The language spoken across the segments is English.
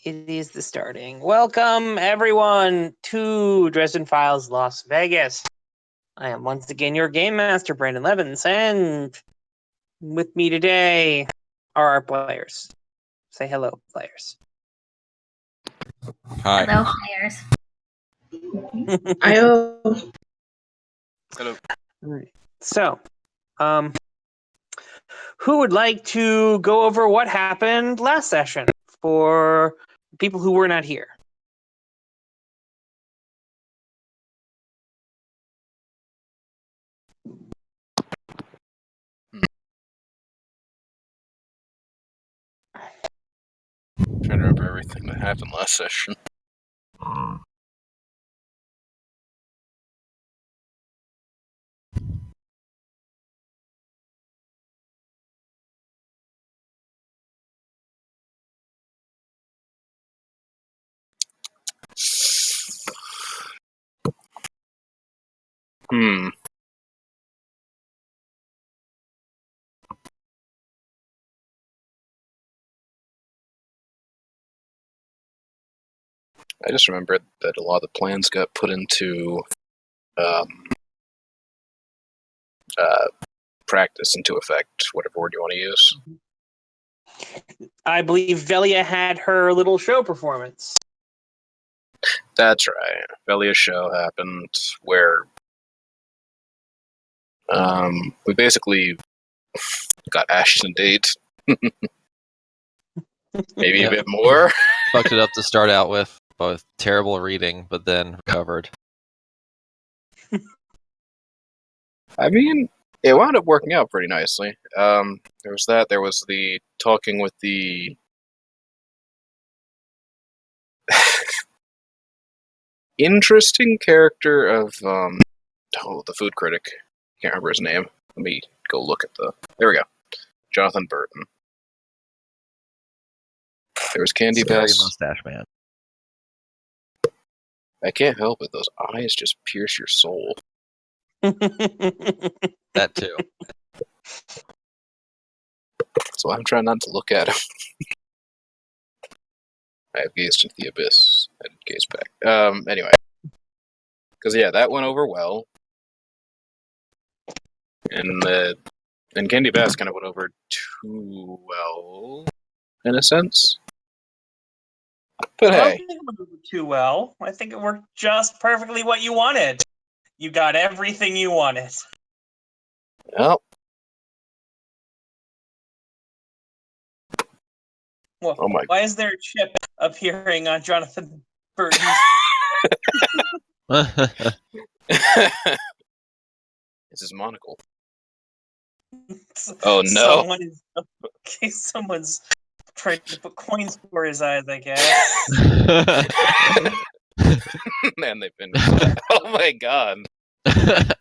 It is the starting. Welcome, everyone, to Dresden Files Las Vegas. I am once again your game master, Brandon Levins, and with me today are our players. Say hello, players. Hi. Hello, players. Hello. So, who would like to go over what happened last session for people who were not here? I'm trying to remember everything that happened last session. I just remembered that a lot of the plans got put into practice, into effect, whatever word you want to use. I believe Velia had her little show performance. That's right. Velia's show happened where we basically got Ashton date. Maybe a bit more. Fucked it up to start out with, both terrible reading, but then recovered. I mean, it wound up working out pretty nicely. There was that. There was the talking with the interesting character of the food critic. Can't remember his name. Let me go look at the. There we go. Jonathan Burton. There was Candy Scary Bass. mustache man. I can't help it. Those eyes just pierce your soul. That too. So I'm trying not to look at him. I have gazed into the abyss. I did gaze back. Anyway. Because, yeah, that went over well. And Candy Bass kind of went over too well, in a sense. But I don't hey. think it went too well. I think it worked just perfectly what you wanted. You got everything you wanted. Well. Well, oh my. Why is there a chip appearing on Jonathan Burton's? It's his monocle. Oh no! Someone's trying to put coins for his eyes, I guess. Man, they've been. Oh my god! That's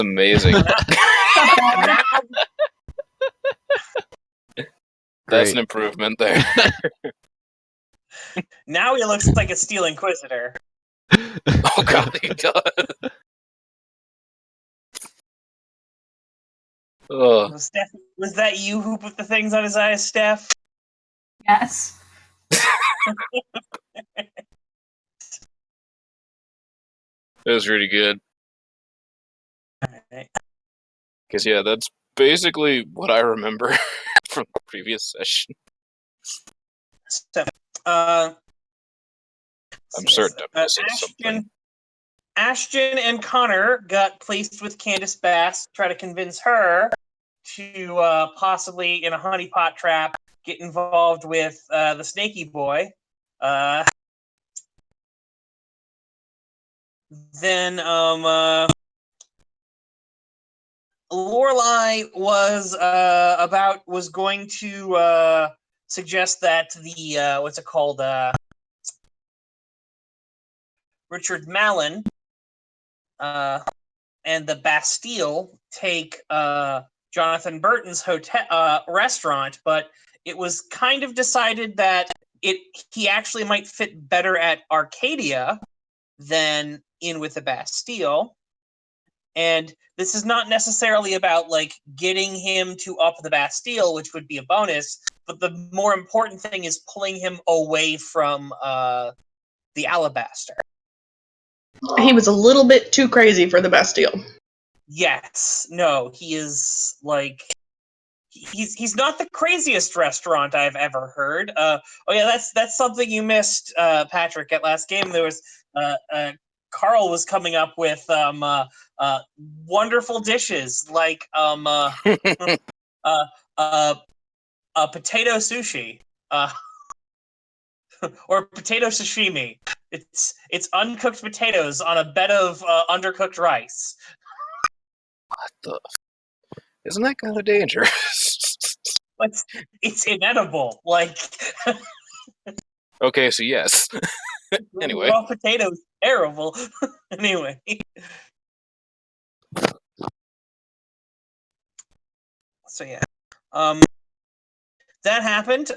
amazing. That's an improvement there. Now he looks like a Steel Inquisitor. Oh god, he does. Steph, was that you who put the things on his eyes, Steph? Yes. It was really good. Because, yeah, that's basically what I remember from the previous session. So, I'm certain I'm missing something. Ashton and Connor got placed with Candace Bass to try to convince her to possibly, in a honeypot trap, get involved with the Snaky Boy. Then Lorelai was going to suggest that the what's it called, Richard Mallon and the Bastille take Jonathan Burton's hotel restaurant, but it was kind of decided that he actually might fit better at Arcadia than in with the Bastille. And this is not necessarily about like getting him to up the Bastille, which would be a bonus, but the more important thing is pulling him away from the Alabaster. He was a little bit too crazy for the Bastille. Yes, no, he is like he's not the craziest restaurant I've ever heard. Oh yeah, that's something you missed, Patrick. At last game, there was Carl was coming up with wonderful dishes like potato sushi or potato sashimi. It's uncooked potatoes on a bed of undercooked rice. What the? Isn't that kind of dangerous? But it's inedible. Like Okay, so yes. Anyway. raw potatoes, terrible. Anyway. So yeah. That happened.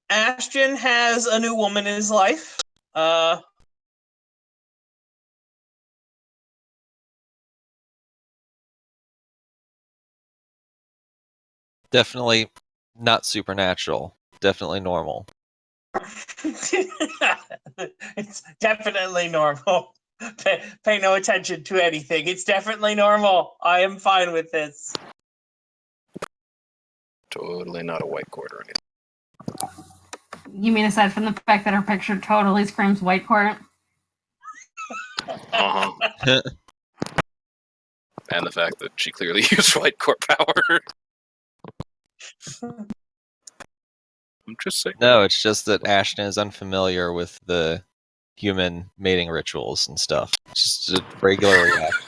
Ashton has a new woman in his life. Definitely not supernatural. Definitely normal. It's definitely normal. Pay no attention to anything. It's definitely normal. I am fine with this. Totally not a white cord or anything. You mean aside from the fact that her picture totally screams white court? Uh-huh. And the fact that she clearly used white cord power. I'm just saying. No, it's just that Ashton is unfamiliar with the human mating rituals and stuff. It's just a regular reaction.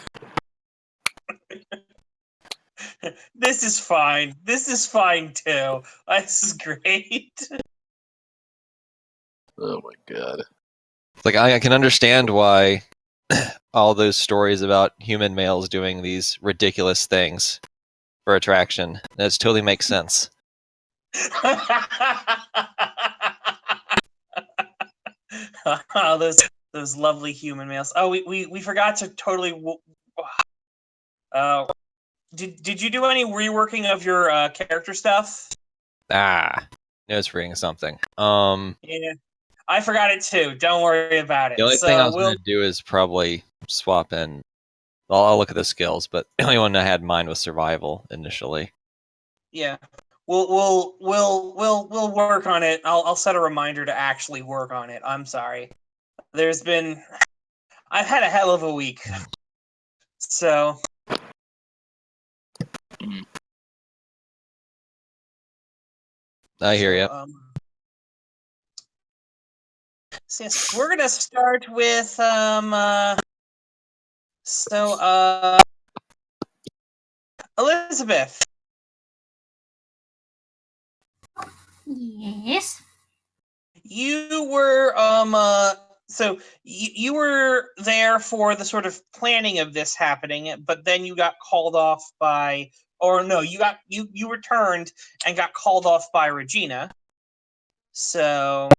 This is fine. This is fine too. This is great. Oh my god. Like I can understand why all those stories about human males doing these ridiculous things for attraction. That totally makes sense. Oh, those lovely human males. Oh, we forgot to totally. Did you do any reworking of your character stuff? Ah, I was reading something. Yeah, I forgot it too. Don't worry about it. The only So thing I was we'll going to do is probably swap in. I'll look at the skills, but the only one I had in mind was survival initially. yeah. We'll work on it. I'll set a reminder to actually work on it. I'm sorry. I've had a hell of a week. So I hear you. So yes, we're gonna start with Elizabeth. Yes. You were you were there for the sort of planning of this happening, but then you got called off by, or no, you returned and got called off by Regina. So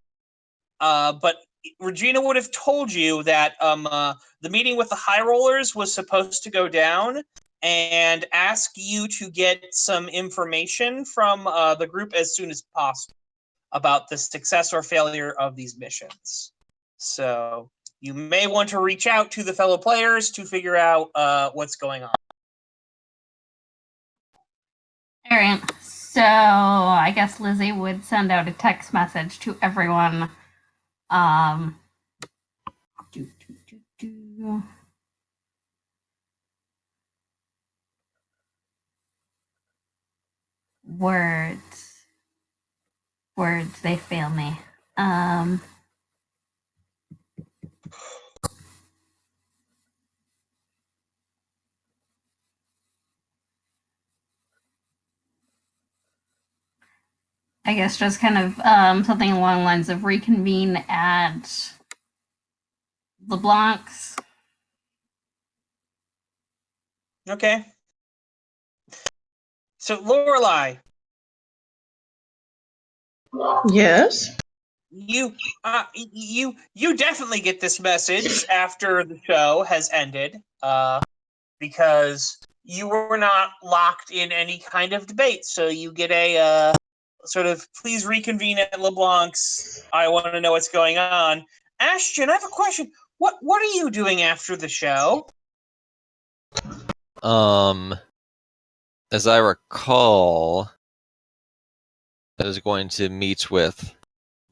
but Regina would have told you that the meeting with the High Rollers was supposed to go down and ask you to get some information from the group as soon as possible about the success or failure of these missions. So you may want to reach out to the fellow players to figure out what's going on. All right. So I guess Lizzie would send out a text message to everyone. Words, they fail me. I guess just kind of something along the lines of reconvene at LeBlanc's. Okay. So Lorelai, Yes. you definitely get this message after the show has ended. because you were not locked in any kind of debate. So you get a sort of, please reconvene at LeBlanc's. I want to know what's going on. Ashton, I have a question. What are you doing after the show? As I recall, I was going to meet with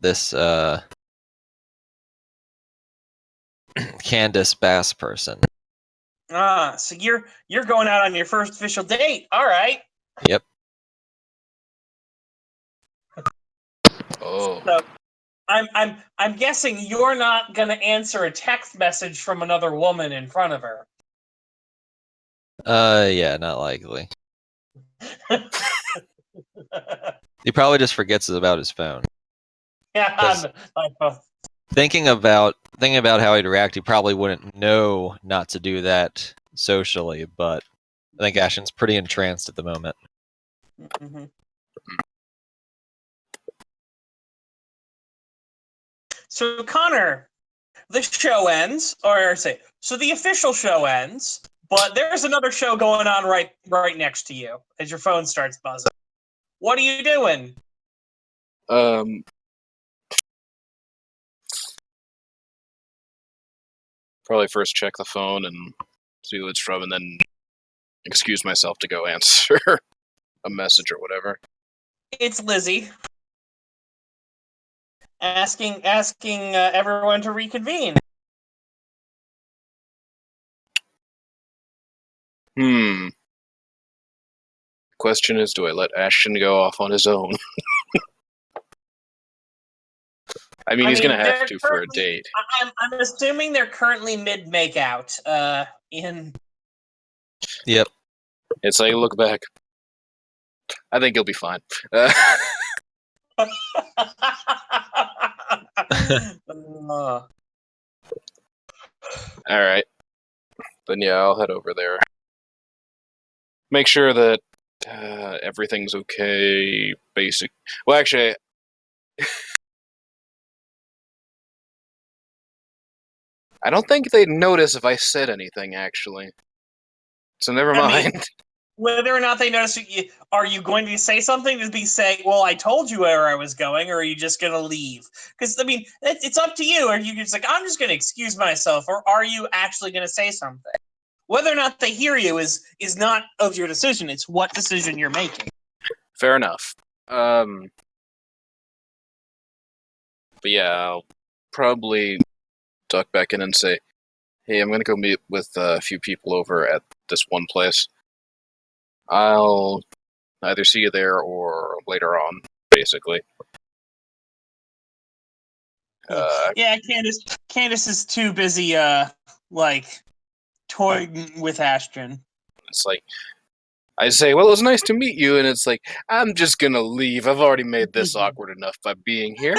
this Candace Bass person. So you're going out on your first official date. All right. Yep. Oh. So I'm guessing you're not gonna answer a text message from another woman in front of her. Yeah, not likely. He probably just forgets about his phone. Yeah. Thinking about how he'd react, he probably wouldn't know not to do that socially, but I think Ashton's pretty entranced at the moment. Mhm. So Connor, the show ends, so the official show ends, but there's another show going on right next to you as your phone starts buzzing. What are you doing? Probably first check the phone and see who it's from, and then excuse myself to go answer a message or whatever. It's Lizzie asking everyone to reconvene. Question is, do I let Ashton go off on his own? I mean, he's gonna have to for a date. I'm assuming they're currently mid makeout. In. Yep. It's like, look back. I think he'll be fine. Alright. Then yeah, I'll head over there. Make sure that everything's okay, basic. Well, actually, I don't think they'd notice if I said anything, actually. So never mind. mean, whether or not they notice, are you going to say something to be saying, well, I told you where I was going, or are you just going to leave? Because, I mean, it's up to you. Are you just like, I'm just going to excuse myself, or are you actually going to say something? Whether or not they hear you is not of your decision. It's what decision you're making. Fair enough. But yeah, I'll probably duck back in and say, hey, I'm gonna go meet with a few people over at this one place. I'll either see you there or later on, basically. Yeah, Candace is too busy, toying with Ashton. It's like, I say, well, it was nice to meet you, and it's like, I'm just gonna leave. I've already made this awkward enough by being here.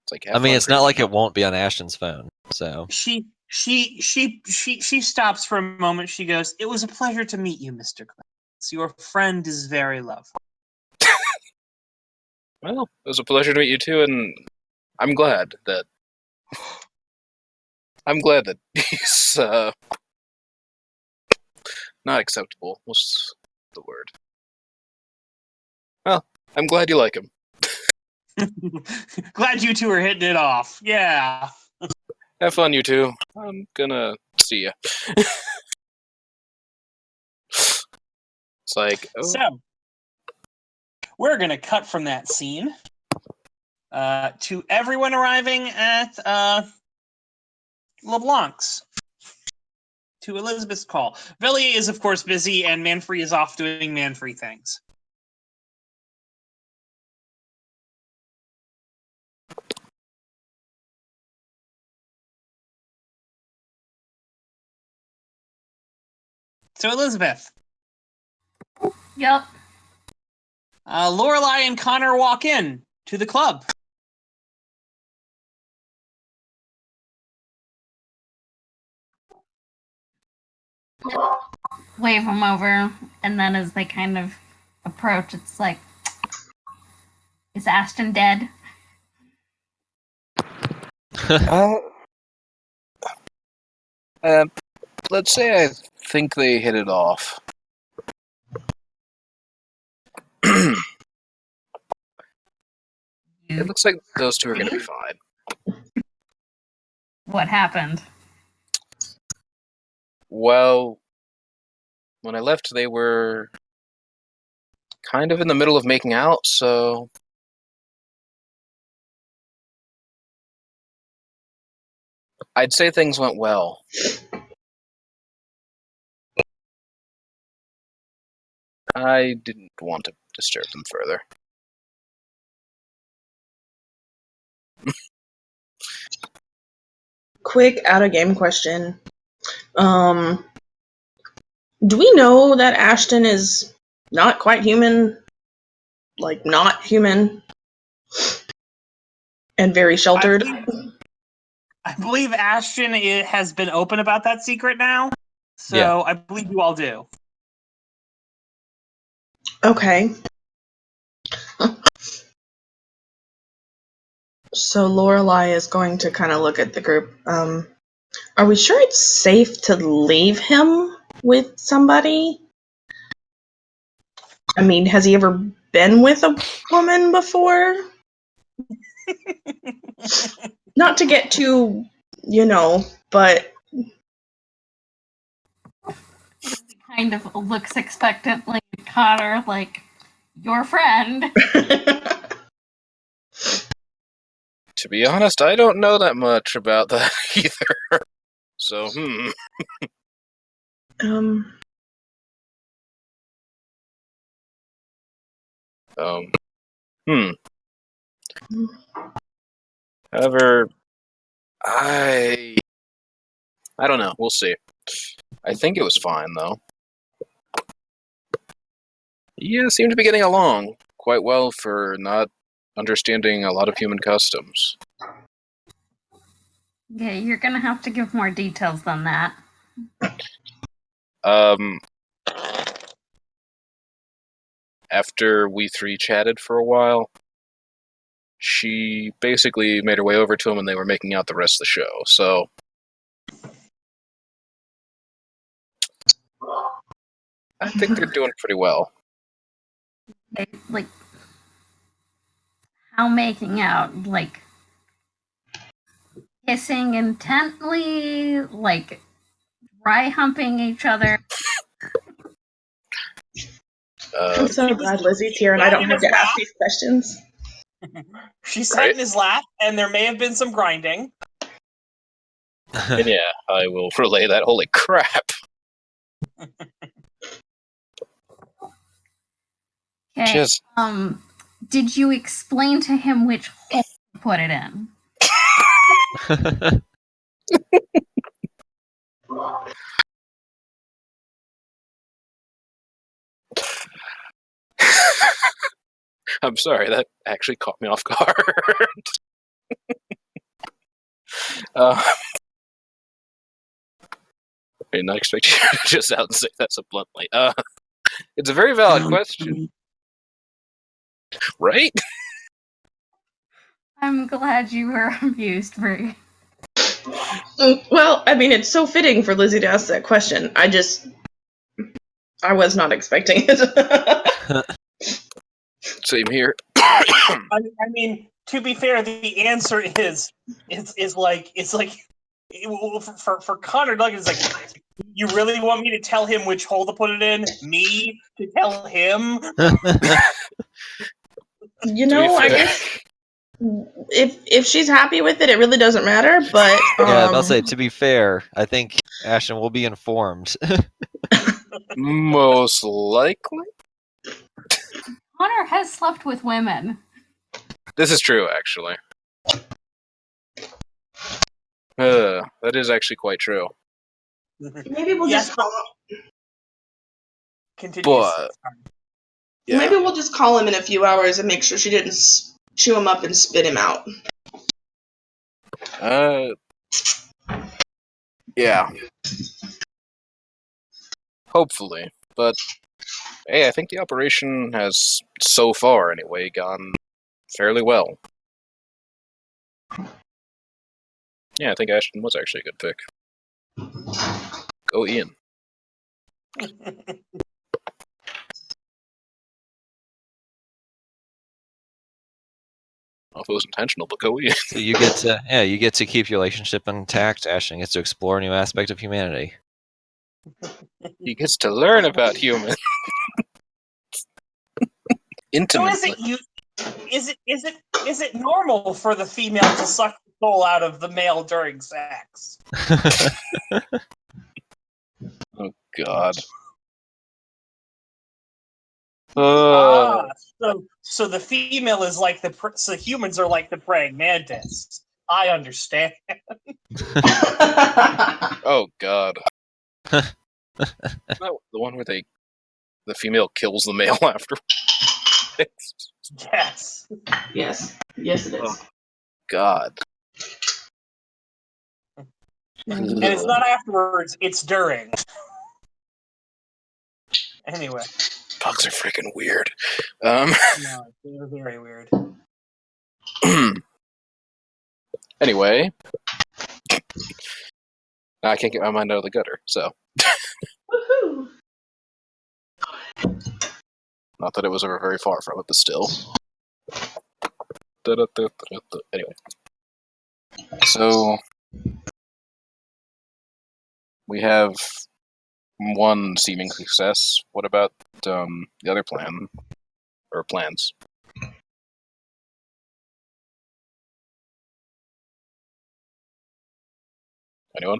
It's like, I mean, it's not like it won't be on Ashton's phone, so. She stops for a moment. She goes, "It was a pleasure to meet you, Mr. Clemens. Your friend is very lovely." Well, it was a pleasure to meet you too, and I'm glad that he's not acceptable. What's the word? Well, I'm glad you like him. Glad you two are hitting it off. Yeah. Have fun, you two. I'm gonna see ya. It's like, oh. So we're gonna cut from that scene to everyone arriving at LeBlanc's. To Elizabeth's call. Villiers is, of course, busy, and Manfrey is off doing Manfrey things. So, Elizabeth. Yep. Lorelai and Connor walk in to the club. Wave them over, and then as they kind of approach, it's like, is Ashton dead? Let's say I think they hit it off. It looks like those two are going to be fine. What happened? Well, when I left, they were kind of in the middle of making out, so I'd say things went well. I didn't want to disturb them further. Quick out of game question. Do we know that Ashton is not quite human? Like, not human? And very sheltered? I believe Ashton has been open about that secret now, so Yeah. I believe you all do. Okay. So Lorelai is going to kind of look at the group. Are we sure it's safe to leave him with somebody? I mean, has he ever been with a woman before? Not to get too, but Kind of looks expectantly at Connor, like, your friend. To be honest, I don't know that much about that either. So, However, I don't know. We'll see. I think it was fine, though. Yeah, seemed to be getting along quite well for not understanding a lot of human customs. Yeah, you're gonna have to give more details than that. After we three chatted for a while, she basically made her way over to him and they were making out the rest of the show, so I think they're doing pretty well. Like, how making out? Like, kissing intently? Like, dry humping each other? I'm so glad Lizzie's here and I don't have to ask these questions. She sat Right. in his lap, and there may have been some grinding. And yeah, I will relay that. Holy crap! Okay. Just Did you explain to him which hole to put it in? I'm sorry, that actually caught me off guard. I did not expect you to just out and say that so bluntly. It's a very valid question, right? I'm glad you were amused, Brie. Well, I mean, it's so fitting for Lizzie to ask that question. I was not expecting it. Same here. I mean, to be fair, the answer is like for Connor Duggan, it's like, you really want me to tell him which hole to put it in? Me to tell him? I guess if she's happy with it, it really doesn't matter. But yeah, I'll say, to be fair, I think Ashton will be informed. Most likely. Connor has slept with women. This is true, actually. That is actually quite true. maybe we'll Yes, just call Continue. But yeah, maybe we'll just call him in a few hours and make sure she didn't chew him up and spit him out. yeah. Hopefully, but hey, I think the operation has, so far anyway, gone fairly well. Yeah, I think Ashton was actually a good pick. Go Ian. I don't know if it was intentional, but go Ian. So you get to keep your relationship intact. Ashton gets to explore a new aspect of humanity. He gets to learn about humans. So Intimately. is it normal for the female to suck the soul out of the male during sex? Oh, God. So the female is like so humans are like the praying mantis. I understand. Oh, God. Isn't that the one where the female kills the male after? Yes. Yes. Yes, it is. God. And it's not afterwards, it's during. Anyway. Bugs are freaking weird. No, they're very weird. Anyway. I can't get my mind out of the gutter, so. Woohoo! Not that it was ever very far from it, but still. Anyway. So. We have one seeming success. What about the other plan? Or plans? Anyone?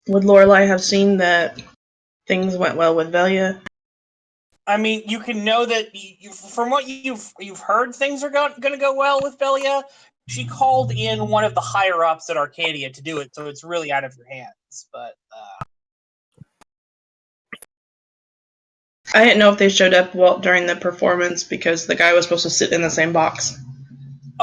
Would Lorelai have seen that things went well with Velia? I mean, you can know that from what you've heard, things are going to go well with Belia. She called in one of the higher ups at Arcadia to do it, so it's really out of your hands. But I didn't know if they showed up during the performance because the guy was supposed to sit in the same box.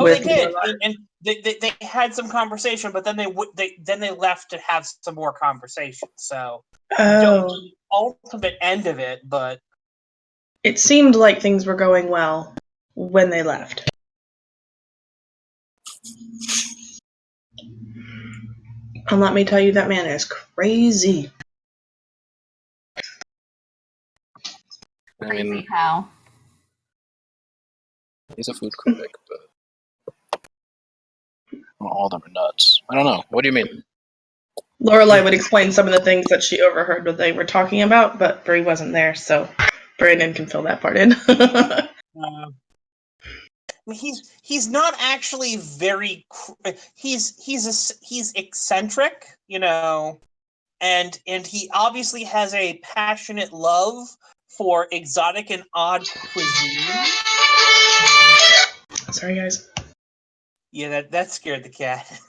they did, and they had some conversation, but then they left to have some more conversation. So you don't know the ultimate end of it, but it seemed like things were going well when they left. And let me tell you, that man is crazy. I Crazy mean, how? he's a food critic, but not all of them are nuts. I don't know. What do you mean? Lorelai would explain some of the things that she overheard what they were talking about, but Bree wasn't there, so Brandon can fill that part in. he's not actually very. He's eccentric, and he obviously has a passionate love for exotic and odd cuisine. Sorry, guys. Yeah, that scared the cat.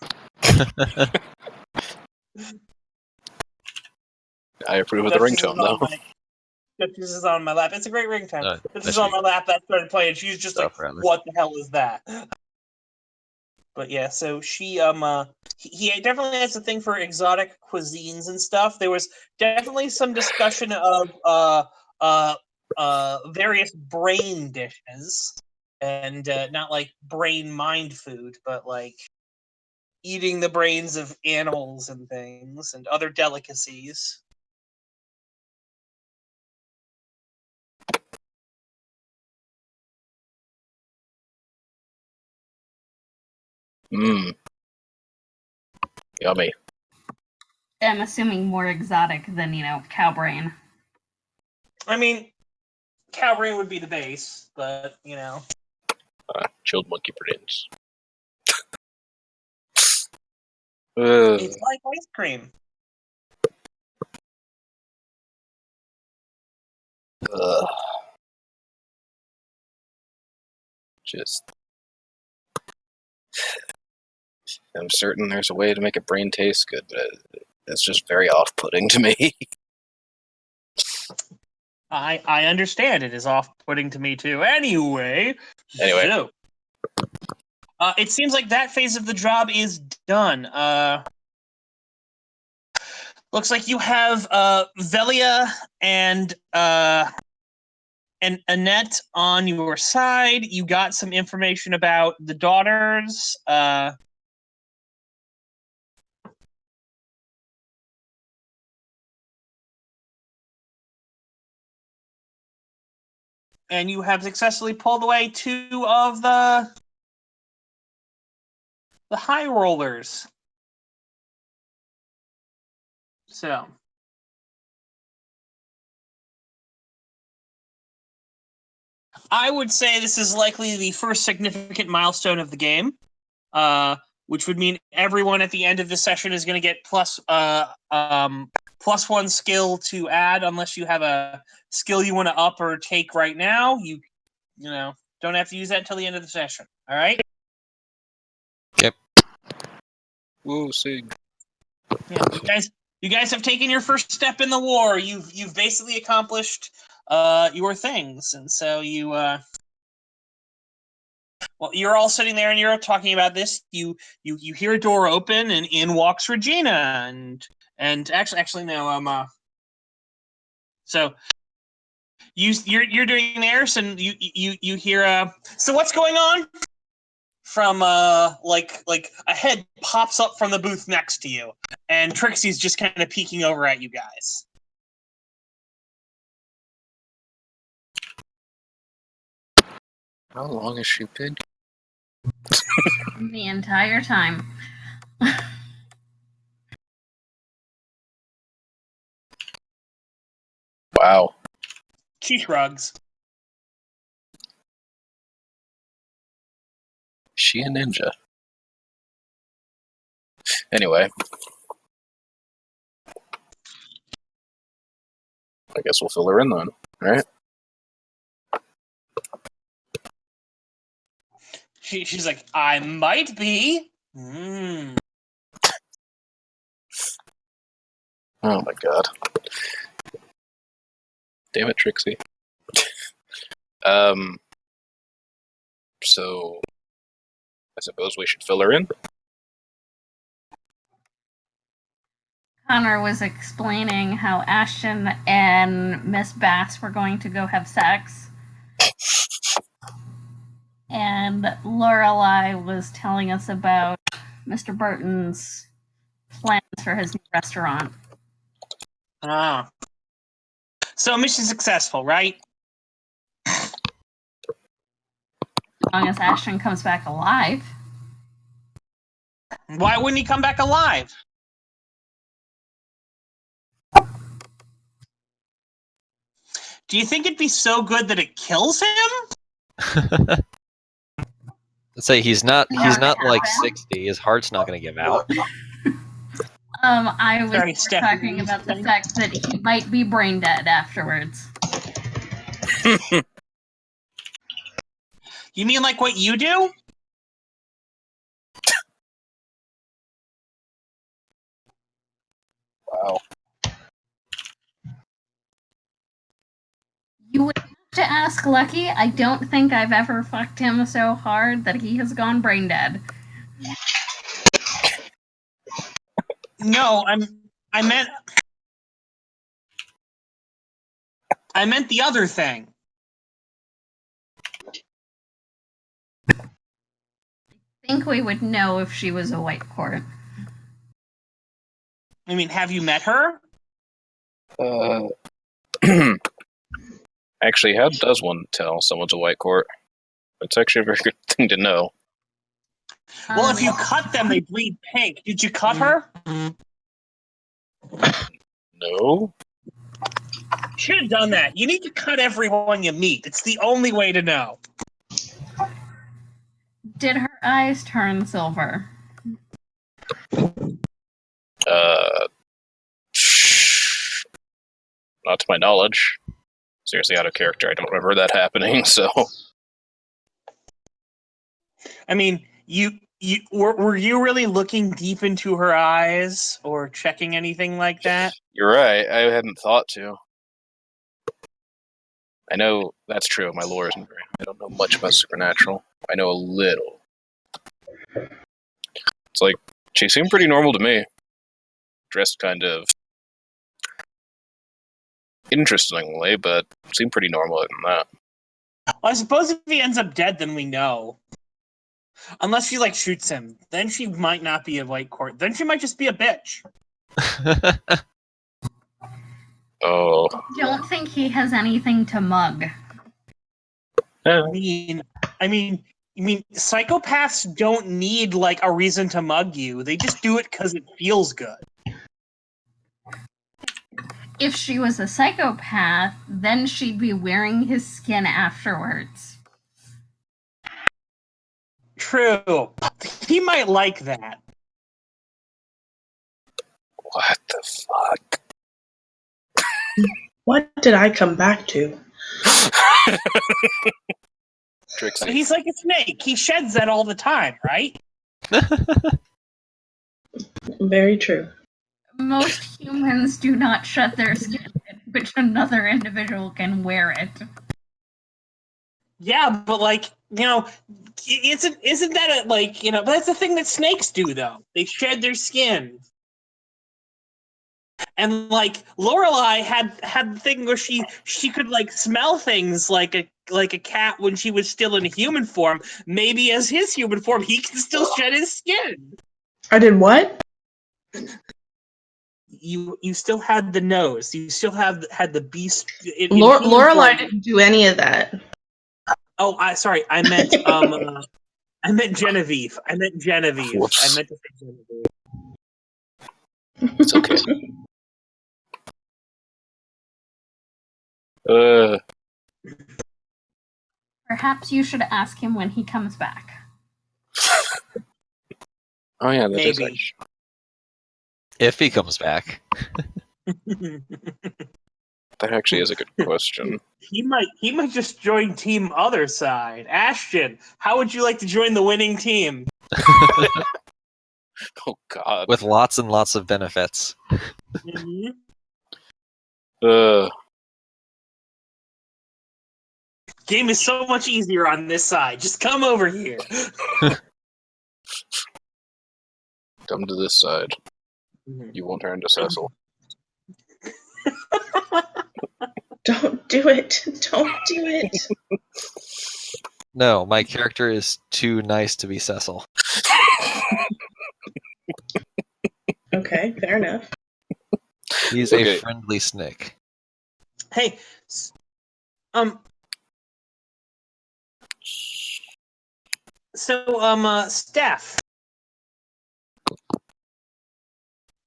I approve of the ringtone, though. This is on my lap. It's a great ringtone. This is should on my lap. That started playing. She's just like, rather. "What the hell is that?" But yeah, so she he definitely has a thing for exotic cuisines and stuff. There was definitely some discussion of various brain dishes, and not like brain mind food, but like eating the brains of animals and things and other delicacies. Mmm. Yummy. I'm assuming more exotic than, cow brain. I mean, cow brain would be the base, but Chilled monkey brains. it's like ice cream. Just. I'm certain there's a way to make a brain taste good, but it's just very off-putting to me. I understand it is off-putting to me too. Anyway. So, it seems like that phase of the job is done. Looks like you have Velia and and Annette on your side. You got some information about the daughters. And you have successfully pulled away 2 of the high rollers. So I would say this is likely the first significant milestone of the game, which would mean everyone at the end of the session is going to get +1 skill to add, unless you have a skill you want to up or take right now. You don't have to use that until the end of the session. All right. Yep. Woo, Sig. Yeah, you guys have taken your first step in the war. You've basically accomplished your things, and so you're all sitting there and you're talking about this. You hear a door open and in walks Regina, and actually no, so you're doing theirs, and you hear so what's going on? From like a head pops up from the booth next to you, and Trixie's just kind of peeking over at you guys. How long has she been? The entire time. Wow. She shrugs. She a ninja. Anyway. I guess we'll fill her in then, right? She's like, I might be. Oh my god. Damn it, Trixie. So I suppose we should fill her in. Connor was explaining how Ashton and Miss Bass were going to go have sex. And Lorelai was telling us about Mr. Burton's plans for his new restaurant. Ah. So mission successful, right? As long as Ashton comes back alive. Why wouldn't he come back alive? Do you think it'd be so good that it kills him? Let's say he's not like 60. His heart's not going to give out. I was Sorry, Stephanie, talking about the fact that he might be brain dead afterwards. You mean like what you do? Wow. You would have to ask Lucky. I don't think I've ever fucked him so hard that he has gone brain dead. No, I meant the other thing. I think we would know if she was a white court. I mean, have you met her? Actually, how does one tell someone's a white court? It's actually a very good thing to know. Well, if you cut them, they bleed pink. Did you cut her? No? Should have done that. You need to cut everyone you meet. It's the only way to know. Did her eyes turn silver? Not to my knowledge. Seriously, out of character. I don't remember that happening, so... I mean, were you really looking deep into her eyes or checking anything like that? You're right, I hadn't thought to. I know that's true, my lore isn't very... I don't know much about Supernatural. I know a little. It's like, she seemed pretty normal to me. Dressed kind of... interestingly, but seemed pretty normal other than that. Well, I suppose if he ends up dead, then we know. Unless she, shoots him. Then she might not be a white court. Then she might just be a bitch. Oh. Don't think he has anything to mug. Yeah. I mean, psychopaths don't need, a reason to mug you. They just do it because it feels good. If she was a psychopath, then she'd be wearing his skin afterwards. True. He might like that. What the fuck? What did I come back to? Trixie. He's like a snake. He sheds that all the time, right? Very true. Most humans do not shed their skin, which another individual can wear it. Yeah, but isn't that but that's the thing that snakes do though. They shed their skin. And Lorelai had the thing where she could smell things like a cat when she was still in human form. Maybe as his human form, he can still shed his skin. I did what? You still had the nose. You still had the beast. Lorelai didn't do any of that. Oh, sorry. I meant Genevieve. Whoops. I meant to say Genevieve. It's okay. Perhaps you should ask him when he comes back. Oh yeah, that is Maybe. actually... If he comes back. That actually is a good question. He might just join Team Other Side. Ashton, how would you like to join the winning team? Oh god. With lots and lots of benefits. Mm-hmm. Game is so much easier on this side. Just come over here. Come to this side. You won't turn to Cecil. Don't do it. Don't do it. No, my character is too nice to be Cecil. Okay, fair enough. He's Okay. a friendly snake. Hey, Steph,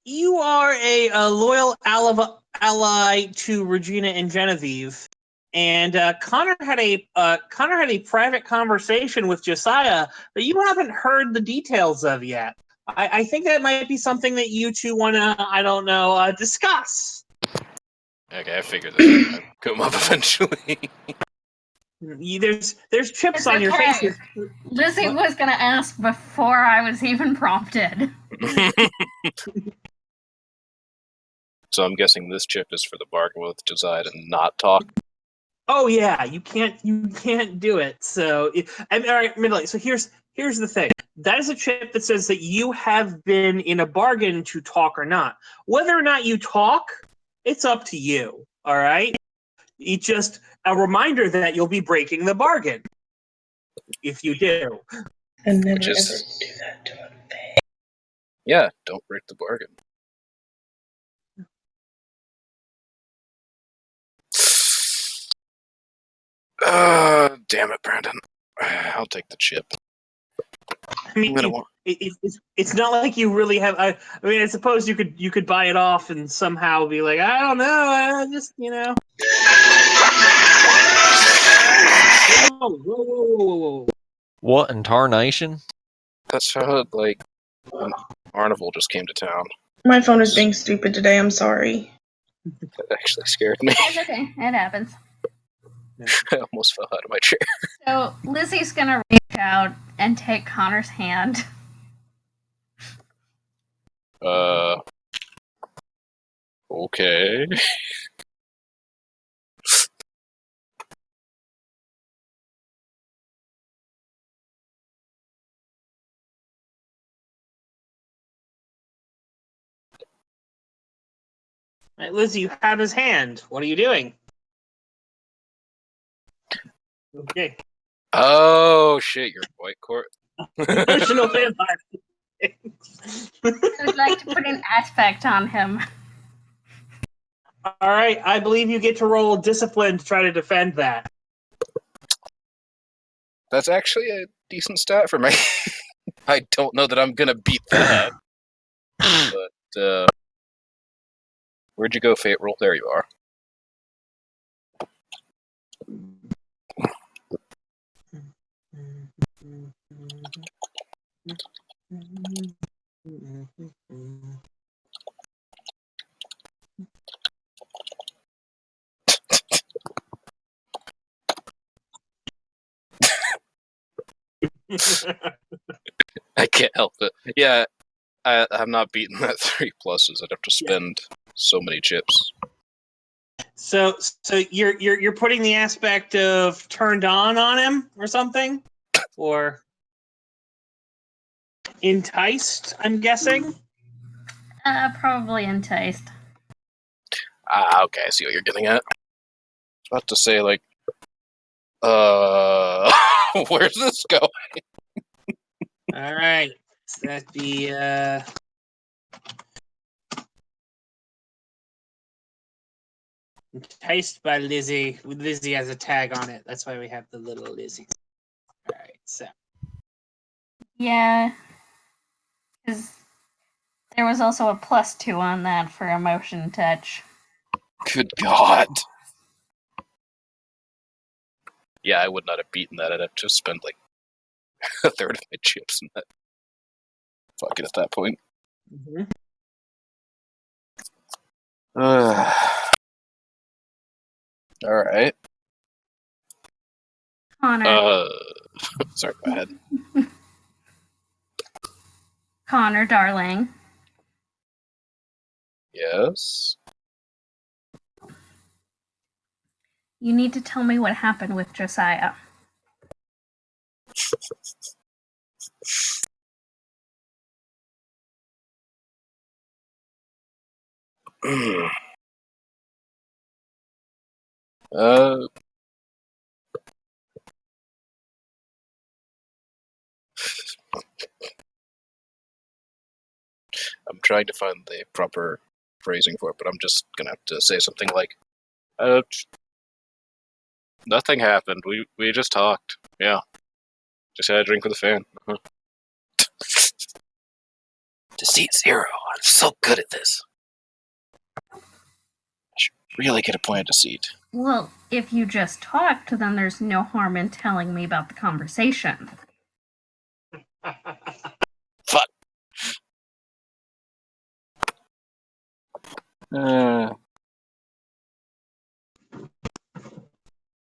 you are a loyal ally to Regina and Genevieve, and Connor had a private conversation with Josiah that you haven't heard the details of yet. I think that might be something that you two want to, discuss. Okay, I figured this would come up eventually. There's chips It's on your okay. faces. Lizzie What? was going to ask before I was even prompted. So I'm guessing this chip is for the bargain with Josiah to not talk. Oh yeah, you can't do it. So, all right, Midley. So here's the thing. That is a chip that says that you have been in a bargain to talk or not. Whether or not you talk, it's up to you. All right. It's just a reminder that you'll be breaking the bargain if you do. And never Which ever is- do that to him. Yeah, don't break the bargain. Damn it, Brandon. I'll take the chip. I mean, it's not like you really have. I mean, I suppose you could buy it off and somehow be like, I don't know, I just Whoa. What in tarnation? That's how, when Arnival just came to town. My phone is being stupid today. I'm sorry. That actually scared me. It's okay. It happens. I almost fell out of my chair. So Lizzie's going to reach out and take Connor's hand. Okay. Right, Lizzie, you have his hand. What are you doing? Okay. Oh shit! You're white court. Emotional vampire. I would like to put an aspect on him. All right, I believe you get to roll discipline to try to defend that. That's actually a decent stat for me. I don't know that I'm gonna beat that, but where'd you go, Fate Roll? There you are. I can't help it. Yeah, I'm not beating that 3 pluses. I'd have to spend so many chips. So you're putting the aspect of turned on him or something, or enticed? I'm guessing. Probably enticed. Okay, I see what you're getting at. I was about to say, like, where's this going? All right, so that'd be enticed by Lizzie. Lizzie has a tag on it. That's why we have the little Lizzie. All right, so Yeah. Because there was also a +2 on that for emotion touch. Good God. Yeah, I would not have beaten that. I'd have to spend, like, a third of my chips in that. Fuck it at that point. mm-hmm. Alright. Connor. Sorry, go ahead. Connor, darling. Yes? You need to tell me what happened with Josiah. uh, I'm trying to find the proper phrasing for it, but I'm just gonna have to say something like, nothing happened. We just talked. Yeah. Just had a drink with a fan. Uh-huh. Deceit 0. I'm so good at this. I should really get a point of deceit. Well, if you just talked, then there's no harm in telling me about the conversation. Fuck.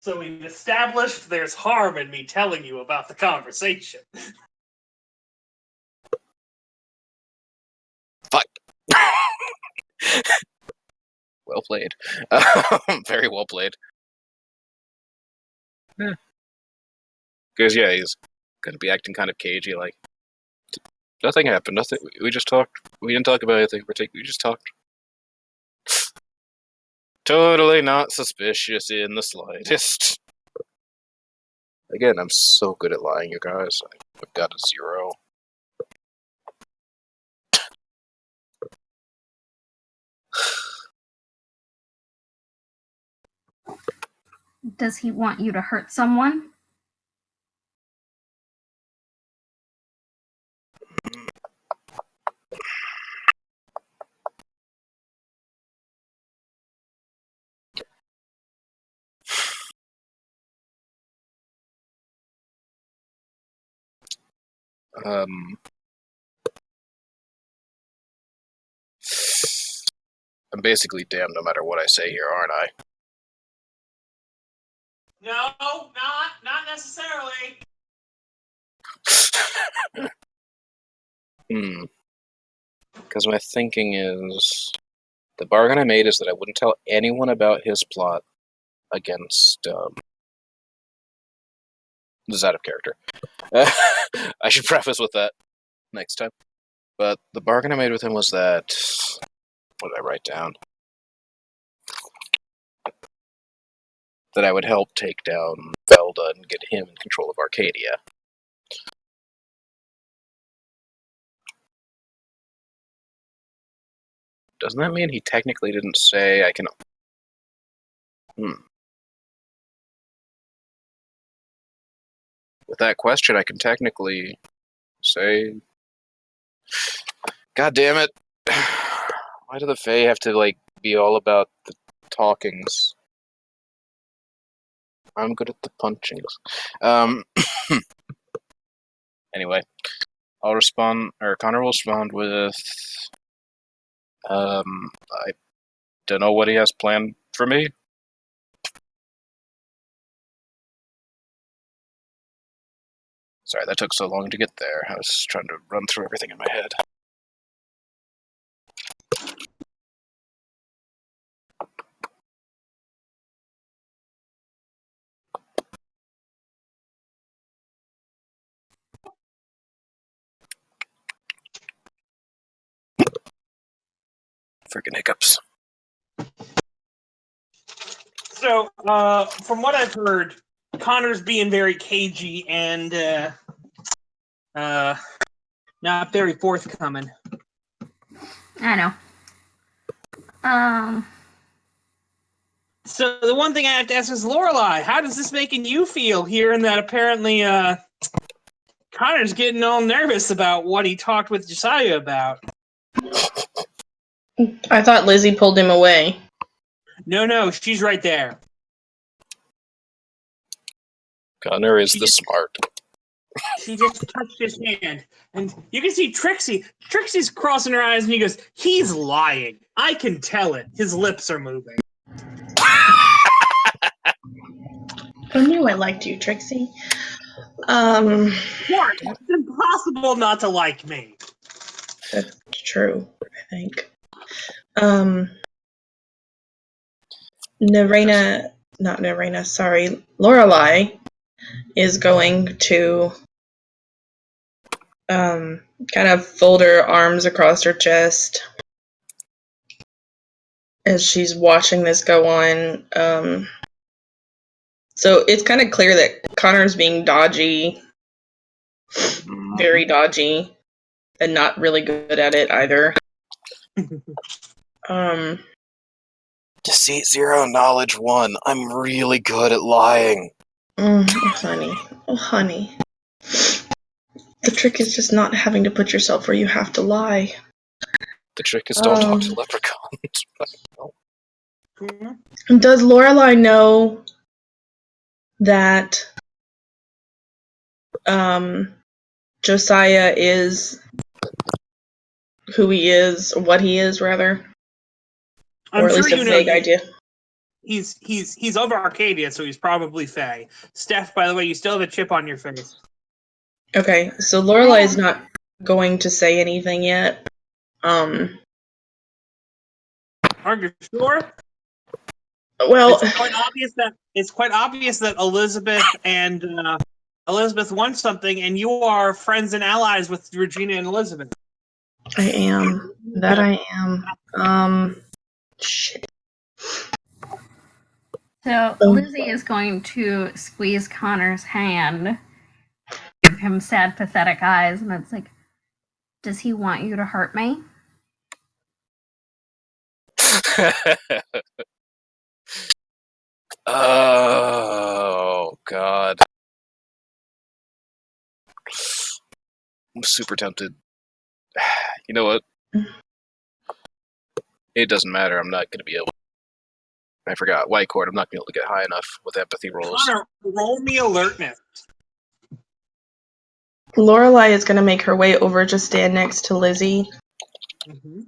So we've established there's harm in me telling you about the conversation. Fuck. Well played. Very well played. Because, yeah, he's gonna be acting kind of cagey, like, nothing happened, nothing, we just talked. We didn't talk about anything, we just talked. Totally not suspicious in the slightest. Again, I'm so good at lying, you guys. I've got a 0. Does he want you to hurt someone? I'm basically damned no matter what I say here, aren't I? No, not necessarily. Because my thinking is, the bargain I made is that I wouldn't tell anyone about his plot against, this is out of character. I should preface with that next time. But the bargain I made with him was that, what did I write down? that I would help take down Velda and get him in control of Arcadia. Doesn't that mean he technically didn't say I can... With that question, I can technically say... God damn it! Why do the Fae have to, be all about the talkings? I'm good at the punchings. Anyway, I'll respond, or Connor will respond with... I don't know what he has planned for me. Sorry, that took so long to get there. I was trying to run through everything in my head. Freaking hiccups. So, from what I've heard, Connor's being very cagey and not very forthcoming. I know. So the one thing I have to ask is, Lorelai, how does this making you feel, hearing that apparently Connor's getting all nervous about what he talked with Josiah about? I thought Lizzie pulled him away. No, she's right there. Connor is the smart. She just touched his hand, and you can see Trixie. Trixie's crossing her eyes, and he goes, "He's lying. I can tell it. His lips are moving." I knew I liked you, Trixie. What? It's impossible not to like me. That's true, I think. Lorelai is going to kind of fold her arms across her chest as she's watching this go on. So it's kind of clear that Connor's being dodgy, very dodgy, and not really good at it either. Deceit 0, knowledge 1. I'm really good at lying. Honey. The trick is just not having to put yourself where you have to lie. The trick is don't talk to leprechauns. Does Lorelai know that Josiah is who he is, or what he is, rather? I'm or at sure least a you know. vague idea. He's over Arcadia, so he's probably Fae. Steph, by the way, you still have a chip on your face. Okay, so Lorelai is not going to say anything yet. Are you sure? Well, it's quite obvious that Elizabeth and Elizabeth wants something, and you are friends and allies with Regina and Elizabeth. I am. That I am. Shit. So Lizzie is going to squeeze Connor's hand, give him sad, pathetic eyes, and it's like, does he want you to hurt me? Oh, God. I'm super tempted. You know what? It doesn't matter. I'm not going to be able... I forgot. White Court. I'm not going to be able to get high enough with empathy rolls. Connor, roll me alertness. Lorelai is going to make her way over to stand next to Lizzie,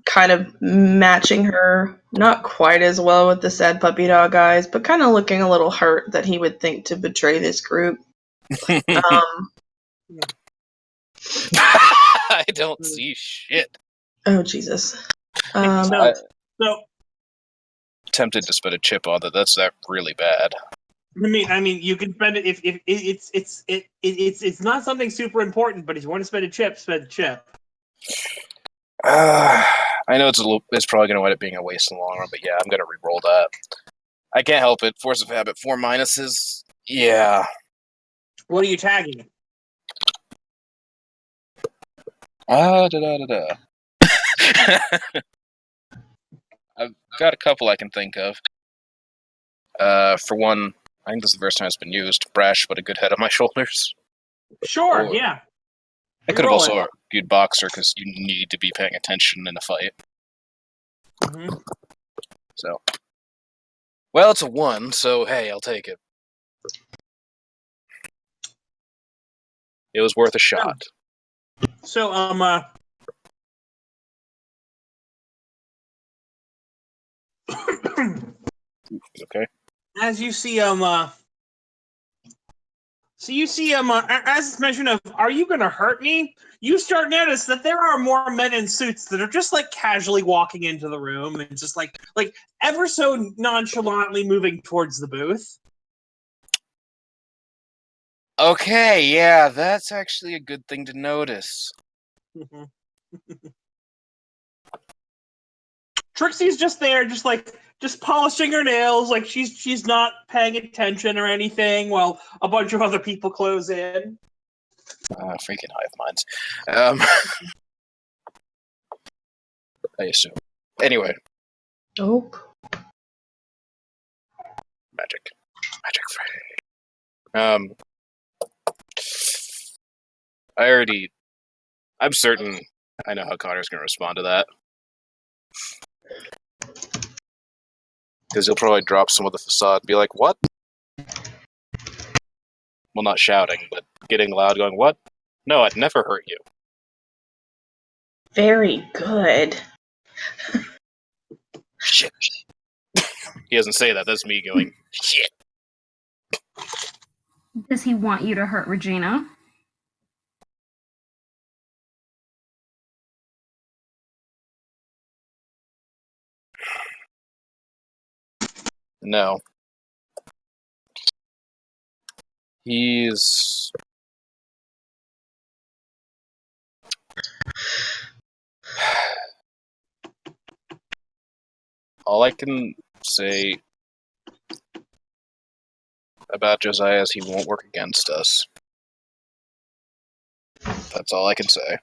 kind of matching her, not quite as well with the sad puppy dog eyes, but kind of looking a little hurt that he would think to betray this group. I don't see shit. Oh, Jesus. So, tempted to spend a chip on that. That's that really bad. I mean, you can spend it if it's not something super important, but if you want to spend a chip, spend a chip. I know it's probably going to wind up being a waste in the long run, but yeah, I'm going to re-roll that. I can't help it. Force of habit. 4 minuses. Yeah. What are you tagging? Da. I've got a couple I can think of. For one, I think this is the first time it's been used. Brash, but a good head on my shoulders. Sure, Or yeah. I could have Reroll also it. argued boxer because you need to be paying attention in a fight. Mm-hmm. So, well, it's a 1, so hey, I'll take it. It was worth a shot. So, Okay. as you see, so you see, as it's mentioned of, are you going to hurt me? You start notice that there are more men in suits that are just like casually walking into the room and just like ever so nonchalantly moving towards the booth. Okay, yeah, that's actually a good thing to notice. Trixie's just there, just polishing her nails, like she's not paying attention or anything, while a bunch of other people close in. Freaking hive minds. I assume. Anyway, Oh. magic free. I'm certain I know how Connor's going to respond to that. Because he'll probably drop some of the facade and be like, what? Well, not shouting, but getting loud, going, what? No, I'd never hurt you. Very good. Shit. He doesn't say that, that's me going, shit. Does he want you to hurt Regina? No. He's... All I can say about Josiah is he won't work against us. That's all I can say.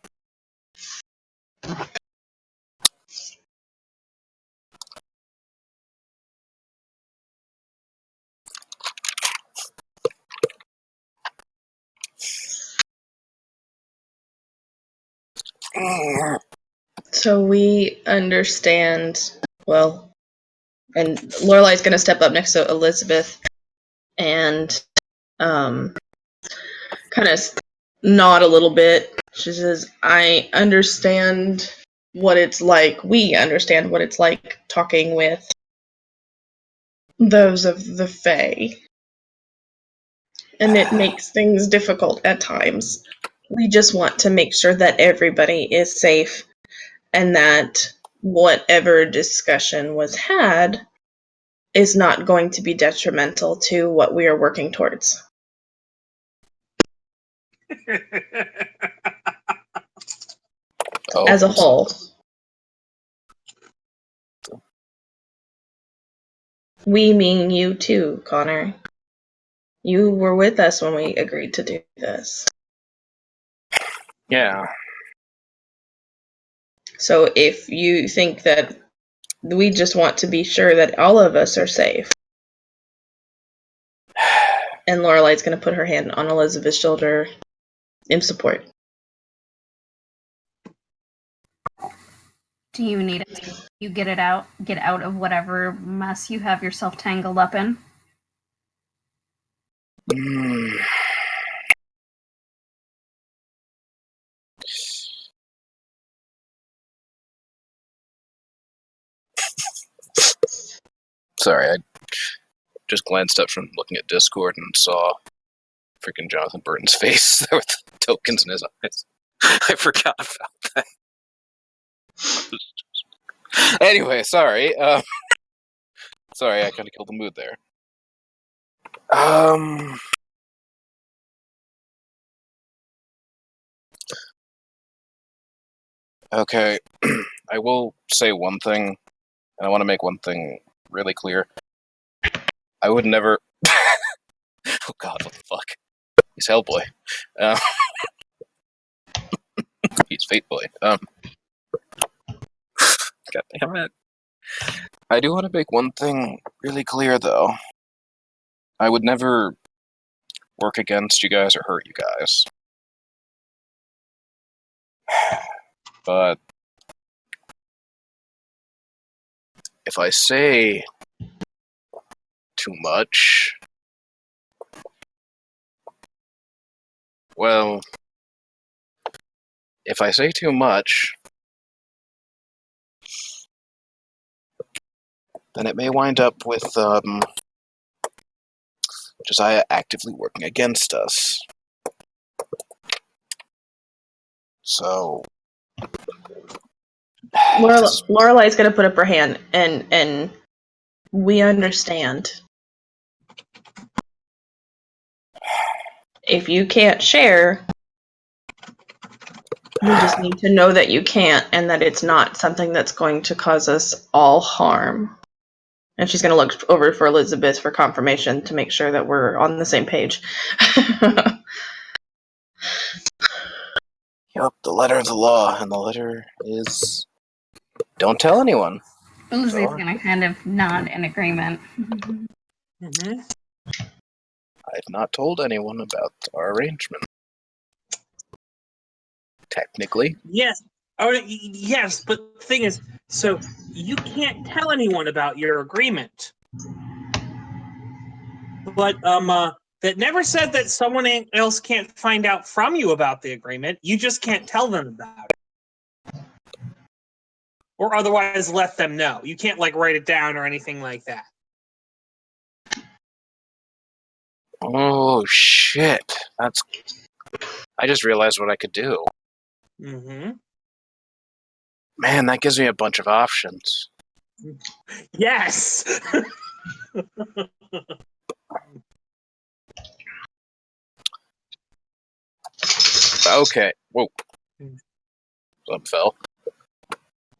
So we understand, well, and Lorelai's going to step up next to Elizabeth and kind of nod a little bit. She says, I understand what it's like. We understand what it's like talking with those of the Fae. And it makes things difficult at times. We just want to make sure that everybody is safe and that whatever discussion was had is not going to be detrimental to what we are working towards as a whole. We mean you too, Connor. You were with us when we agreed to do this. Yeah. So if you think that we just want to be sure that all of us are safe. And Lorelai's going to put her hand on Elizabeth's shoulder in support. Do you need it? You get out of whatever mess you have yourself tangled up in? Sorry, I just glanced up from looking at Discord and saw freaking Jonathan Burton's face with tokens in his eyes. I forgot about that. Anyway, sorry. Sorry, I kind of killed the mood there. Okay, I will say one thing, and I want to make one thing really clear. I would never. Oh God, what the fuck? He's Hellboy. Uh, he's Fate Boy. God damn it. I do want to make one thing really clear, though. I would never work against you guys or hurt you guys. But if I say too much, well, if I say too much, then it may wind up with Josiah actively working against us. So Lorelai's gonna put up her hand, and we understand. If you can't share, we just need to know that you can't, and that it's not something that's going to cause us all harm. And she's gonna look over for Elizabeth for confirmation to make sure that we're on the same page. Yep, the letter of the law, and the letter is don't tell anyone. Lizzie's Sure. gonna kind of nod in agreement. Mm-hmm. I've not told anyone about our arrangement. Technically. Yes. Yes, but the thing is, so you can't tell anyone about your agreement. But that never said that someone else can't find out from you about the agreement. You just can't tell them about it, or otherwise let them know. You can't like write it down or anything like that. Oh shit! I just realized what I could do. Mm-hmm. Man, that gives me a bunch of options. Yes. Okay. Whoa. Something fell.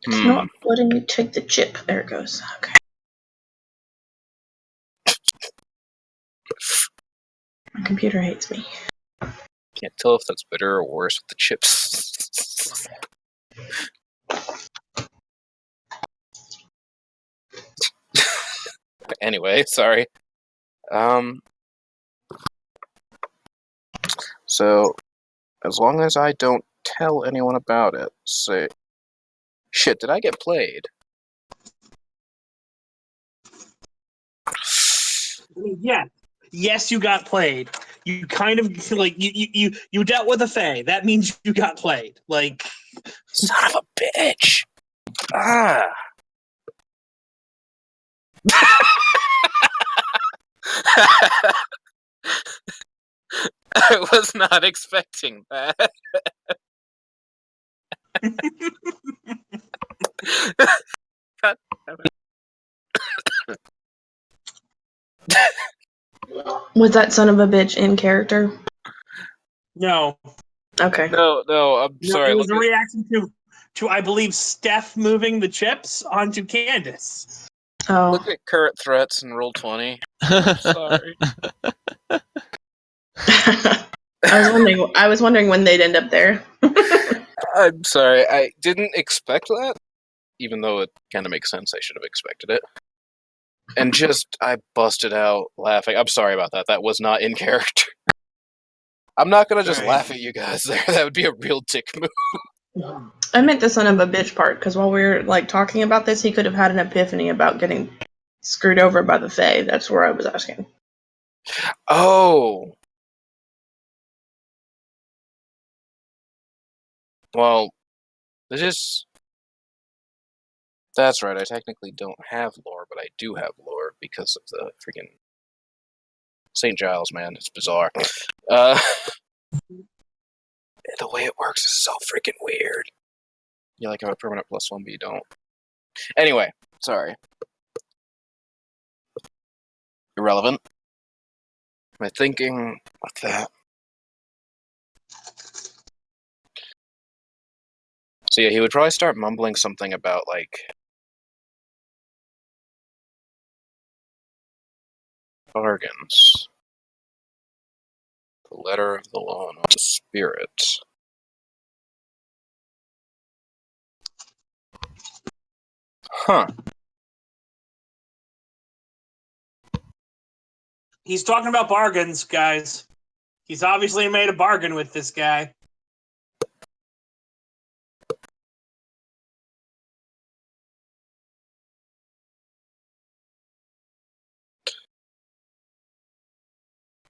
It's not letting me take the chip. There it goes. Okay. My computer hates me. Can't tell if that's better or worse with the chips. Anyway, sorry. So, as long as I don't tell anyone about it, say... Shit, did I get played? Yeah. Yes, you got played. You kind of like you dealt with a fae. That means you got played. Like, Son of a bitch! Ah! I was not expecting that. God damn it. Was that son of a bitch in character? no. Okay. No, I'm No, sorry. it was Look a at, reaction to I believe Steph moving the chips onto Candace. Oh. look at current threats and roll 20. I'm sorry. I was wondering when they'd end up there. I'm sorry. I didn't expect that, even though it kind of makes sense. I should have expected it. And I busted out laughing. I'm sorry about that. That was not in character. I'm not gonna just laugh at you guys there. That would be a real dick move. I meant the son of a bitch part, because while we were like talking about this, he could have had an epiphany about getting screwed over by the Fae. That's where I was asking. Oh. Well, that's right. I technically don't have lore, but I do have lore because of the freaking St. Giles, man. It's bizarre. The way it works is so freaking weird. You like have a permanent +1, but you don't. Anyway, sorry. Irrelevant. Am I thinking with that? So yeah, he would probably start mumbling something about like bargains. The letter of the law and the spirit. Huh. He's talking about bargains, guys. He's obviously made a bargain with this guy.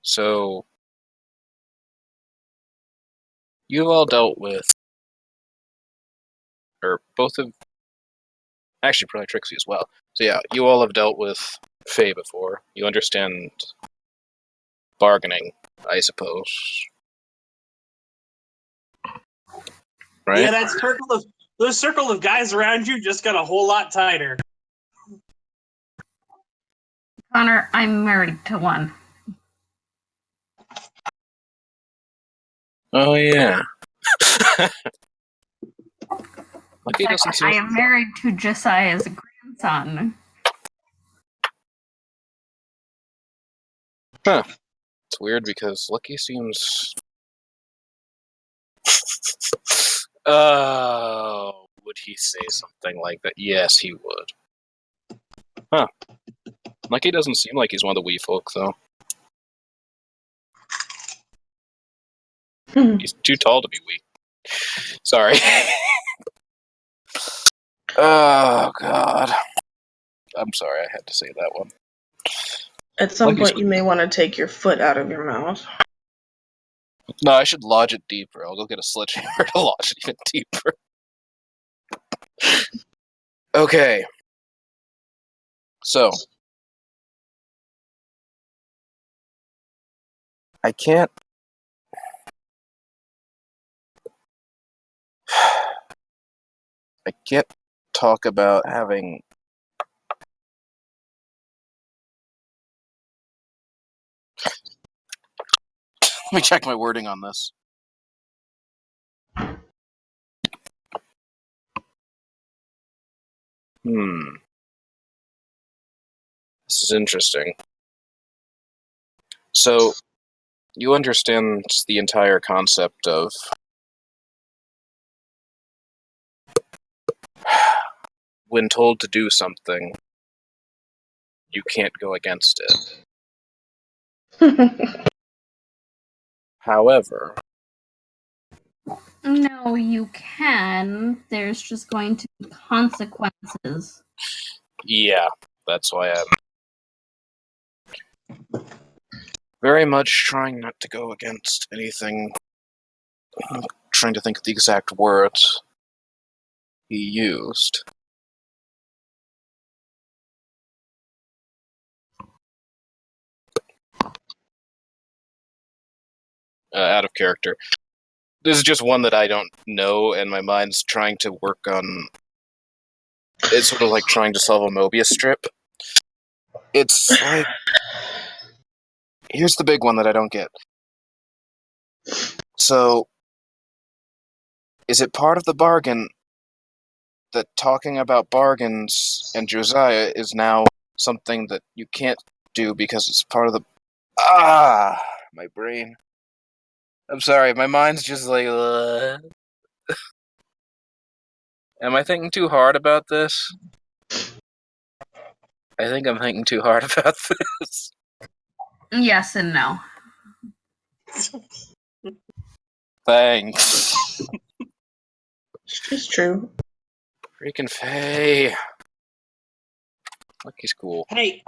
So, you've all dealt with, or both of, actually probably Trixie as well. So yeah, you all have dealt with Faye before. You understand bargaining, I suppose. Right? Yeah, those circle of guys around you just got a whole lot tighter. Connor, I'm married to one. Oh yeah. In fact, I am married to Josiah's grandson. Huh. It's weird because Lucky seems... Oh, would he say something like that? Yes, he would. Huh. Lucky doesn't seem like he's one of the wee folk, though. He's too tall to be wee. Sorry. Oh, God. I'm sorry, I had to say that one. At some Lucky's point, you may want to take your foot out of your mouth. No, I should lodge it deeper. I'll go get a sledgehammer to lodge it even deeper. Okay. So. I can't... I can't talk about having... Let me check my wording on this. This is interesting. So, you understand the entire concept of when told to do something, you can't go against it. However... No, you can. There's just going to be consequences. Yeah, that's why I'm very much trying not to go against anything. I'm trying to think of the exact words he used. Out of character. This is just one that I don't know, and my mind's trying to work on... It's sort of like trying to solve a Mobius strip. It's like... Here's the big one that I don't get. So, is it part of the bargain that talking about bargains and Josiah is now something that you can't do because it's part of the... My brain. I'm sorry, my mind's just like... Am I thinking too hard about this? I think I'm thinking too hard about this. Yes and no. Thanks. It's true. Freaking Faye. Lucky's cool. Hey,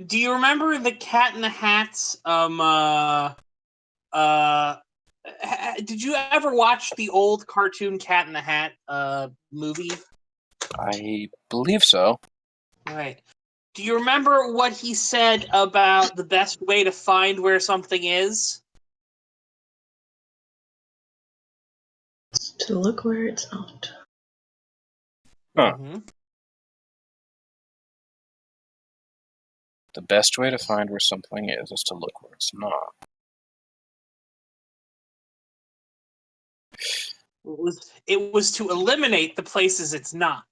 do you remember the Cat in the Hats? Did you ever watch the old cartoon Cat in the Hat movie? I believe so. Right. Do you remember what he said about the best way to find where something is? To look where it's not. Huh. Mm-hmm. The best way to find where something is to look where it's not. It was to eliminate the places it's not.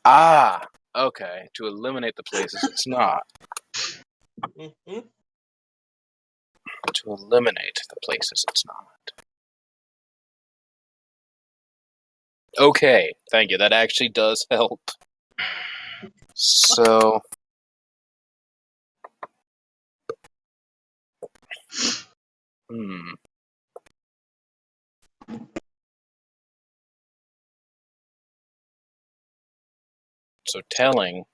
Ah! Okay, to eliminate the places it's not. Mhm. To eliminate the places it's not. Okay, thank you. That actually does help. So, hmm. So telling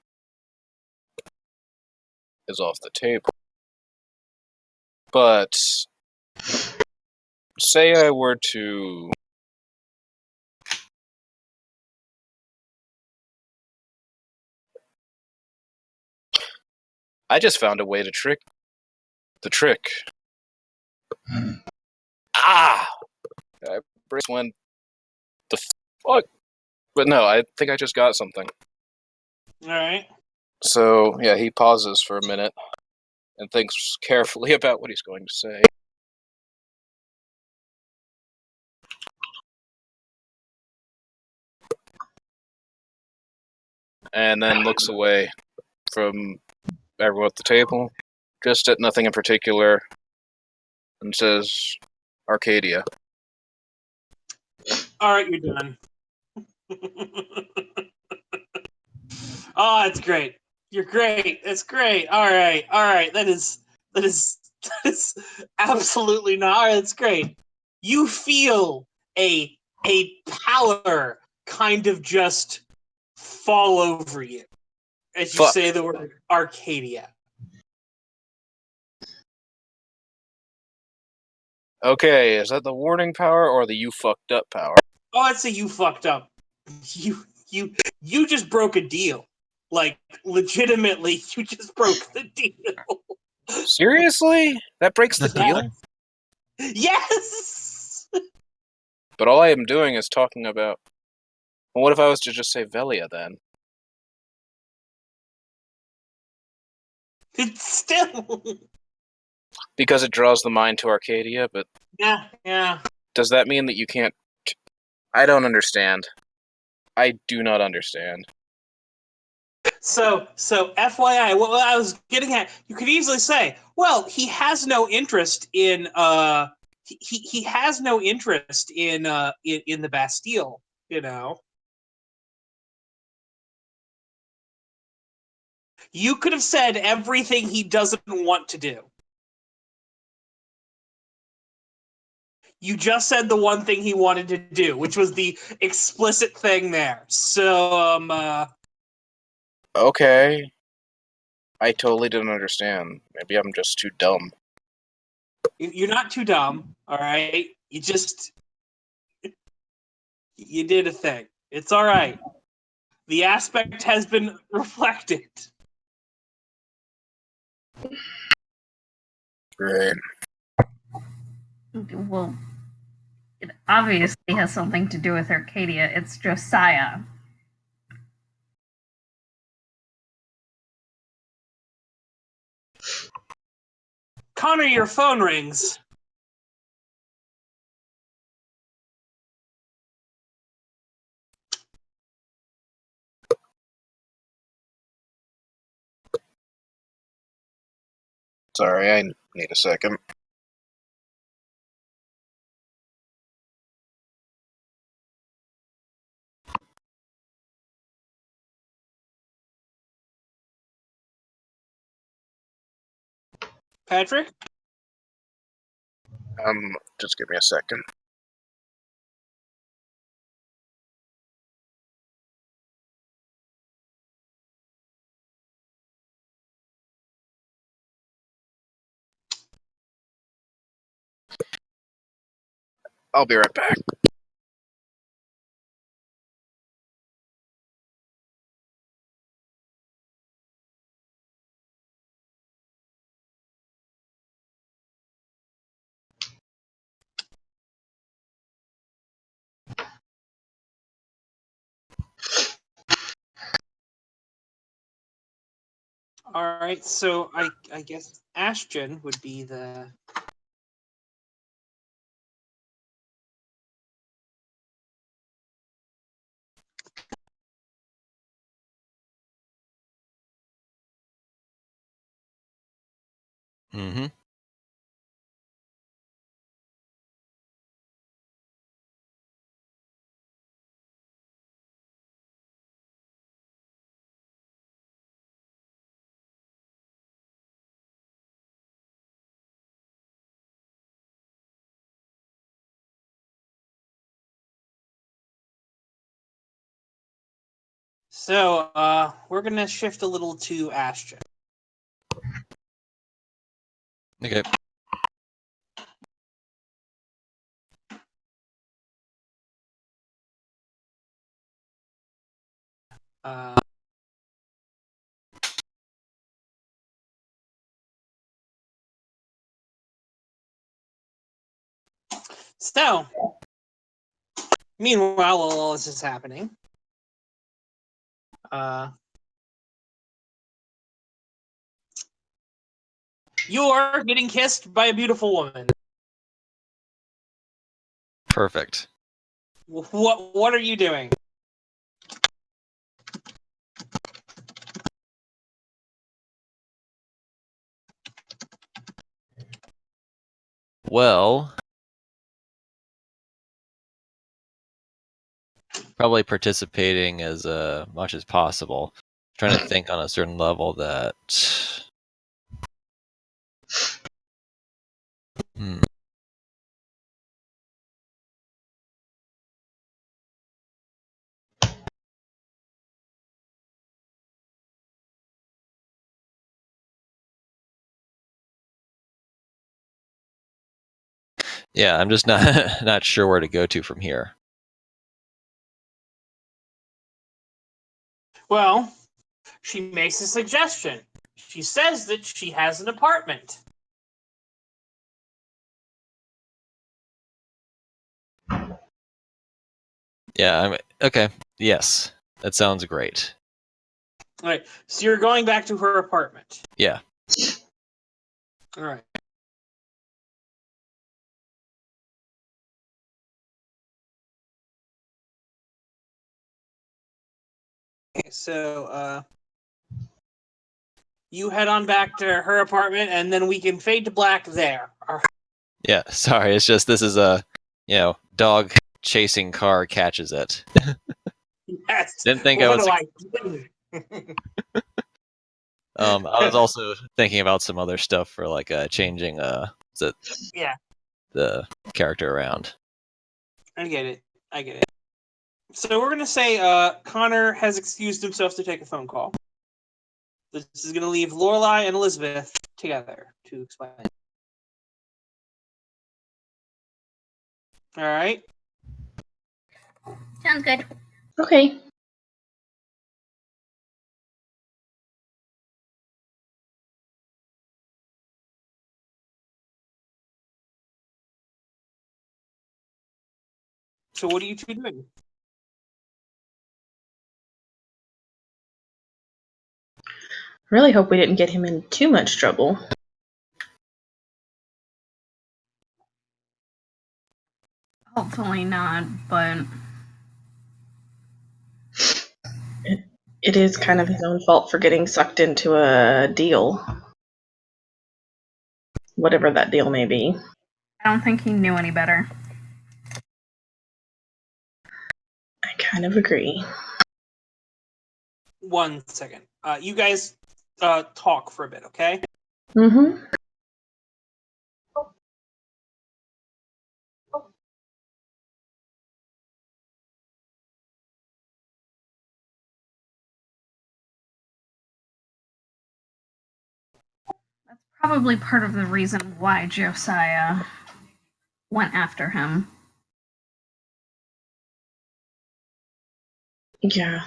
is off the table. But say I were to I just found a way to trick the trick. Ah! I brace when the fuck. But no, I think I just got something. All right. So, yeah, he pauses for a minute and thinks carefully about what he's going to say. And then looks away from everyone at the table, just at nothing in particular, and says, Arcadia. All right, you're done. Oh, it's great. You're great. That's great. All right. All right. That is that is absolutely not. All right, that's great. You feel a power kind of just fall over you as you Fuck. say the word Arcadia. Okay, is that the warning power or the you fucked up power? Oh, I'd say you fucked up. You just broke a deal. Like legitimately, you just broke the deal. Seriously? That breaks the deal? Yes. But all I am doing is talking about. Well, what if I was to just say Velia then? It's still. Because it draws the mind to Arcadia, but Yeah. does that mean that you can't. I don't understand. I do not understand. So FYI, what I was getting at, you could easily say, well, he has no interest in he has no interest in the Bastille, you know. You could have said everything he doesn't want to do. You just said the one thing he wanted to do, which was the explicit thing there. So Okay. I totally didn't understand. Maybe I'm just too dumb. you're not too dumb, all right? You did a thing. It's all right. The aspect has been reflected. Great. Well, it obviously has something to do with Arcadia. It's Josiah. Connor, your phone rings. Sorry, I need a second. Patrick? Just give me a second. I'll be right back. All right, so I guess Ashton would be the Mm-hmm. So, we're gonna shift a little to Ashton. Okay. Uh, so, meanwhile, while all this is happening, you're getting kissed by a beautiful woman. Perfect. What are you doing? Well, probably participating as much as possible. Trying to think on a certain level that. Hmm. Yeah, I'm just not not sure where to go to from here. Well, she makes a suggestion. She says that she has an apartment. Yeah, I'm okay. Yes, that sounds great. All right, so you're going back to her apartment. Yeah. All right. Okay, so you head on back to her apartment, and then we can fade to black there. Yeah. Sorry, it's just this is a dog chasing car catches it. Yes. Didn't think I What was. do I do? I was also thinking about some other stuff for like changing Yeah, the character around. I get it. I get it. So we're gonna say Connor has excused himself to take a phone call. This is gonna leave Lorelai and Elizabeth together to explain. All right. Sounds good. Okay. So what are you two doing? Really hope we didn't get him in too much trouble. Hopefully not, but It is kind of his own fault for getting sucked into a deal. Whatever that deal may be. I don't think he knew any better. I kind of agree. 1 second. You guys talk for a bit, okay? Mm-hmm. That's probably part of the reason why Josiah went after him. Yeah.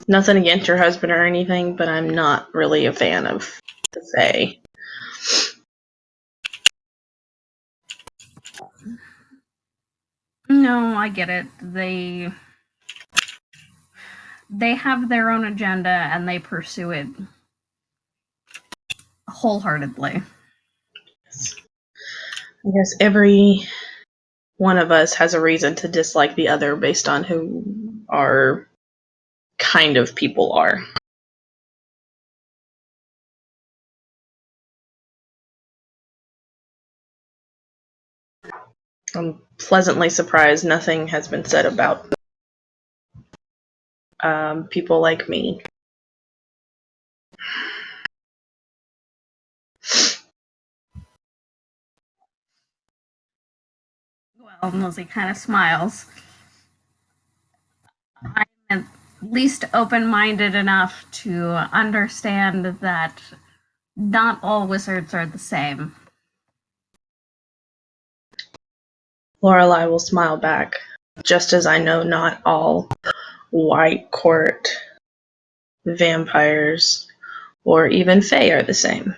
Nothing against your husband or anything, but I'm not really a fan of the Fae. No, I get it. They have their own agenda and they pursue it wholeheartedly. I guess every one of us has a reason to dislike the other based on who our kind of people are. I'm pleasantly surprised nothing has been said about people like me. Well, Lizzie kind of smiles. I'm at least open-minded enough to understand that not all wizards are the same. Lorelei will smile back, just as I know not all White Court vampires or even Fae are the same.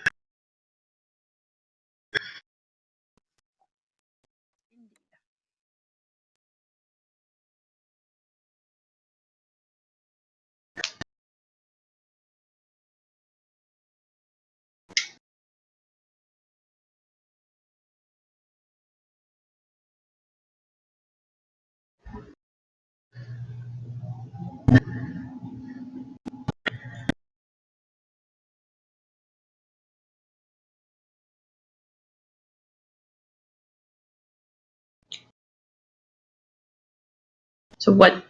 So what,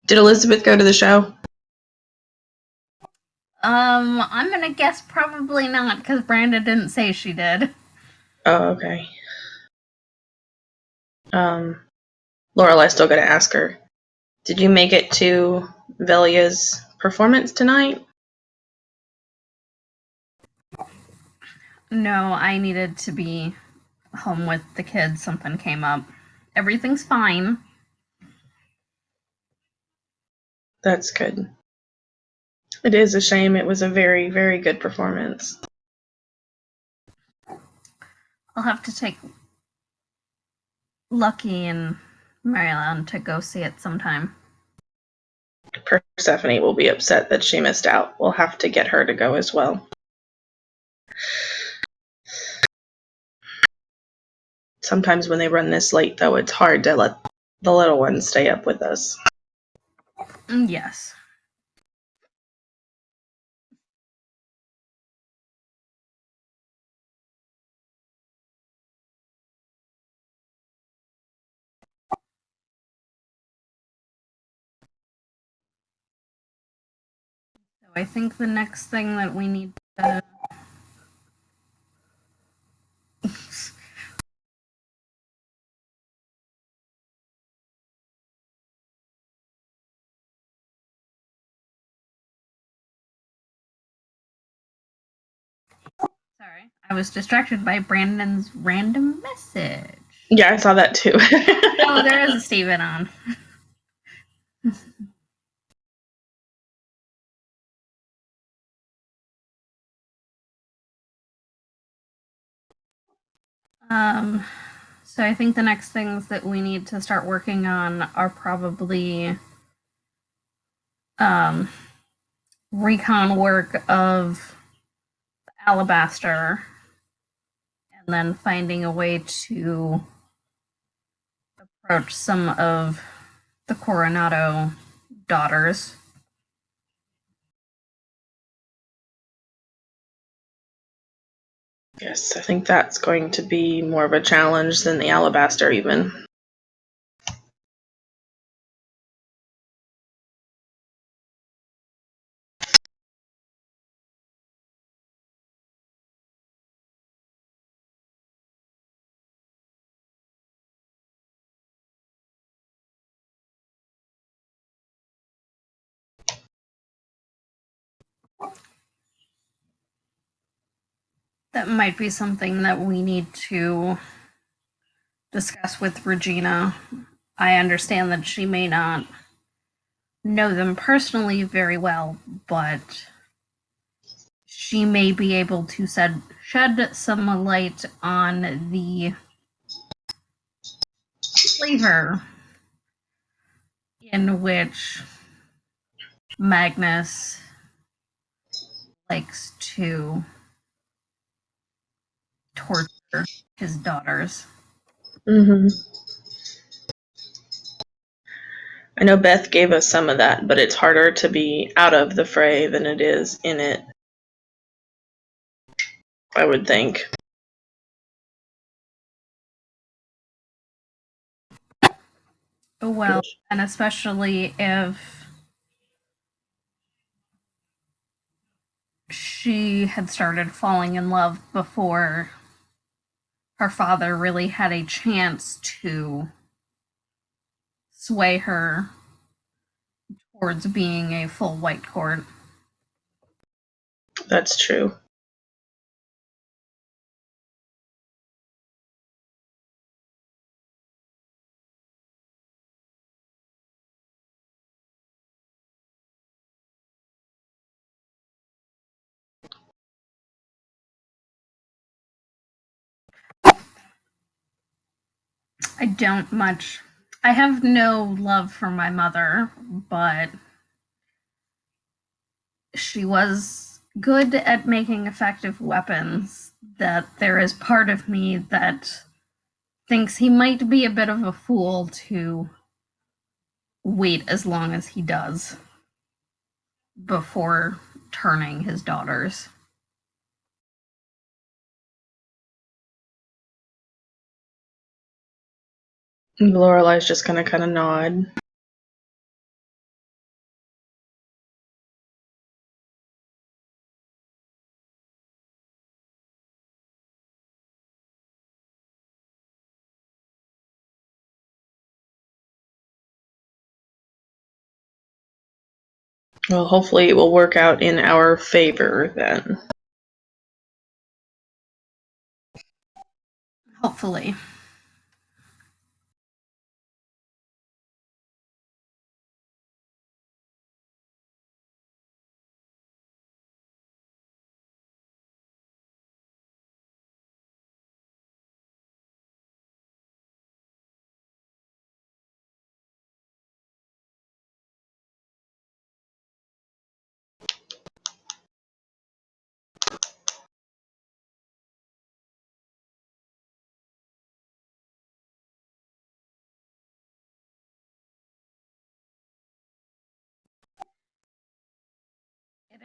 did Elizabeth go to the show? I'm gonna guess probably not, because Brandon didn't say she did. Oh, okay. Lorelei's still gonna ask her, did you make it to Velia's performance tonight? No, I needed to be home with the kids. Something came up. Everything's fine. That's good. It is a shame. It was a very, very good performance. I'll have to take Lucky and Maryland to go see it sometime. Persephone will be upset that she missed out. We'll have to get her to go as well. Sometimes when they run this late, though, it's hard to let the little ones stay up with us. Yes. So I think the next thing that we need to Sorry, I was distracted by Brandon's random message. Yeah, I saw that too. Oh, there is a Steven on. So I think the next things that we need to start working on are probably recon work of Alabaster, and then finding a way to approach some of the Coronado daughters. Yes, I think that's going to be more of a challenge than the Alabaster even. That might be something that we need to discuss with Regina. I understand that she may not know them personally very well, but she may be able to shed some light on the flavor in which Magnus likes to torture his daughters. Mm-hmm. I know Beth gave us some of that, but it's harder to be out of the fray than it is in it, I would think. Well, and especially if she had started falling in love before her father really had a chance to sway her towards being a full white court. That's true. I don't much. I have no love for my mother, but she was good at making effective weapons. That there is part of me that thinks he might be a bit of a fool to wait as long as he does before turning his daughters. Lorelai's just gonna kind of nod. Well, hopefully it will work out in our favor then. Hopefully.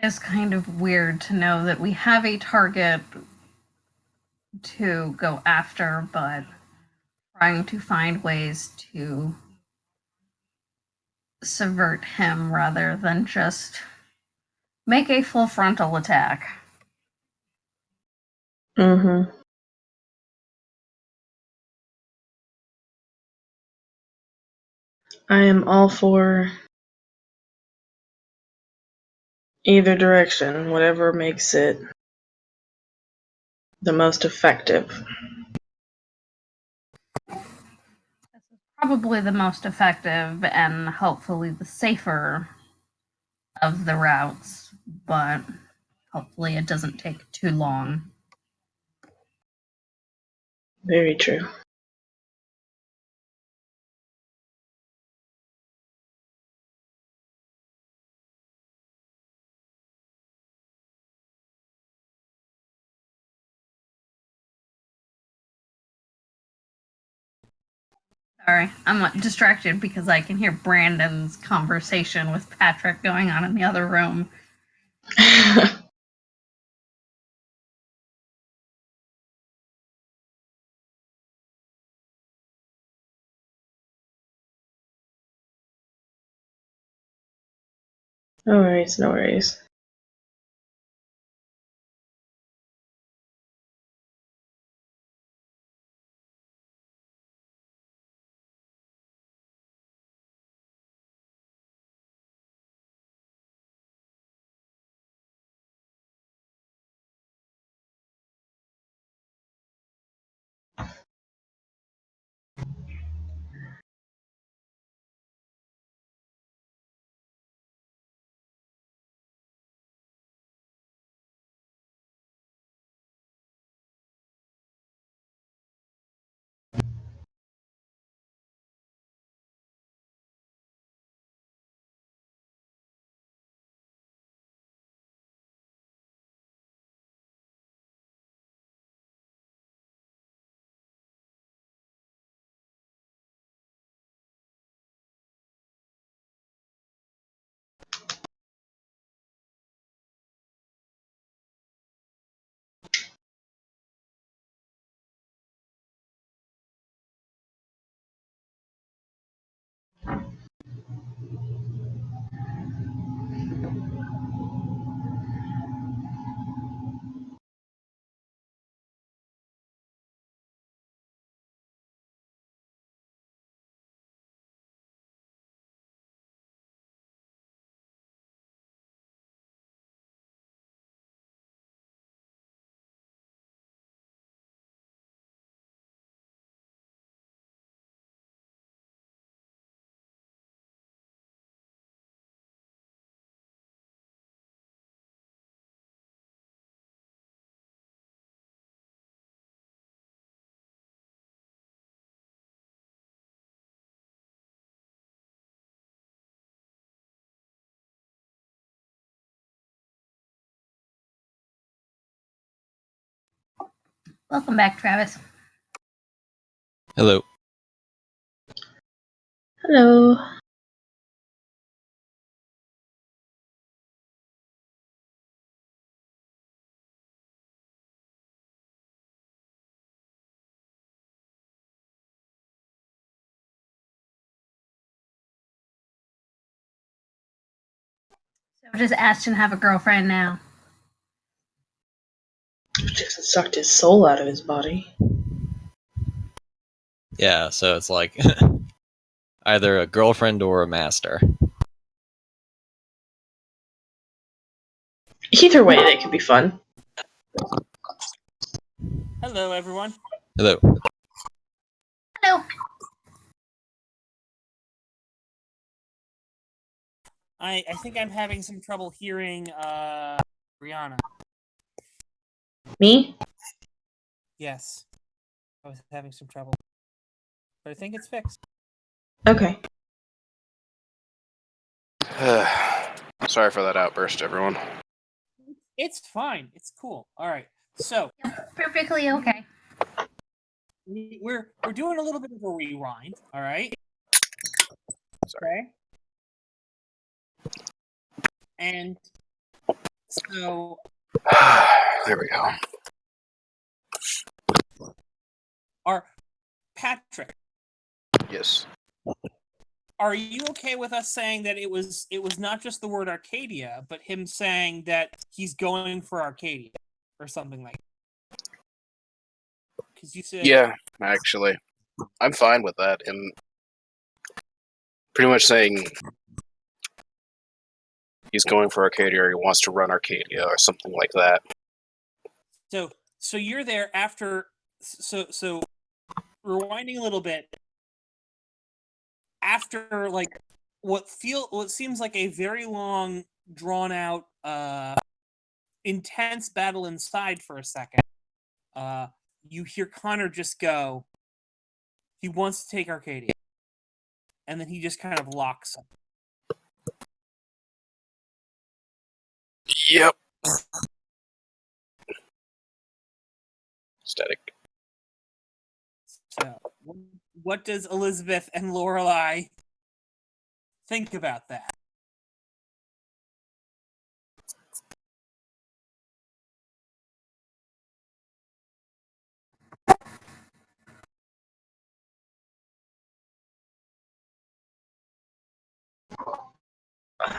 It is kind of weird to know that we have a target to go after, but trying to find ways to subvert him rather than just make a full frontal attack. Mm-hmm. I am all for either direction, whatever makes it the most effective. This is probably the most effective and hopefully the safer of the routes, but hopefully it doesn't take too long. Very true. Sorry, I'm distracted because I can hear Brandon's conversation with Patrick going on in the other room. No worries, no worries. Welcome back, Travis. Hello. Hello. So does Ashton have a girlfriend now? Just sucked his soul out of his body. Yeah, so it's like either a girlfriend or a master. Either way, they could be fun. Hello, everyone. Hello. Hello. I think I'm having some trouble hearing Brianna. Me? Yes. I was having some trouble. But I think it's fixed. Okay. Sorry for that outburst, everyone. It's fine. It's cool. All right. So Perfectly okay. we're doing a little bit of a rewind. All right. Sorry. Okay. And so There we go. our Patrick, Yes. are you okay with us saying that it was not just the word Arcadia, but him saying that he's going for Arcadia or something like that? Because you said Yeah, actually. I'm fine with that. And pretty much saying he's going for Arcadia or he wants to run Arcadia or something like that. So you're there after so rewinding a little bit after like what seems like a very long drawn out intense battle inside for a second. You hear Connor just go, he wants to take Arcadia. And then he just kind of locks up. Yep. Static. So what does Elizabeth and Lorelai think about that?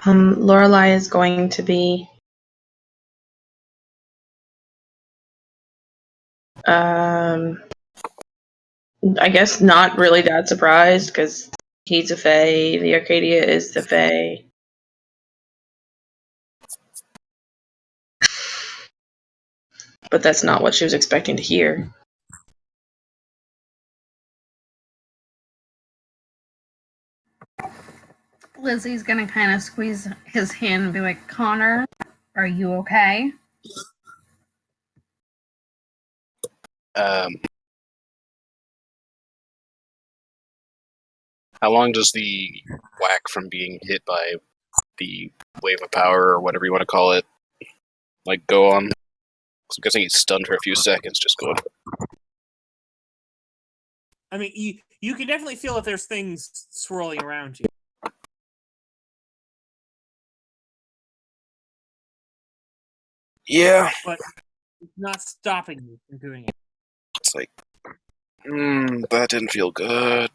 Lorelai is going to be I guess not really that surprised because he's a Fae. The Arcadia is the Fae. But that's not what she was expecting to hear. Lizzie's gonna kind of squeeze his hand and be like, Connor, are you okay? How long does the whack from being hit by the wave of power or whatever you want to call it, like, go on? 'Cause I'm guessing he's stunned for a few seconds just going. I mean, you can definitely feel if there's things swirling around you. Yeah. But it's not stopping you from doing it. It's like, that didn't feel good.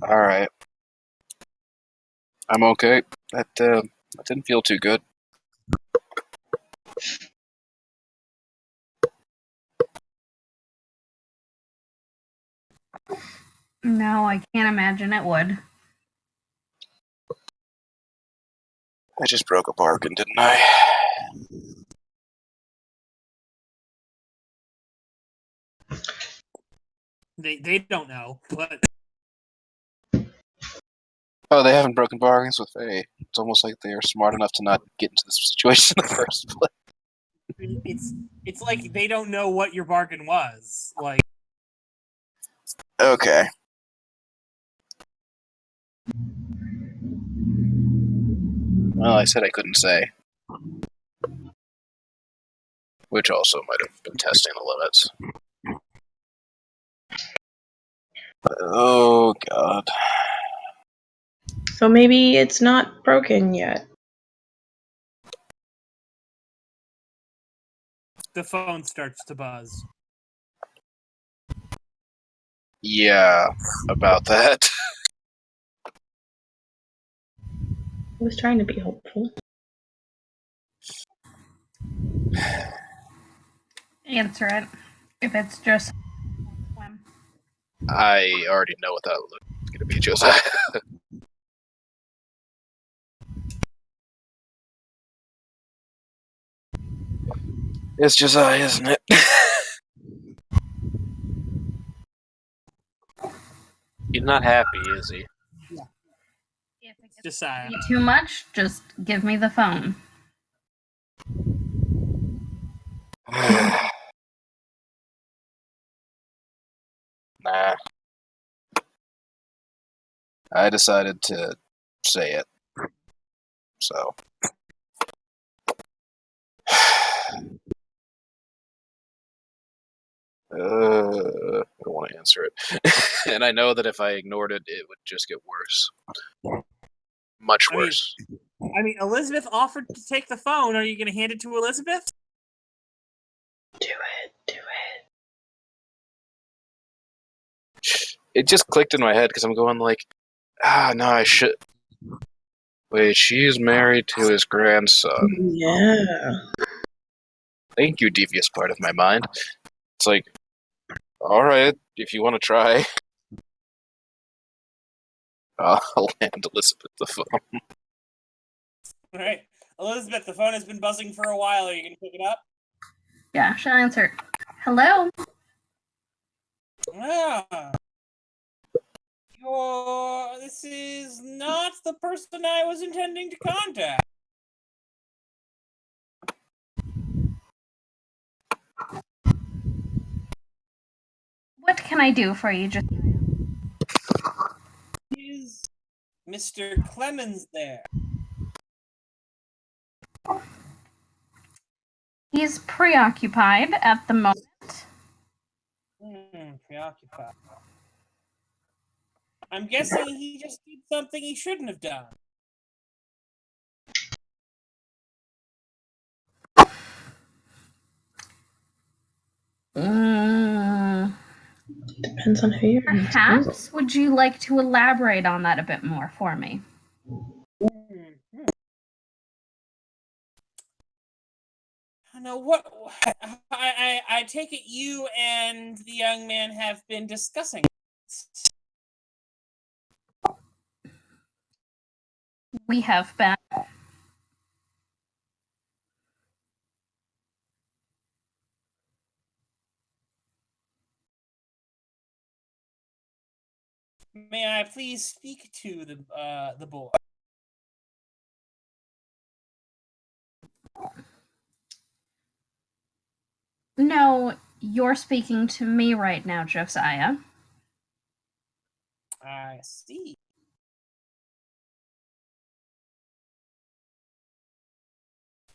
Alright. I'm okay. That didn't feel too good. No, I can't imagine it would. I just broke a bargain, didn't I? They don't know, but Oh, they haven't broken bargains with Faye. It's almost like they are smart enough to not get into this situation in the first place. it's like they don't know what your bargain was. Like, Okay. Well, I said I couldn't say. Which also might have been testing the limits. Oh, God. So maybe it's not broken yet. The phone starts to buzz. Yeah, about that. I was trying to be hopeful. Answer it. If it's just swim. I already know what that was going to be, Josiah. It's Josiah, isn't it? He's not happy, is he? If it gets Josiah. too much, just give me the phone. Nah. I decided to say it. So. I don't want to answer it. And I know that if I ignored it, it would just get worse. Much worse. I mean, Elizabeth offered to take the phone. Are you going to hand it to Elizabeth? Do it. Do it. It just clicked in my head because I'm going like, no, I should. Wait, she's married to his grandson. Yeah. Thank you, devious part of my mind. It's like, all right, if you want to try. I'll hand Elizabeth the phone. All right. Elizabeth, the phone has been buzzing for a while. Are you going to pick it up? Yeah, she'll answer. Hello? Ah. This is not the person I was intending to contact. What can I do for you? Just Is Mr. Clemens there? he's preoccupied at the moment. Preoccupied. I'm guessing he just did something he shouldn't have done. Depends on who you're Perhaps would you like to elaborate on that a bit more for me? No, what? I take it you and the young man have been discussing. We have been. May I please speak to the boy? No, you're speaking to me right now, Josiah. I see.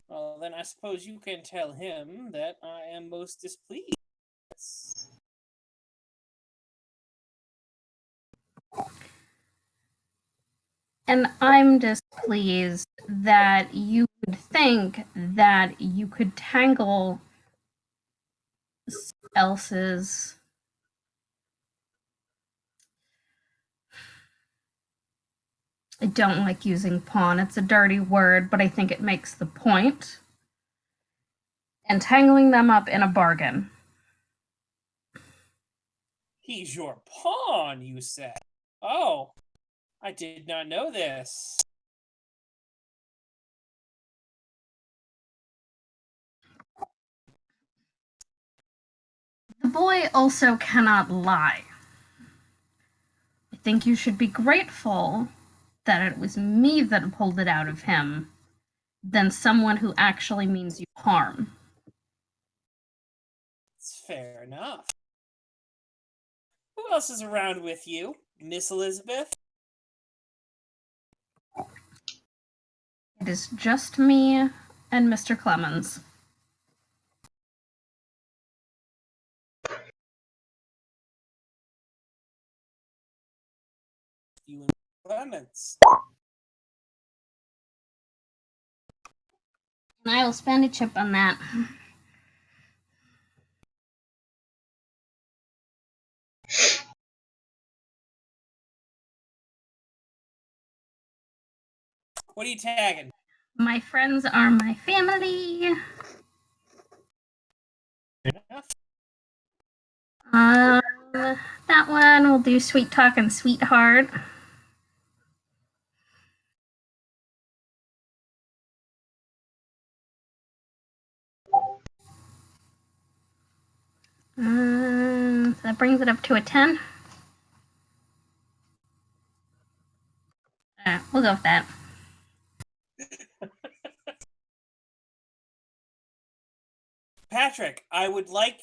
Well, then I suppose you can tell him that I am most displeased. And I'm displeased that you would think that you could tangle else's. I don't like using pawn. It's a dirty word, but I think it makes the point. Entangling them up in a bargain. He's your pawn, you said. Oh, I did not know this. The boy also cannot lie. I think you should be grateful that it was me that pulled it out of him than someone who actually means you harm. It's fair enough. Who else is around with you, Miss Elizabeth? It is just me And Mr. Clemens. You and Clements. And I will spend a chip on that. What are you tagging? My friends are my family. Enough. That one will do Sweet Talk and Sweetheart. That brings it up to a 10. We'll go with that. Patrick, I would like,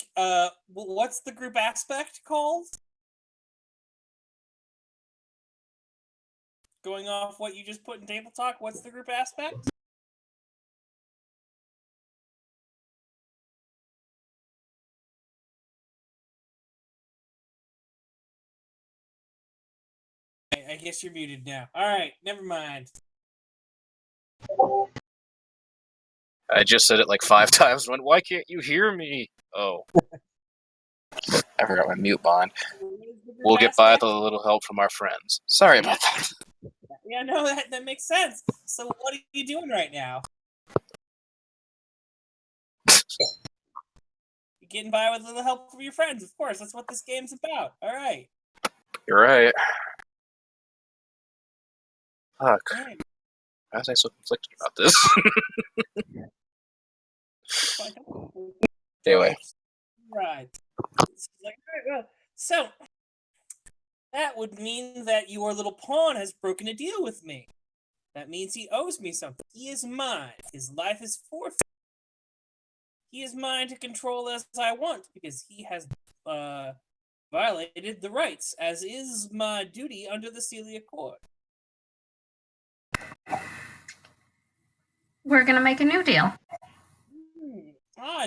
what's the group aspect called? Going off what you just put in Table Talk, what's the group aspect? I guess you're muted now. Alright, never mind. I just said it like 5 times. Why can't you hear me? Oh. I forgot my mute bond. We'll get by with a little help from our friends. Sorry about that. Yeah, no, that makes sense. So what are you doing right now? You're getting by with a little help from your friends, of course. That's what this game's about. Alright. You're right. Fuck. Right. Why was I so conflicted about this? Anyway. Right. So, that would mean that your little pawn has broken a deal with me. That means he owes me something. He is mine. His life is forfeit. He is mine to control as I want because he has violated the rights, as is my duty under the Celia Accord. We're going to make a new deal.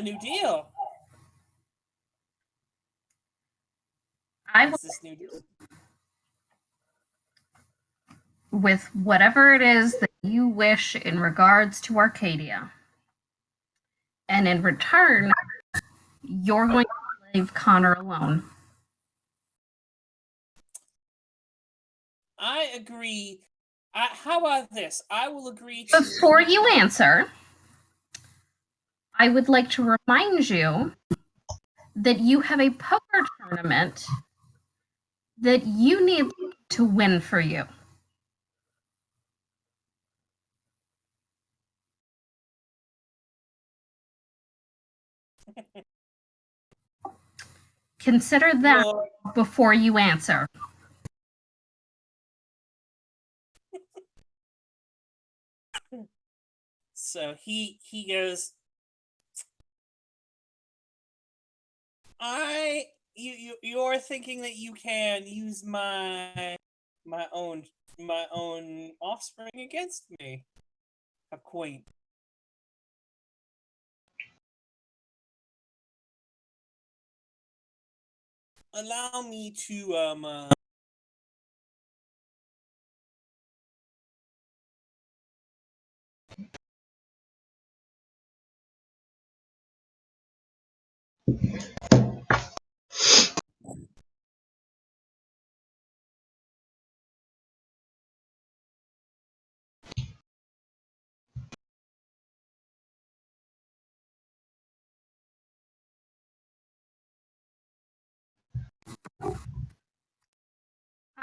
New deal. What's this new deal? With whatever it is that you wish in regards to Arcadia. And in return, you're going to leave Connor alone. I agree. How about this? I will agree to... Before you answer, I would like to remind you that you have a poker tournament that you need to win for you. Consider that before you answer. So he goes, you're thinking that you can use my own offspring against me. A quaint. Allow me to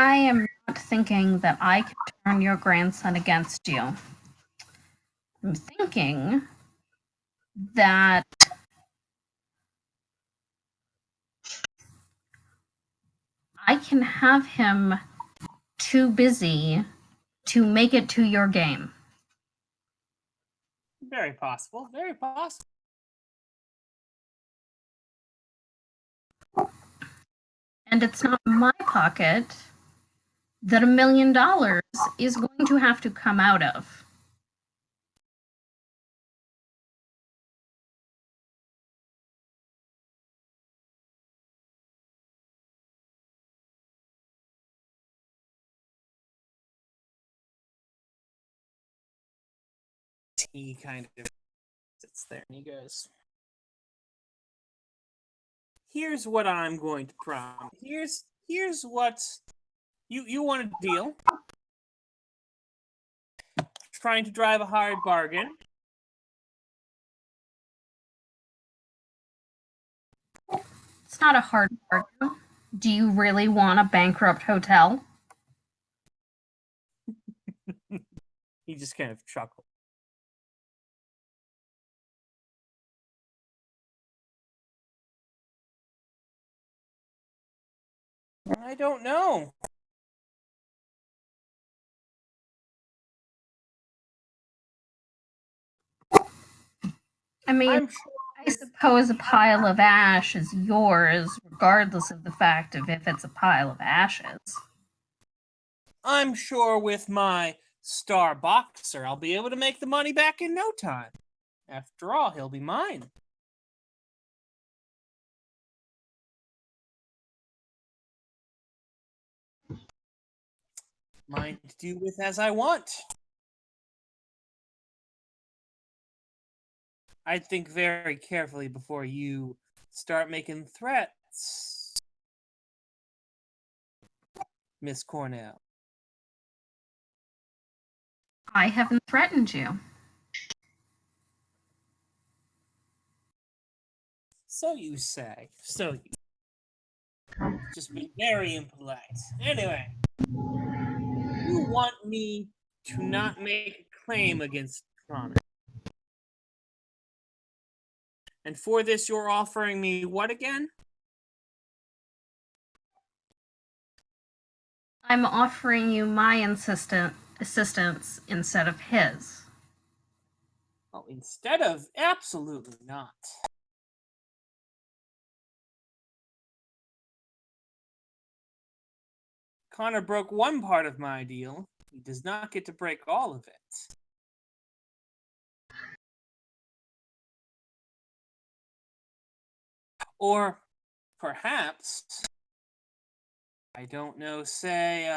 I am not thinking that I can turn your grandson against you. I'm thinking that I can have him too busy to make it to your game. Very possible. Very possible. And it's not my pocket that $1 million is going to have to come out of. He kind of sits there and he goes, here's what I'm going to promise. Here's what you want a deal. Trying to drive a hard bargain. It's not a hard bargain. Do you really want a bankrupt hotel? He just kind of chuckled. I don't know. I mean, I suppose a pile of ash is yours, regardless of the fact of if it's a pile of ashes. I'm sure with my star boxer, I'll be able to make the money back in no time. After all, he'll be mine. Mine to do with as I want. I'd think very carefully before you start making threats, Miss Cornell. I haven't threatened you. So you say. So you. Just been very impolite. Anyway, you want me to not make a claim against Connor. And for this, you're offering me what again? I'm offering you my assistance instead of his. Oh, instead of absolutely not. Connor broke one part of my deal. He does not get to break all of it. Or perhaps, I don't know, say,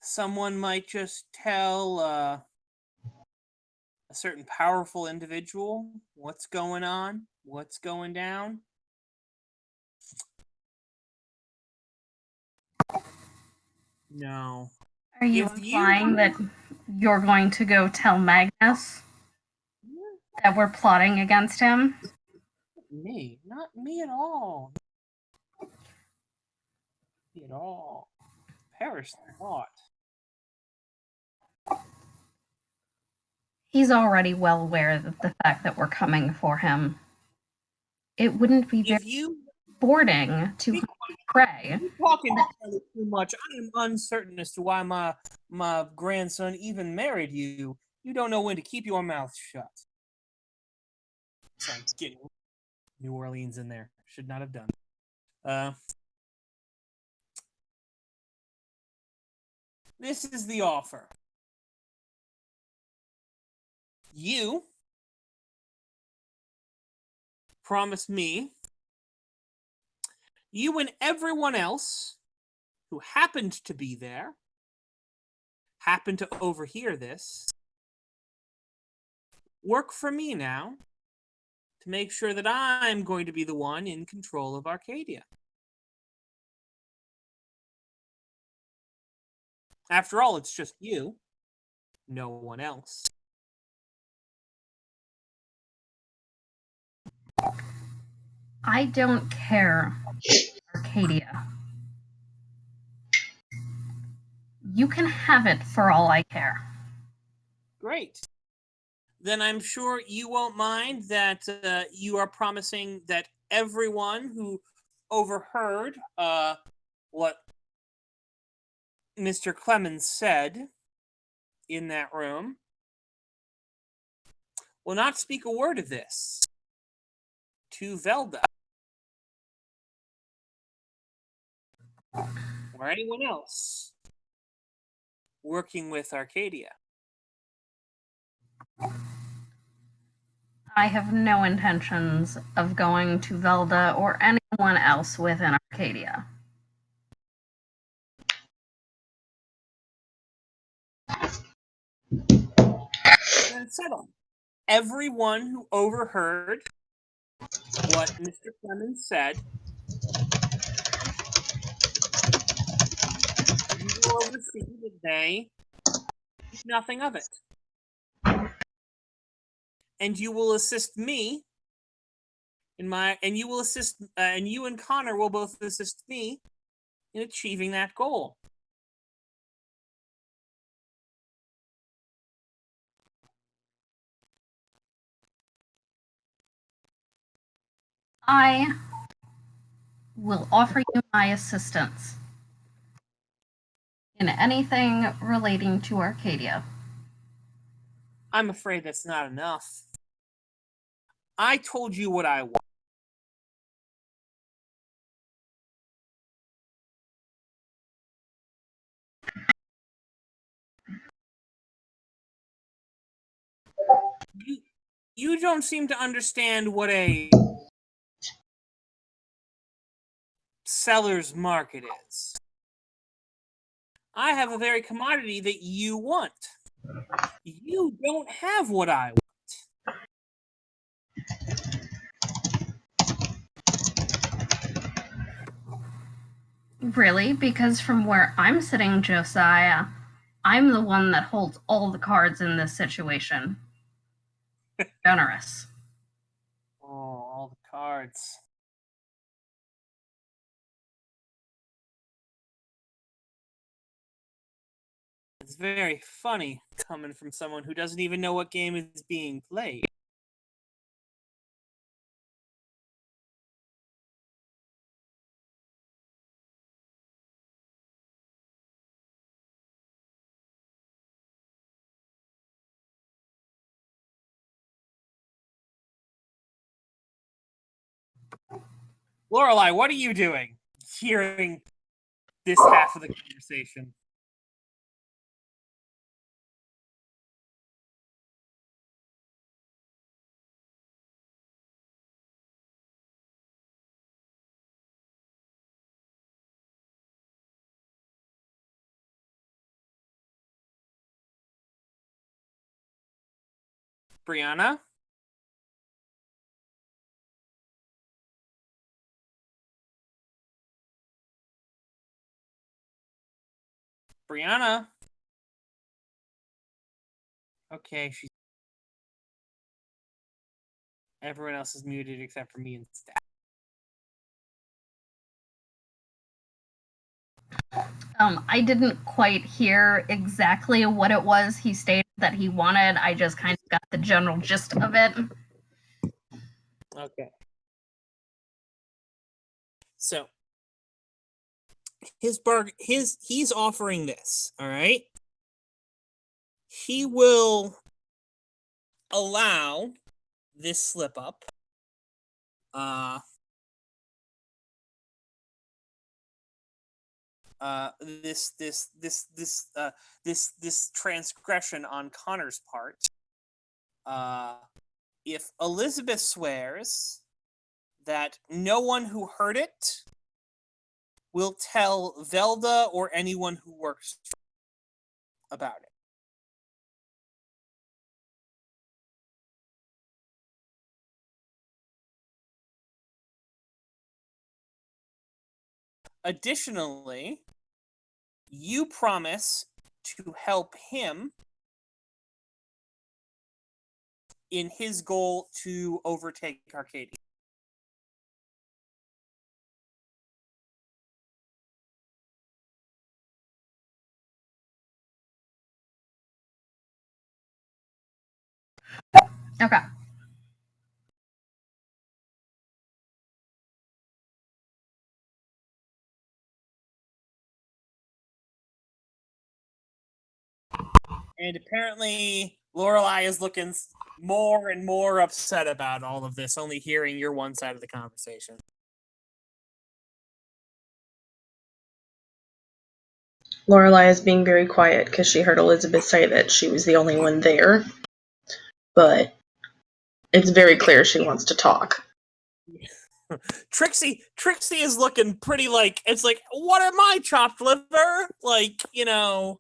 someone might just tell a certain powerful individual what's going on, what's going down. No. Are you If implying that you're going to go tell Magnus that we're plotting against him? Me, not me at all. Me at all. Perish the thought. He's already well aware of the fact that we're coming for him. It wouldn't be very If you sporting to pray. You're talking too much. I am uncertain as to why my grandson even married you. You don't know when to keep your mouth shut. Sorry, getting New Orleans in there. Should not have done. This is the offer. You promise me you and everyone else who happened to be there, happened to overhear this, work for me now to make sure that I'm going to be the one in control of Arcadia. After all, it's just you, no one else. I don't care, Arcadia. You can have it for all I care. Great. Then I'm sure you won't mind that you are promising that everyone who overheard what Mr. Clemens said in that room will not speak a word of this to Velda or anyone else working with Arcadia. I have no intentions of going to Velda or anyone else within Arcadia. and settled. Everyone who overheard what Mr. Clemens said, you will oversee that they think nothing of it. And you will assist me and you and Connor will both assist me in achieving that goal. I will offer you my assistance in anything relating to Arcadia. I'm afraid that's not enough. I told you what I want. You don't seem to understand what a seller's market is. I have a very commodity that you want. You don't have what I want. Really? Because from where I'm sitting, Josiah, I'm the one that holds all the cards in this situation. Generous. Oh, all the cards. It's very funny coming from someone who doesn't even know what game is being played. Lorelei, what are you doing? Hearing this half of the conversation. Brianna? Brianna? Okay, she's... Everyone else is muted except for me and Steph. I didn't quite hear exactly what it was he stated that he wanted. I just kind of got the general gist of it. Okay. So he's offering this, all right? He will allow this slip up. This transgression on Connor's part. If Elizabeth swears that no one who heard it will tell Velda or anyone who works about it. Additionally, you promise to help him in his goal to overtake Arcadia. Okay. And apparently, Lorelei is looking more and more upset about all of this, only hearing your one side of the conversation. Lorelei is being very quiet because she heard Elizabeth say that she was the only one there. But it's very clear she wants to talk. Trixie is looking pretty like, it's like, what am I, chopped liver? Like, you know.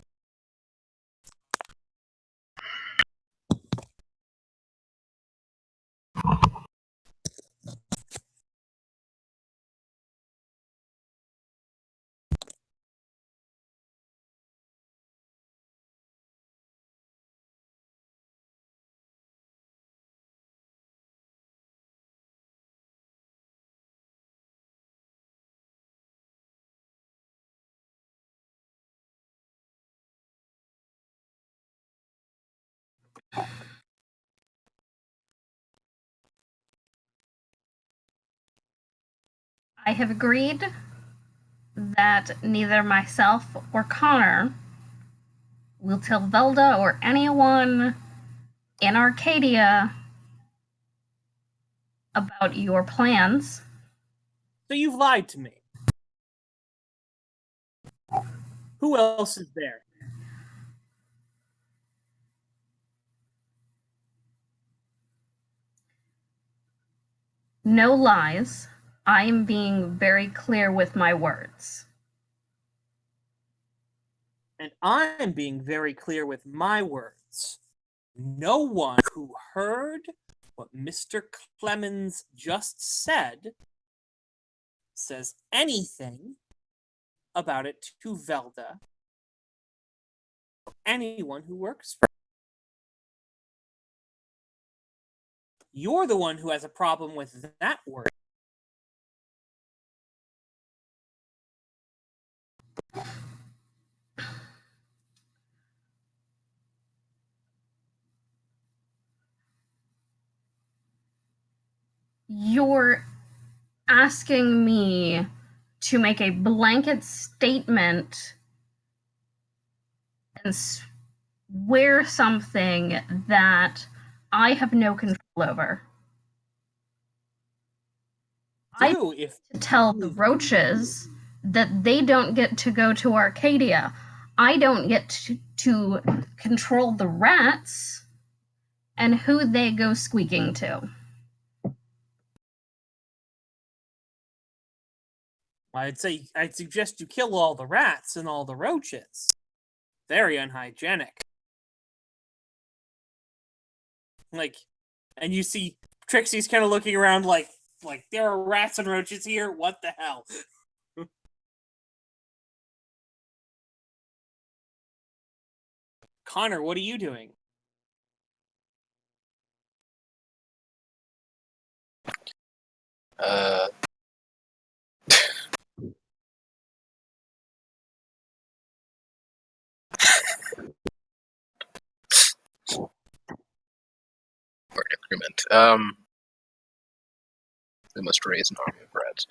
I have agreed that neither myself or Connor will tell Velda or anyone in Arcadia about your plans. So you've lied to me. Who else is there? No lies. I am being very clear with my words. And I'm being very clear with my words. No one who heard what Mr. Clemens just said says anything about it to Velda, anyone who works for her. You're the one who has a problem with that word. You're asking me to make a blanket statement and swear something that I have no control over. I If to tell the roaches that they don't get to go to Arcadia. I don't get to control the rats and who they go squeaking to. I'd suggest you kill all the rats and all the roaches. Very unhygienic. And you see Trixie's kind of looking around like there are rats and roaches here. What the hell? Connor, what are you doing? Agreement. We must raise an army of rats.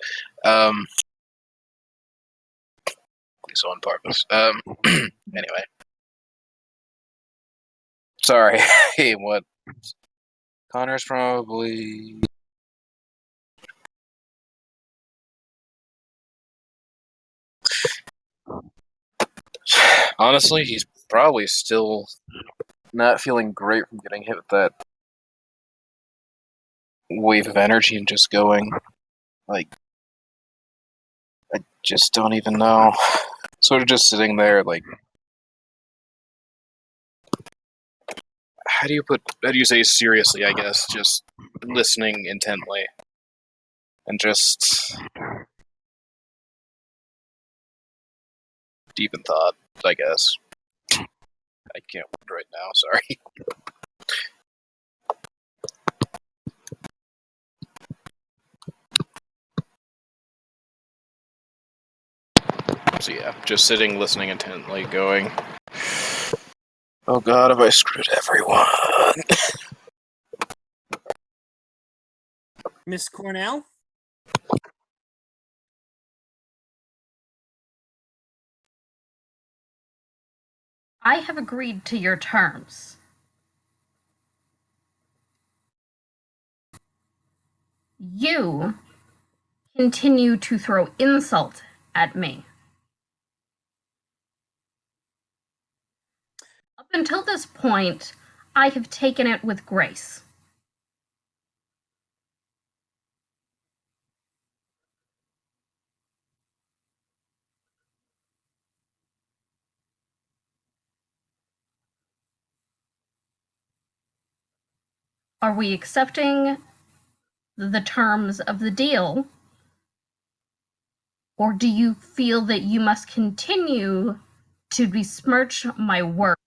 So on purpose. Anyway. Sorry. Hey, what? Connor's probably... Honestly, he's probably still not feeling great from getting hit with that wave of energy and just going, like, I just don't even know. Sort of just sitting there, like, how do you say seriously, I guess, just listening intently. And just deep in thought, I guess. I can't word right now, sorry. So yeah, just sitting, listening intently, going, oh god, have I screwed everyone? Miss Cornell? I have agreed to your terms. You continue to throw insult at me. Up until this point, I have taken it with grace. Are we accepting the terms of the deal? Or do you feel that you must continue to besmirch my word?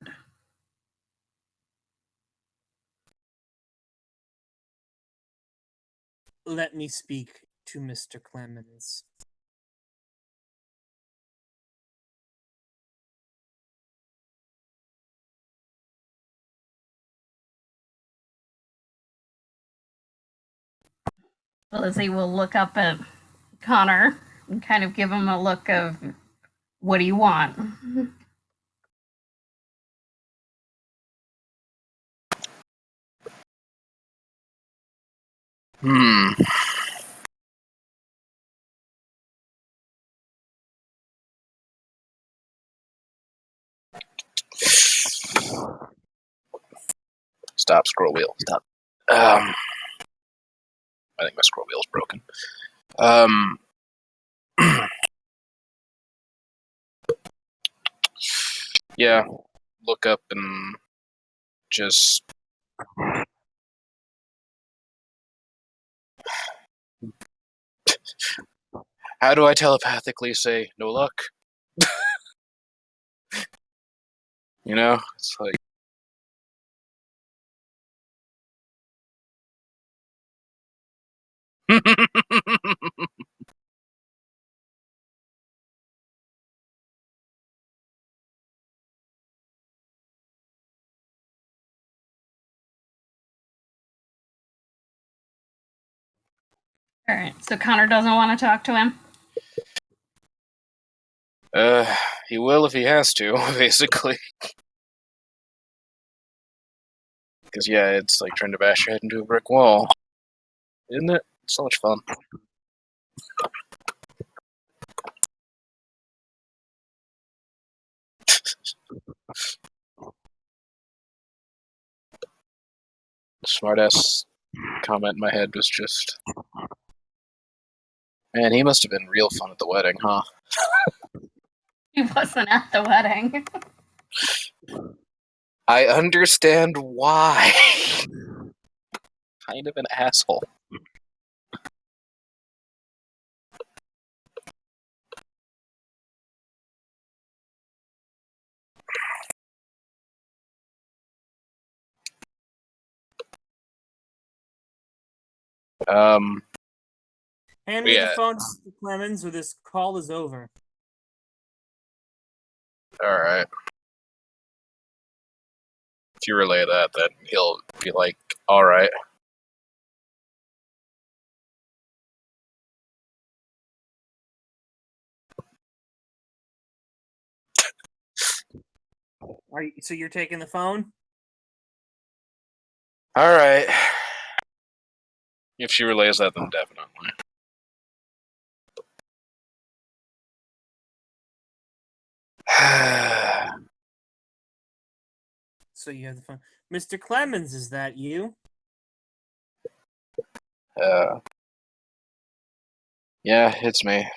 Let me speak to Mr. Clemens. Lizzie will look up at Connor and kind of give him a look of, what do you want? Stop, scroll wheel. Stop. I think my scroll wheel is broken. Yeah, look up and just... How do I telepathically say, no luck? You know? It's like... Alright, so Connor doesn't want to talk to him? He will if he has to, basically. Because, yeah, it's like trying to bash your head into a brick wall. Isn't it? So much fun. Smartass comment in my head was just... Man, he must have been real fun at the wedding, huh? He wasn't at the wedding. I understand why. Kind of an asshole. Hand me the Yeah. phone, Mr. Clemens, or this call is over. Alright. If you relay that, then he'll be like, alright. So you're taking the phone? Alright. If she relays that, then definitely. So you have the phone. Mr. Clemens, is that you? Yeah, it's me.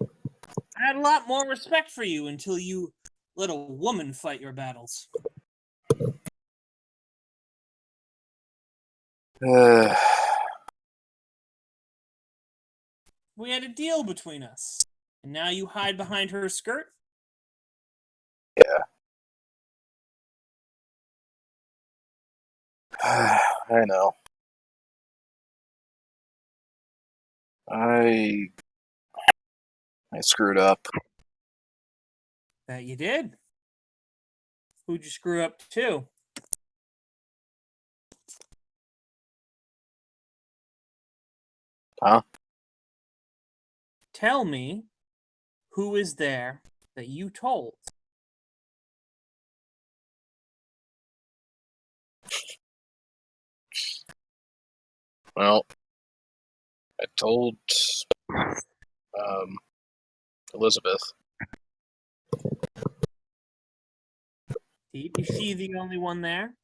I had a lot more respect for you until you let a woman fight your battles. We had a deal between us, and now you hide behind her skirt? Yeah. I know. I screwed up. That you did. Who'd you screw up to? Huh? Tell me, who is there that you told? Well, I told Elizabeth. Is she the only one there?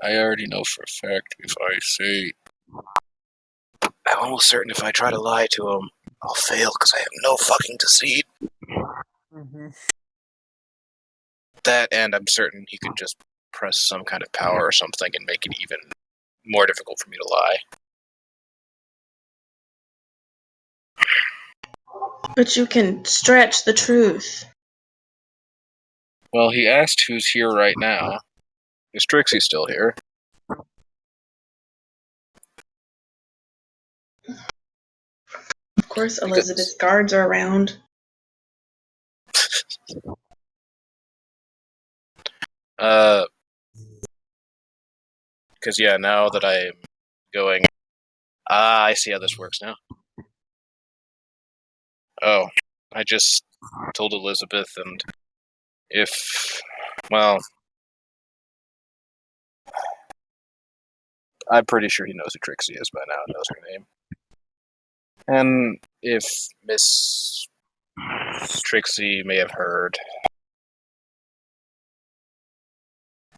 I already know for a fact if I say... I'm almost certain if I try to lie to him, I'll fail because I have no fucking deceit. Mm-hmm. That, and I'm certain he could just press some kind of power or something and make it even more difficult for me to lie. But you can stretch the truth. Well, he asked who's here right now. Is Trixie still here? Of course, Elizabeth's guards are around. Because yeah, now that I'm going, I see how this works now. Oh, I just told Elizabeth, and well, I'm pretty sure he knows who Trixie is by now, knows her name. And if Miss Trixie may have heard,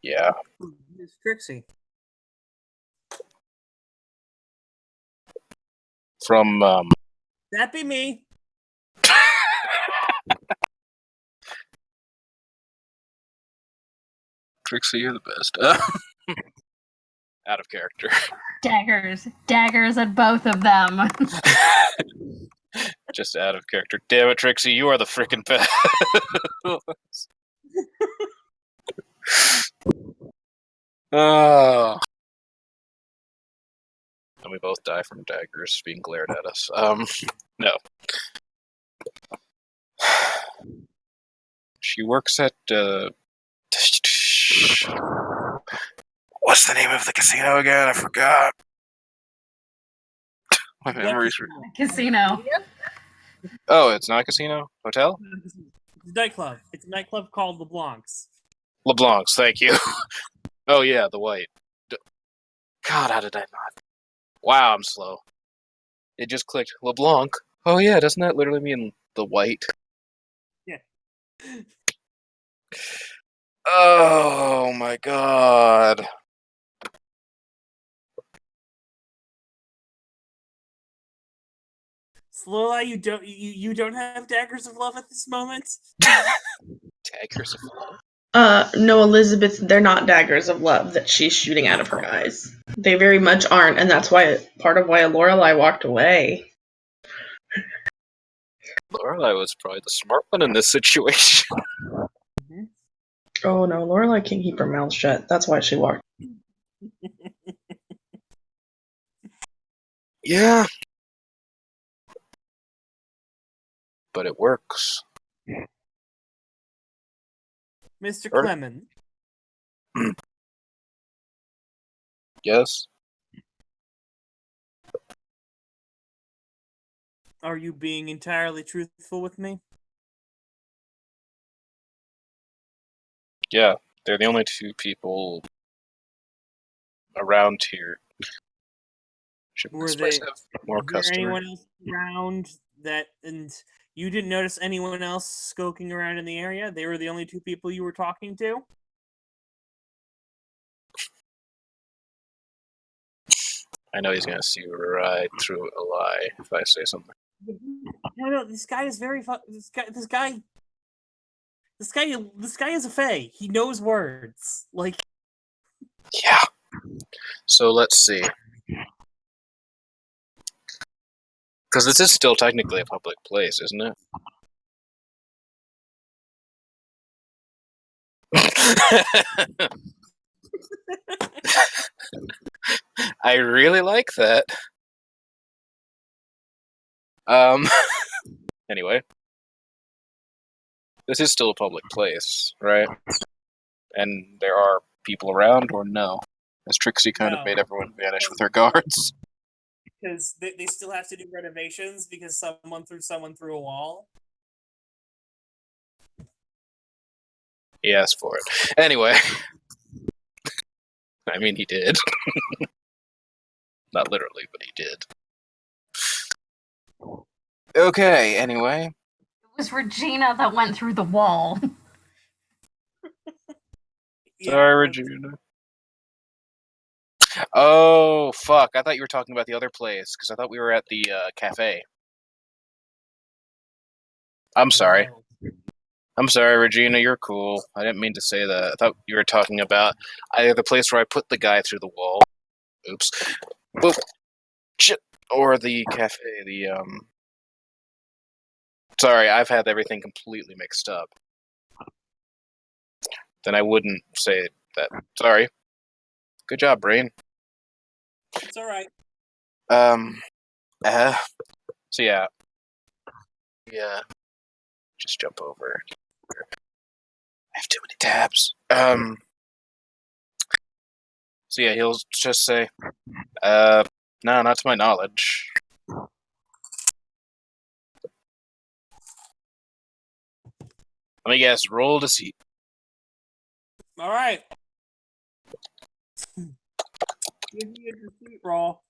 yeah. Miss Trixie. From, That be me. Trixie, you're the best. Out of character. Daggers at both of them. Just out of character. Damn it, Trixie, you are the frickin' best. Oh. And we both die from daggers being glared at us. No. She works at, what's the name of the casino again? I forgot. My memory's... Casino. Oh, it's not a casino? Hotel? It's a nightclub. It's a nightclub called LeBlanc's. LeBlanc's, thank you. Oh yeah, the white. God, how did I not? Wow, I'm slow. It just clicked. LeBlanc? Oh yeah, doesn't that literally mean the white? Yeah. Oh my god. Slola, you don't have daggers of love at this moment? Daggers of love? No, Elizabeth, they're not daggers of love that she's shooting out of her eyes. They very much aren't, and that's part of why Lorelai walked away. Lorelai was probably the smart one in this situation. Oh no, Lorelai can't keep her mouth shut. That's why she walked. Yeah. But it works. Mr. Or- Clement, Yes? are you being entirely truthful with me? Yeah. They're the only two people around here. Shouldn't Were this place they? have more Is there customers? anyone else around that, and you didn't notice anyone else skulking around in the area? They were the only two people you were talking to? I know he's gonna see right through a lie if I say something. No, this guy is very this guy is a fae. He knows words. Like, Yeah. So let's see. Because this is still technically a public place, isn't it? I really like that. Anyway. This is still a public place, right? And there are people around, or no? As Trixie kind of No. made everyone vanish with her guards. because they still have to do renovations because someone threw a wall. He asked for it. Anyway. I mean, he did. Not literally, but he did. Okay, anyway. It was Regina that went through the wall. Sorry, Regina. Oh, fuck. I thought you were talking about the other place, because I thought we were at the cafe. I'm sorry. I'm sorry, Regina, you're cool. I didn't mean to say that. I thought you were talking about either the place where I put the guy through the wall. Oops. Whoop. Shit. Or the cafe, Sorry, I've had everything completely mixed up. Then I wouldn't say that. Sorry. Good job, brain. It's alright. So yeah. Yeah. Just jump over. tabs. So yeah, he'll just say, no, not to my knowledge. Let me guess, roll to see. All right. Give me a deceit roll.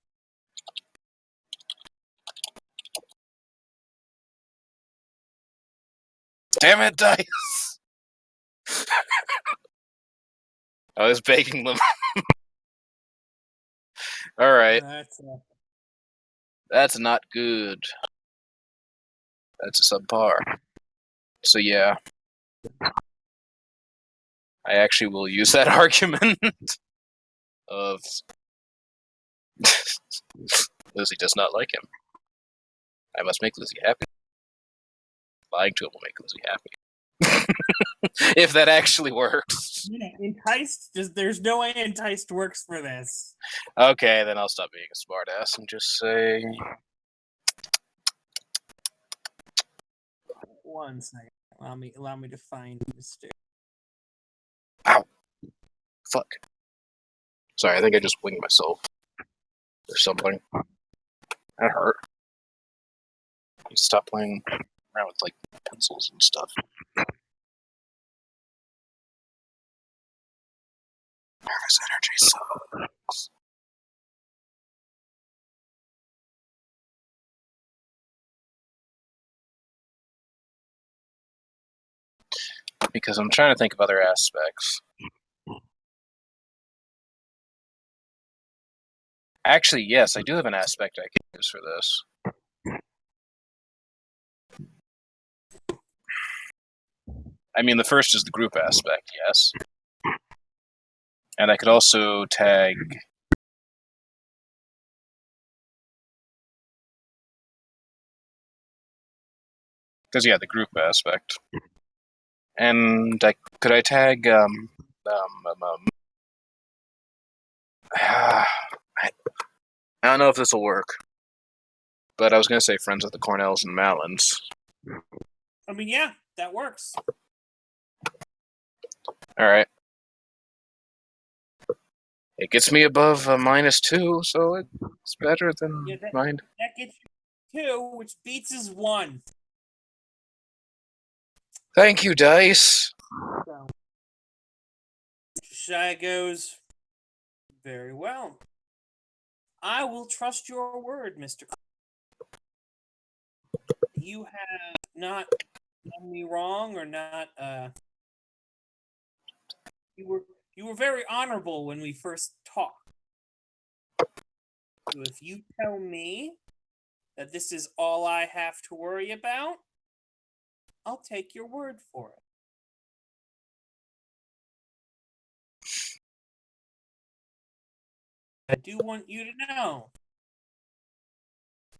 Damn it, dice! I was baking them. Alright, that's not good. That's a subpar. So yeah. I actually will use that argument of Lizzie does not like him. I must make Lizzie happy. Lying to him will make Lizzie happy. If that actually works. Yeah, enticed. There's no way enticed works for this. Okay, then I'll stop being a smartass and just say. 1 second. Allow me to find Mr. Ow! Fuck. Sorry, I think I just winged myself. Or something. That hurt. You stop playing around with, like, pencils and stuff. Nervous energy sucks. Because I'm trying to think of other aspects. Actually, yes, I do have an aspect I can use for this. I mean, the first is the group aspect, yes. And I could also tag... Because, yeah, the group aspect. And could I tag, I don't know if this will work. But I was going to say friends with the Cornells and Malins. I mean, yeah, that works. Alright. It gets me above -2, so it's better than mine. That gets you 2, which beats his 1. Thank you, dice. So, Shia goes, very well. I will trust your word, Mr. You have not done me wrong or not. You were very honorable when we first talked. So if you tell me that this is all I have to worry about, I'll take your word for it. I do want you to know,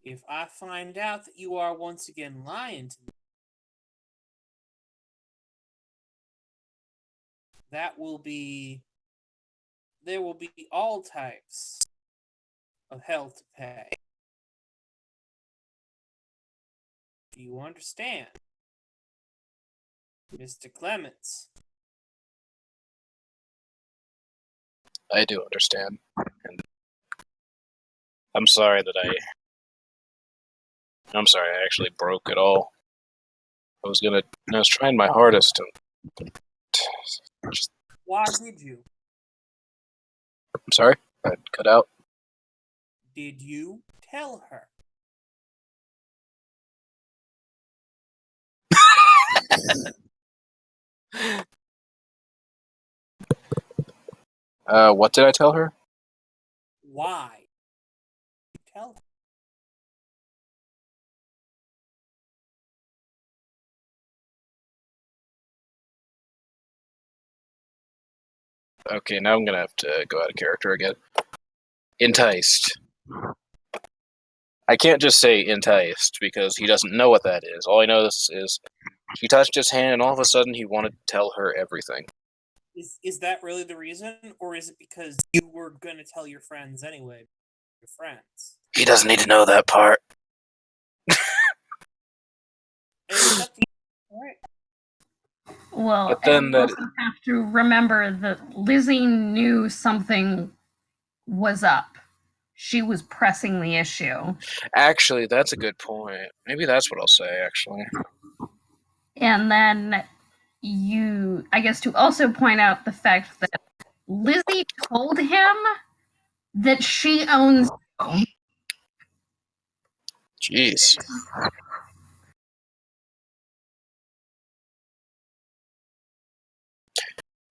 if I find out that you are once again lying to me, there will be all types of hell to pay. Do you understand, Mr. Clements? I do understand. And I'm sorry I actually broke it all. I was trying my hardest to just... Why did you? I'm sorry? I cut out. Did you tell her? What did I tell her? Why? You tell her. Okay, now I'm gonna have to go out of character again. Enticed. I can't just say enticed, because he doesn't know what that is. All I know is he touched his hand and all of a sudden he wanted to tell her everything. Is that really the reason? Or is it because you were going to tell your friends anyway? Your friends. He doesn't need to know that part. It's up to you. All right. Well, But and then you that also have to remember that Lizzie knew something was up. She was pressing the issue. actually, that's a good point. Maybe that's what I'll say. Actually, And then I guess to also point out the fact that Lizzie told him that she owns you. jeez,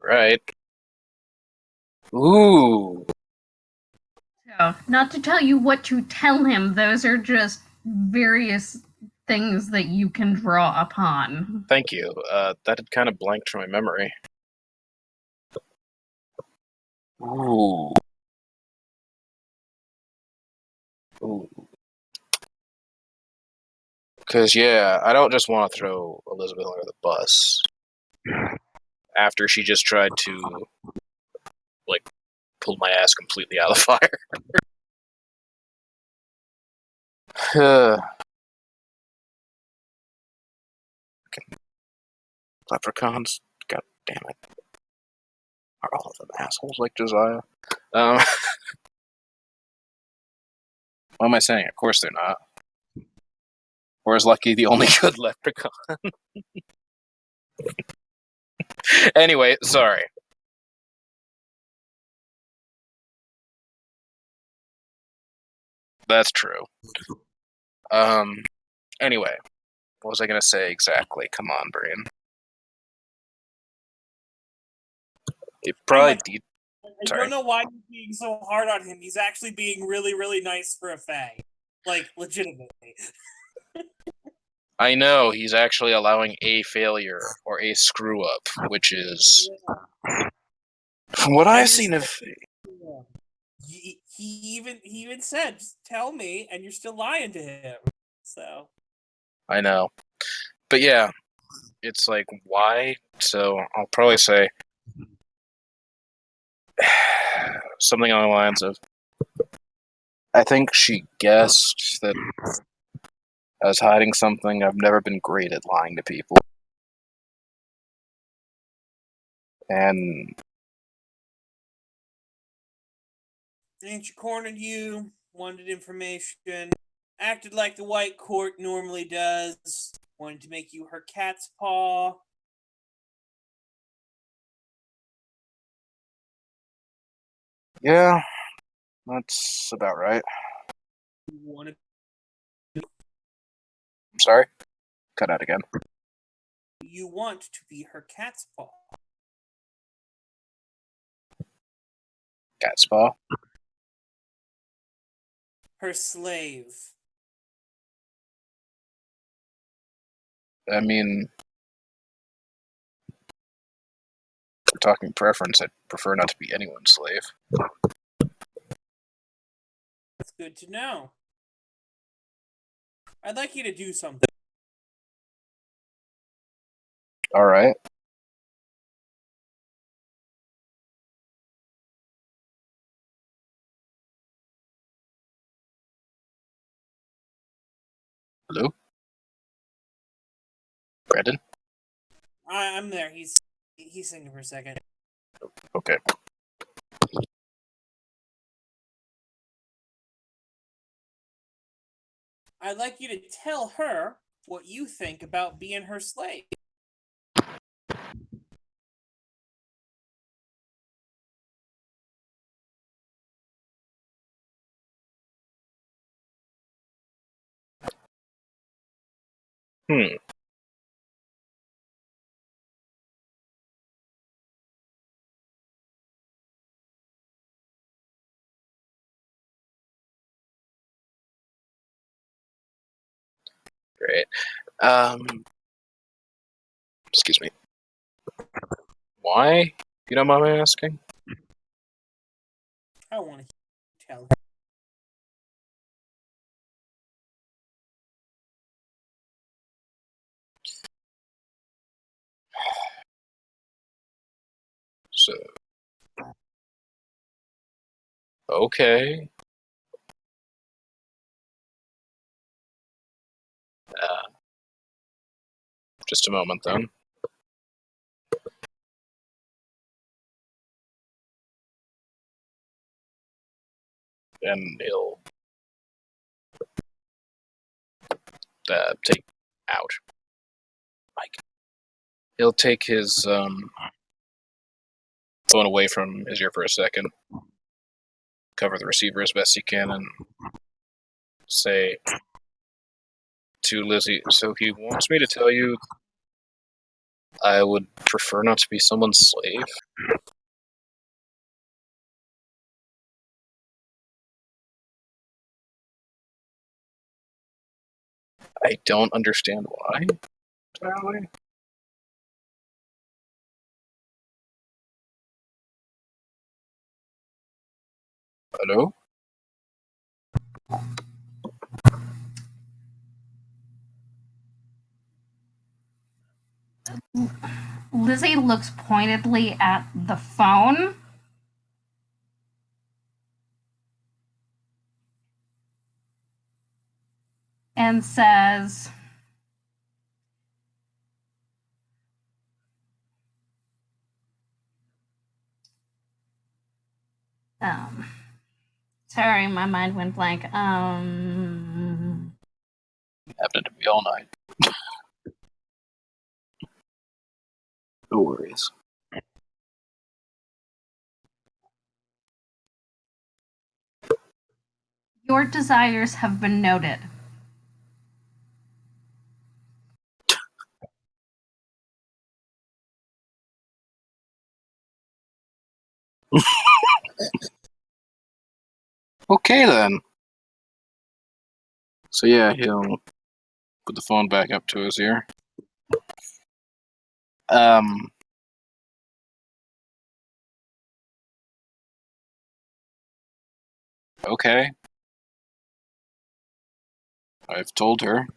right? Ooh, So, not to tell you what to tell him, those are just various things that you can draw upon. thank you. That had kind of blanked from my memory. Ooh, ooh. Because yeah, I don't just want to throw Elizabeth under the bus after she just tried to like pull my ass completely out of the fire. Leprechauns, god damn it, are all of them assholes like Josiah? Um, what am I saying? Of course they're not. Or is Lucky the only good leprechaun? Anyway, sorry. That's true. Anyway, what was I gonna say exactly? Come on, brain. It probably I sorry. don't know why you're being so hard on him. He's actually being really, really nice for a Fae. Like, legitimately. I know he's actually allowing a failure or a screw up, which is from what I've seen of. He even said, "Just tell me," and you're still lying to him. So I know, but yeah, it's like why? So I'll probably say something along the lines of, I think she guessed that I was hiding something. I've never been great at lying to people. And Ain't cornered you, wanted information, acted like the White Court normally does, wanted to make you her cat's paw. yeah, that's about right. You wanted I'm sorry. Cut out again. you want to be her cat's paw. Cat spa. Her slave. I mean, for talking preference, I'd prefer not to be anyone's slave. That's good to know. I'd like you to do something. All right. Hello? Brandon? I'm there. He's singing for a second. Okay. I'd like you to tell her what you think about being her slave. Hmm. Great. Excuse me. Why? If you don't mind me asking? I want to tell her. So, okay. Just a moment then. and he'll take out. Mike. He'll take his phone away from his ear for a second, cover the receiver as best he can, and say to Lizzie, so he wants me to tell you I would prefer not to be someone's slave. I don't understand why, entirely. Hello? Lizzie looks pointedly at the phone. And says, sorry, my mind went blank. Happened to be all night. No worries. Your desires have been noted. Okay then. So yeah, he'll put the phone back up to his ear. Okay. I've told her.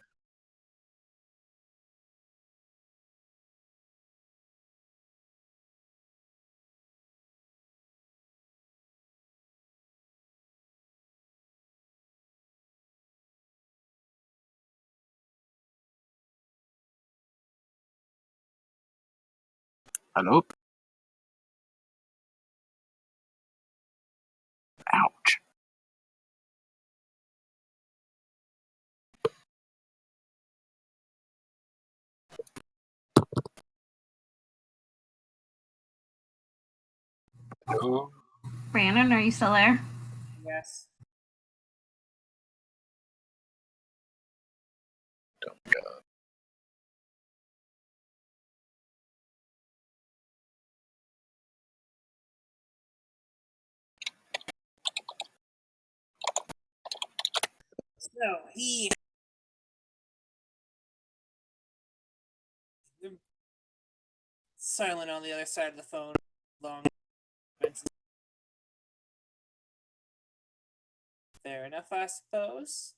Hello? Ouch. Hello? Brandon, are you still there? Yes. Don't go. So he silent on the other side of the phone. Long. Fair enough, I suppose.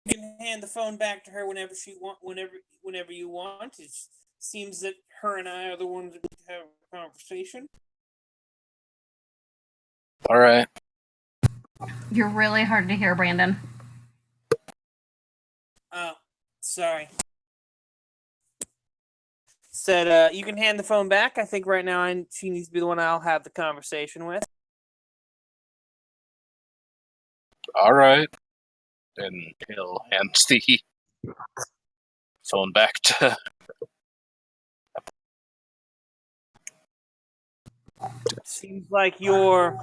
You can hand the phone back to her whenever you want. It seems that her and I are the ones that have a conversation. Alright. You're really hard to hear, Brandon. Oh, sorry. Said, you can hand the phone back. I think right now she needs to be the one I'll have the conversation with. Alright. Then he'll hand the phone back to. Seems like your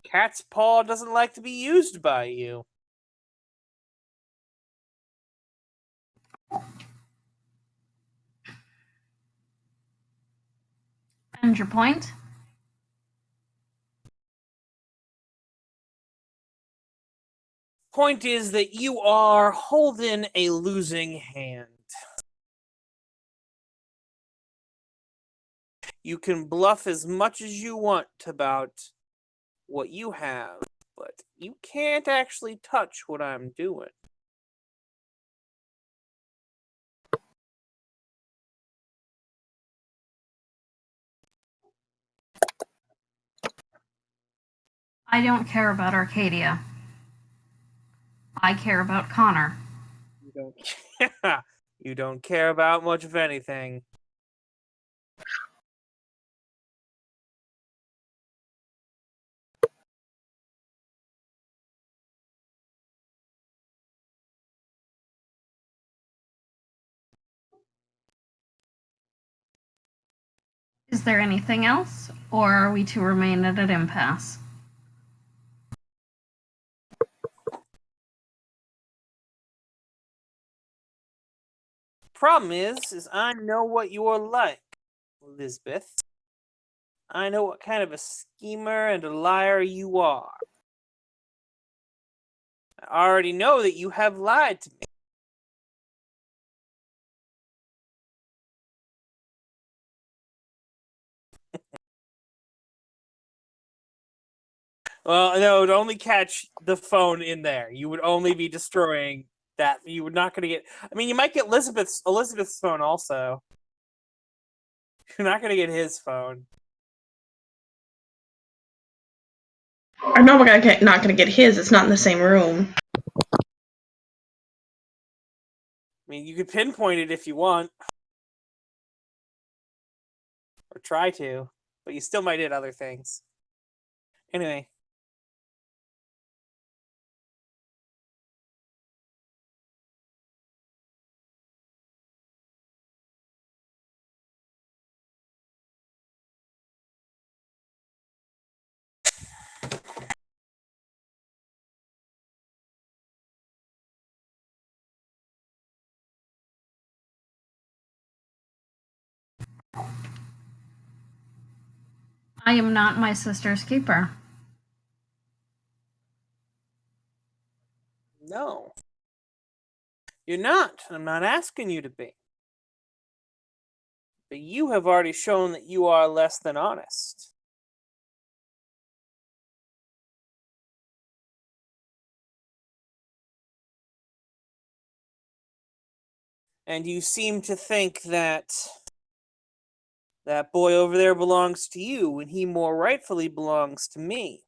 cat's paw doesn't like to be used by you. And your point? Point is that you are holding a losing hand. You can bluff as much as you want about what you have, but you can't actually touch what I'm doing. I don't care about Arcadia. I care about Connor. You don't. You don't care about much of anything. Is there anything else, or are we to remain at an impasse? Problem is I know what you're like, Elizabeth. I know what kind of a schemer and a liar you are. I already know that you have lied to me. Well, no, it would only catch the phone in there. You would only be destroying that. You would not going to get. I mean, you might get Elizabeth's phone also. You're not going to get his phone. I know we're not gonna get his. It's not in the same room. I mean, you could pinpoint it if you want, or try to, but you still might hit other things. Anyway. I am not my sister's keeper. No. You're not. I'm not asking you to be. But you have already shown that you are less than honest. And you seem to think that that boy over there belongs to you when he more rightfully belongs to me.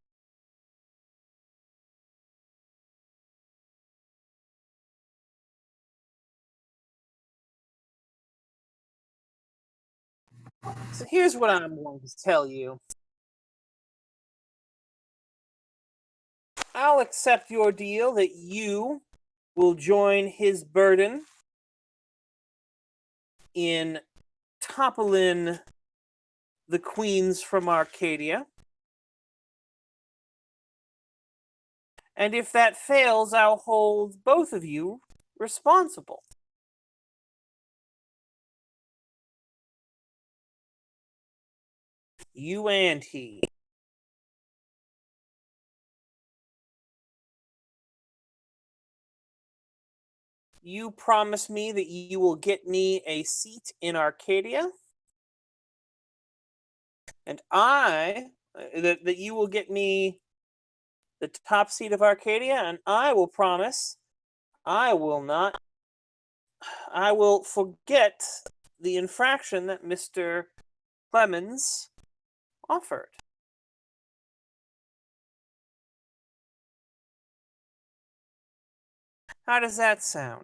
So here's what I'm going to tell you. I'll accept your deal that you will join his burden in toppling the queens from Arcadia. And if that fails, I'll hold both of you responsible. You and he. You promise me that you will get me a seat in Arcadia, and that you will get me the top seat of Arcadia, and I will promise I will not. I will forget the infraction that Mr. Clemens offered. How does that sound?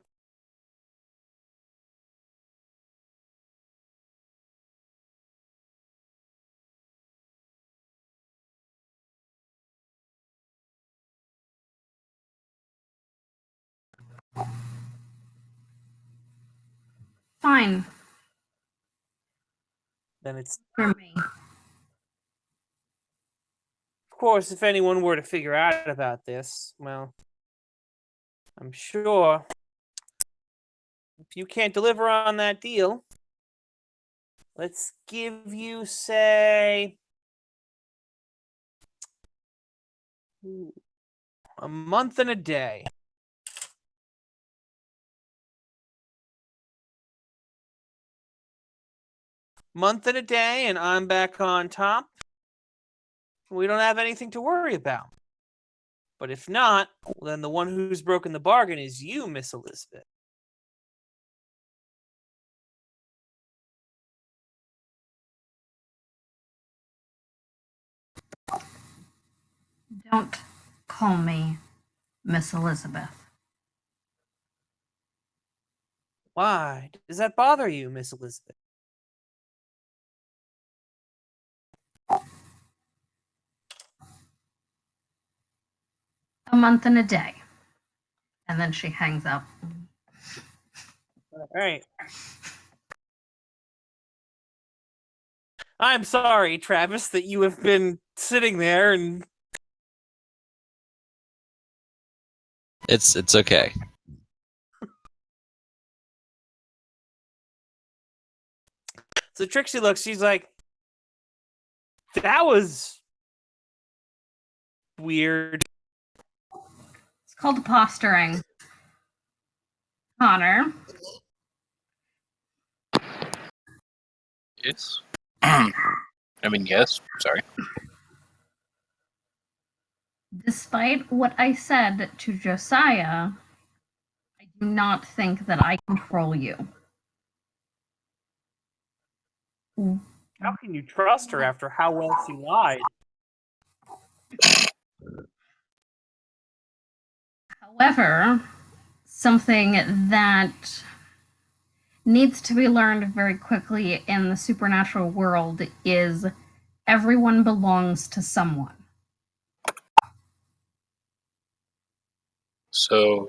Fine. Then it's, For me. of course, if anyone were to figure out about this, well, I'm sure if you can't deliver on that deal, let's give you, say, a month and a day. Month and a day, and I'm back on top. We don't have anything to worry about. But if not, then the one who's broken the bargain is you, Miss Elizabeth. Don't call me Miss Elizabeth. Why does that bother you, Miss Elizabeth? A month and a day. And then she hangs up. All right. I'm sorry, Travis, that you have been sitting there and It's okay. so Trixie looks, she's like, that was weird. It's called posturing. Connor. Yes. I mean, yes. Sorry. Despite what I said to Josiah, I do not think that I control you. How can you trust her after how well she lied? However, something that needs to be learned very quickly in the supernatural world is everyone belongs to someone. So,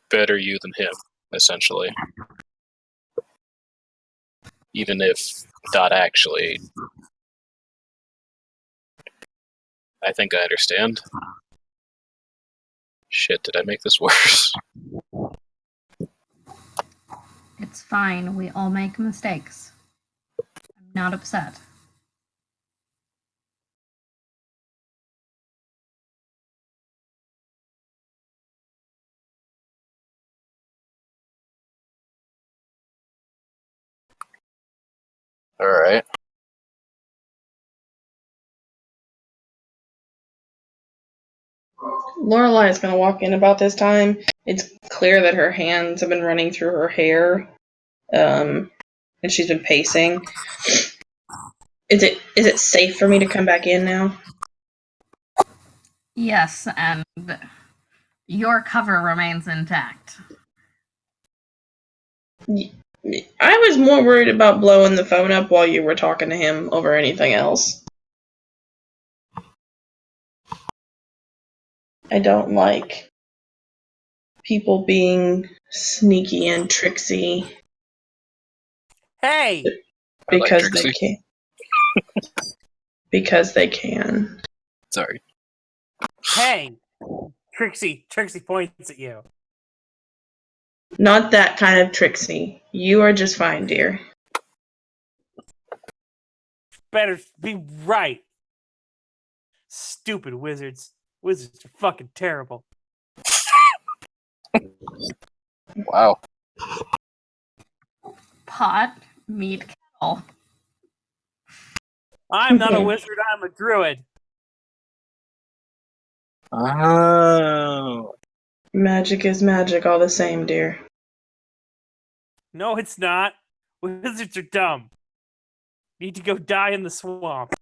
better you than him, essentially. Even if not actually. I think I understand. Shit, did I make this worse? It's fine. We all make mistakes. I'm not upset. Alright. Lorelai is going to walk in about this time. It's clear that her hands have been running through her hair, and she's been pacing. Is it safe for me to come back in now? Yes, and your cover remains intact. I was more worried about blowing the phone up while you were talking to him over anything else. I don't like people being sneaky and tricksy Hey! I like because they Trixie. can. Because they can. Sorry. Hey! Trixie points at you. Not that kind of tricksy. You are just fine, dear. Better be right. Stupid wizards. Wizards are fucking terrible. Wow. Pot, meat, kettle. I'm not a wizard, I'm a druid. Oh. Magic is magic all the same, dear. No, it's not. Wizards are dumb. Need to go die in the swamp.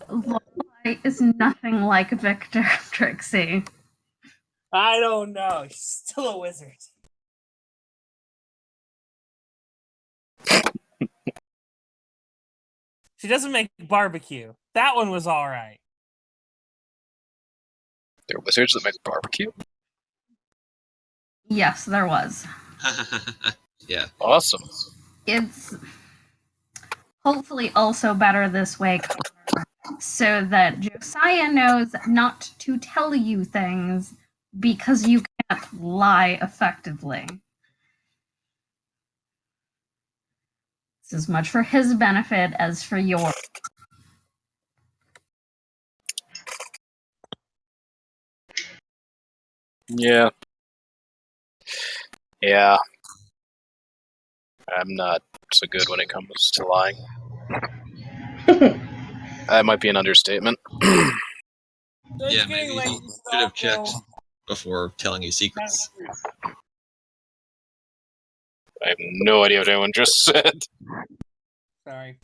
Lorelai is nothing like Victor Trixie. I don't know. She's still a wizard. She doesn't make barbecue. That one was alright. There are wizards that make barbecue? Yes, there was. Yeah. Awesome. It's hopefully also better this way, so that Josiah knows not to tell you things because you can't lie effectively. It's as much for his benefit as for yours. Yeah. Yeah. I'm not so good when it comes to lying. That might be an understatement. So it's Yeah, getting maybe late. he We should should all have checked go. before telling you secrets. I have no idea what anyone just said. Sorry.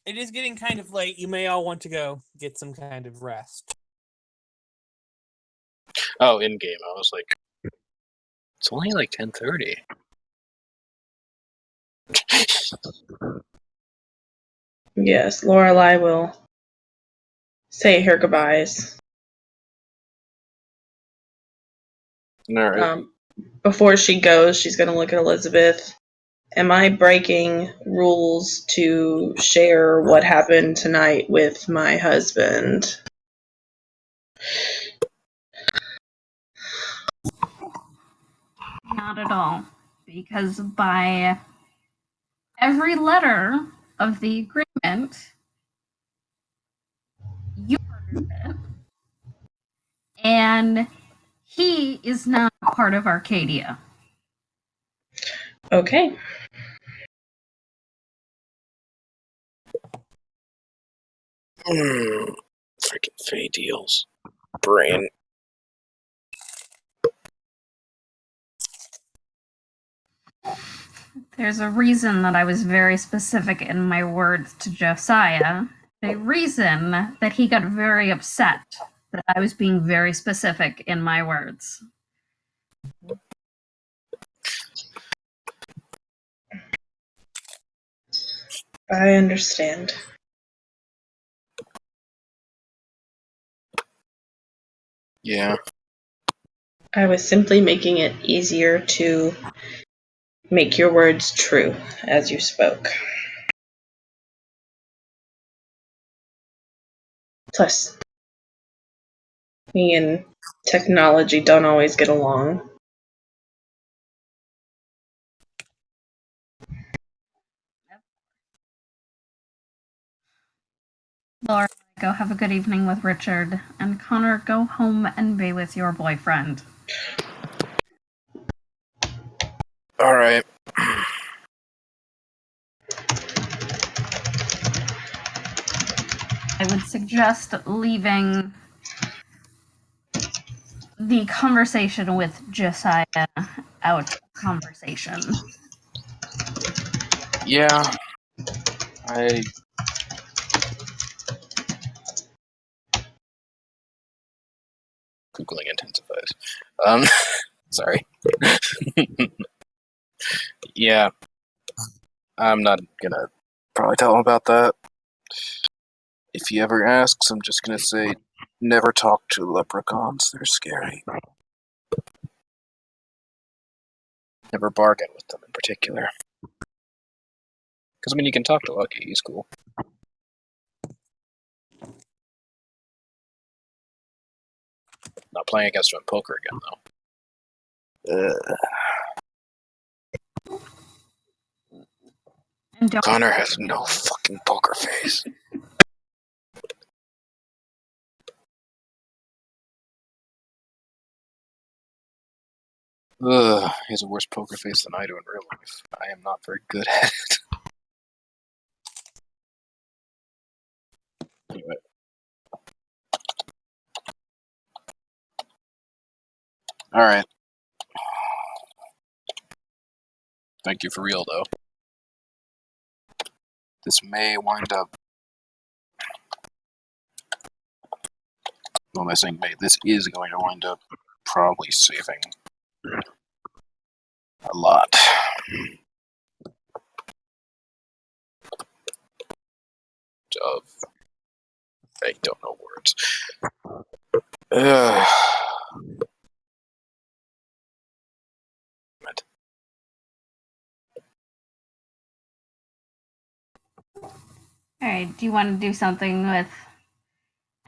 It is getting kind of late. You may all want to go get some kind of rest. Oh, in game. I was like, it's only like 10:30. Yes, Lorelai will say her goodbyes. All right. Before she goes, she's going to look at Elizabeth. Am I breaking rules to share what happened tonight with my husband? Not at all, because by every letter of the agreement, you murdered it, and he is not part of Arcadia. Okay. Freaking Fey deals. Brain. There's a reason that I was very specific in my words to Josiah. A reason that he got very upset that I was being very specific in my words. I understand. Yeah. I was simply making it easier to make your words true as you spoke. Plus, me and technology don't always get along. Laura, go have a good evening with Richard, and Connor, go home and be with your boyfriend. All right. I would suggest leaving the conversation with Josiah out of conversation. Yeah. Googling intensifies. Sorry. Yeah. I'm not gonna probably tell him about that. If he ever asks, I'm just gonna say, never talk to leprechauns. They're scary. Never bargain with them in particular. Because, I mean, you can talk to Lucky. He's cool. Not playing against him in poker again, though. And don't Connor has no fucking poker face. Ugh, he has a worse poker face than I do in real life. I am not very good at it. Anyway. Alright. Thank you for real, though. This may wind up... What am I saying may? This is going to wind up probably saving a lot. Of... I don't know words. Alright, do you want to do something with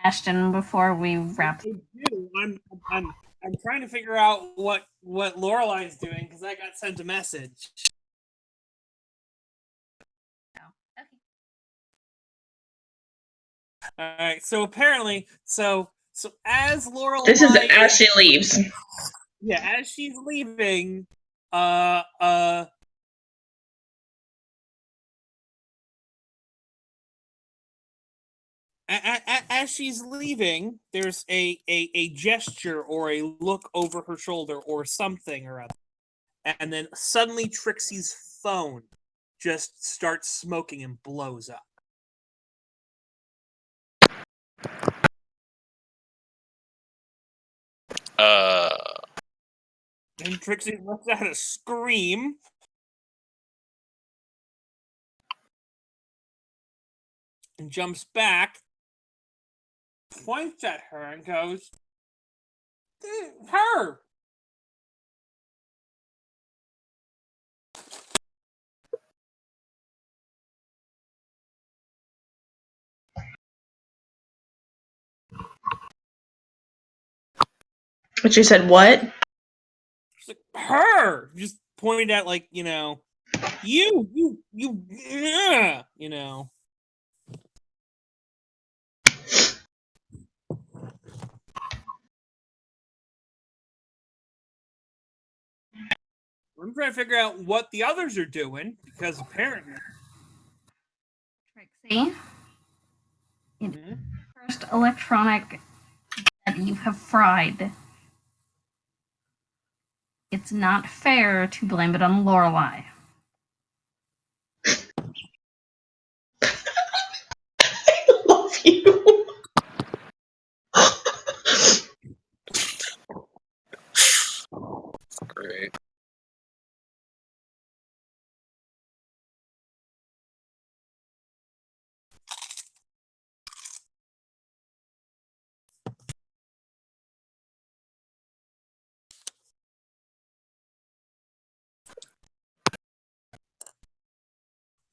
Ashton before we wrap? I do. I'm trying to figure out what Lorelai's doing because I got sent a message. All right. So apparently, so as Lorelai, This is as she leaves. Yeah, as she's leaving, as she's leaving, there's a gesture or a look over her shoulder or something or other. And then suddenly Trixie's phone just starts smoking and blows up. And Trixie lets out a scream. And jumps back, points at her, and goes, Her! But she said what? She's like, Her! Just pointed at, like, you know, you, you know. I'm trying to figure out what the others are doing, because apparently. Trixie, first electronic that you have fried. It's not fair to blame it on Lorelai. I love you. Great.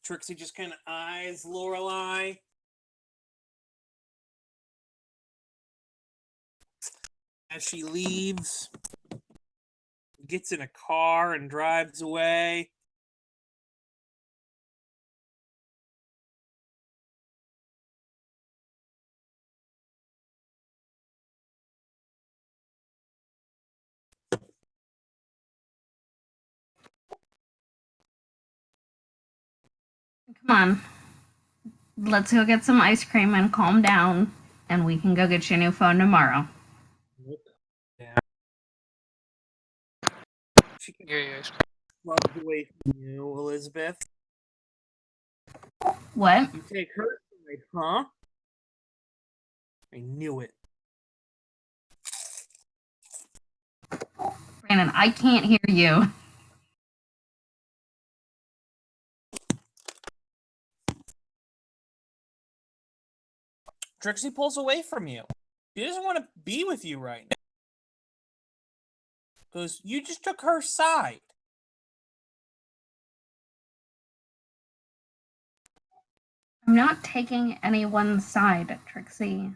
Trixie just kind of eyes Lorelai. As she leaves, gets in a car and drives away. Come on. Let's go get some ice cream and calm down, and we can go get your new phone tomorrow. Yeah. She can runs away from you, Elizabeth. What? You take her side, huh? I knew it. Brandon, I can't hear you. Trixie pulls away from you. She doesn't want to be with you right now. Because you just took her side. I'm not taking anyone's side, Trixie.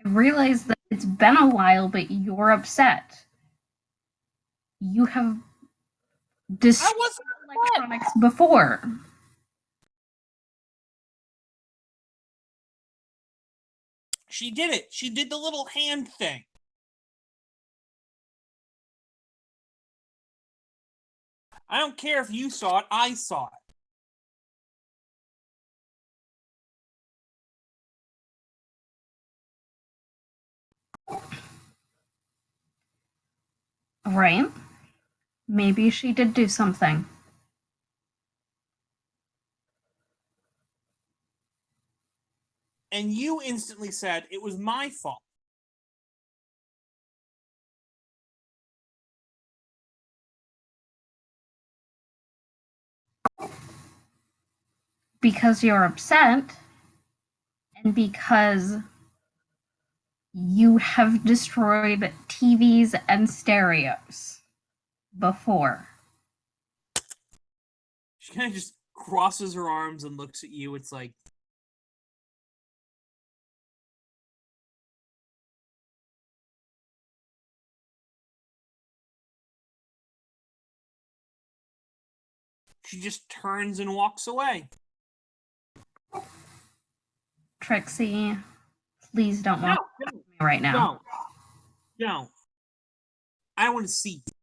I realize that it's been a while, but you're upset. You have destroyed I wasn't electronics before. She did it. She did the little hand thing. I don't care if you saw it. I saw it. Right? Maybe she did do something. And you instantly said it was my fault. Because you're upset, and because you have destroyed TVs and stereos before. She kind of just crosses her arms and looks at you. It's like, she just turns and walks away. Trixie, please don't No, walk no, me right now. no. I want to see you.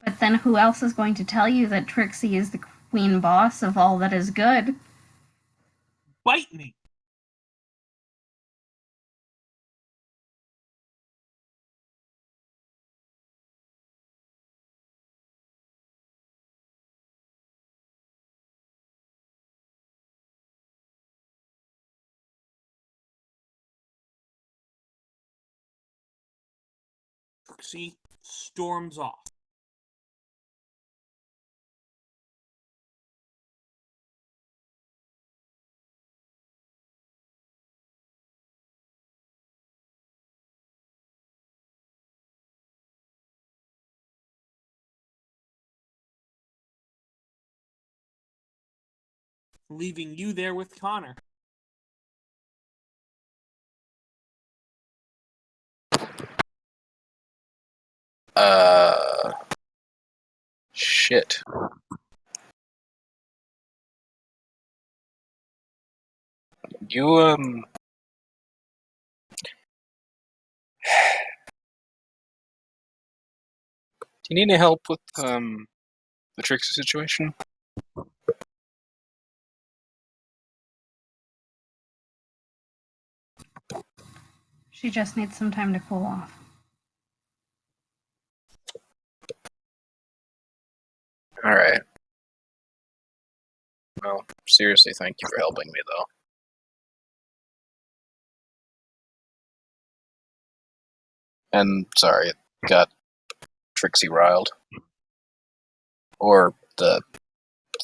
But then who else is going to tell you that Trixie is the queen boss of all that is good. Bite me. Trixie storms off. Leaving you there with Connor. Shit. You, do you need any help with, the Trixie situation? She just needs some time to cool off. Alright. Well, seriously, thank you for helping me, though. And, sorry, it got Trixie riled. Or the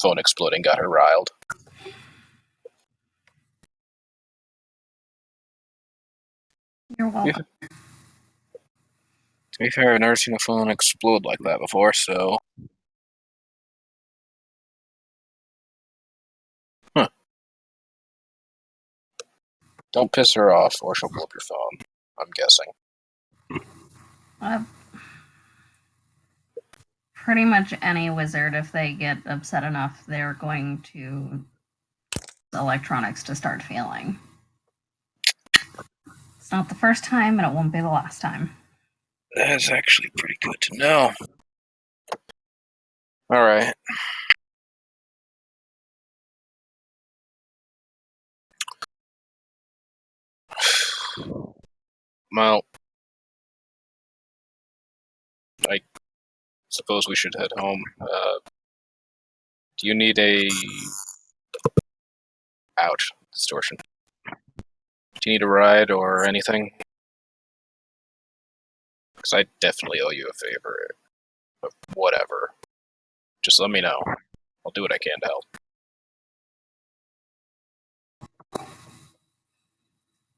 phone exploding got her riled. You're welcome. To be fair, I've never seen a phone explode like that before, so... Huh. Don't piss her off, or she'll blow up your phone, I'm guessing. Pretty much any wizard, if they get upset enough, they're going to electronics to start failing. It's not the first time, and it won't be the last time. That's actually pretty good to know. Alright. Well, I suppose we should head home. Do you need a... Ouch. Distortion. Do you need a ride or anything? Because I definitely owe you a favor. But whatever. Just let me know. I'll do what I can to help.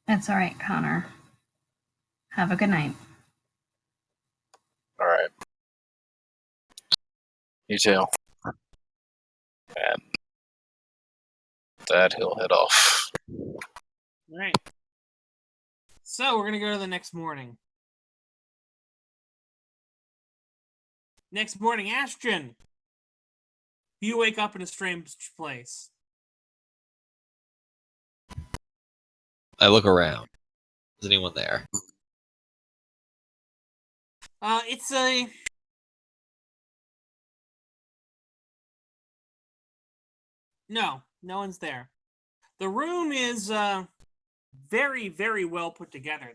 It's alright, Connor. Have a good night. Alright. You too. And that he'll head off. Alright. So, we're gonna go to the next morning. Next morning, Ashton! You wake up in a strange place. I look around. Is anyone there? It's a... No one's there. The room is, very, very well put together.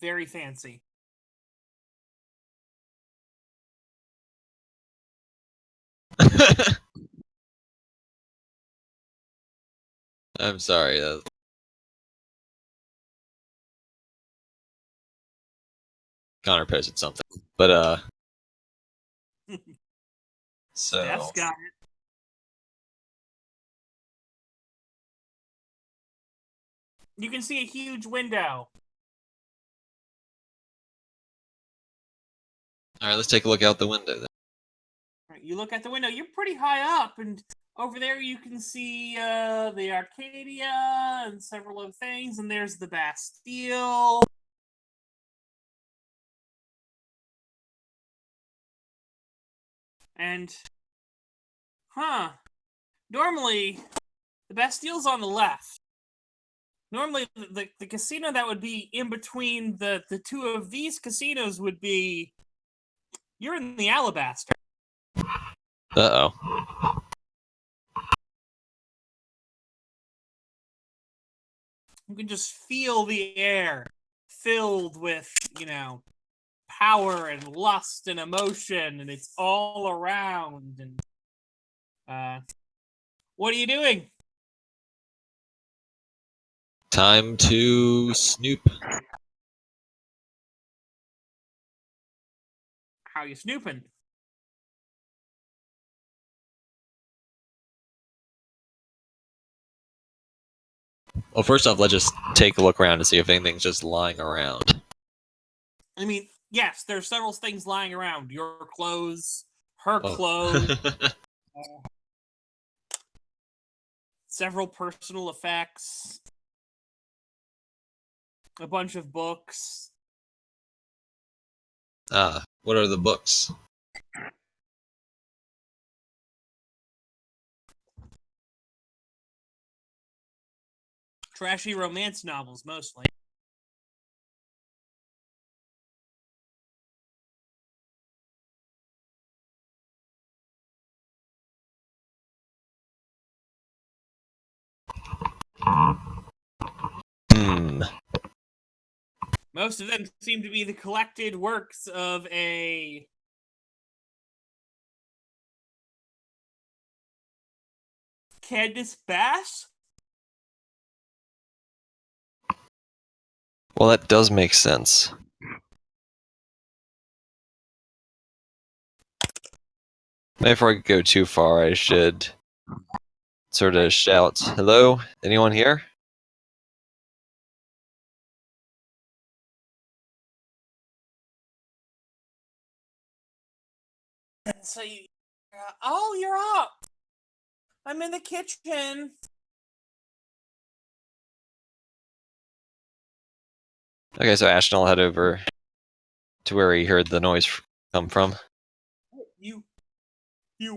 Very fancy. I'm sorry. Connor posted something, but so Steph's got it. You can see a huge window. all right, let's take a look out the window then. Right, you look at the window. You're pretty high up, and over there you can see the Arcadia and several other things, and there's the Bastille. And, normally, the Bastille's on the left. Normally, the casino that would be in between the two of these casinos would be. You're in the Alabaster. Uh-oh. You can just feel the air filled with, power and lust and emotion, and it's all around. And what are you doing? Time to snoop. How you snooping? Well, first off, let's just take a look around to see if anything's just lying around. I mean, yes, there's several things lying around. Your clothes, her clothes, several personal effects, a bunch of books. What are the books? Trashy romance novels, mostly. Hmm. Most of them seem to be the collected works of a Candace Bass? Well, that does make sense. Before I go too far, I should sort of shout, "Hello? Anyone here?" And so you're up. I'm in the kitchen. Okay, so Ashton will head over to where he heard the noise come from. You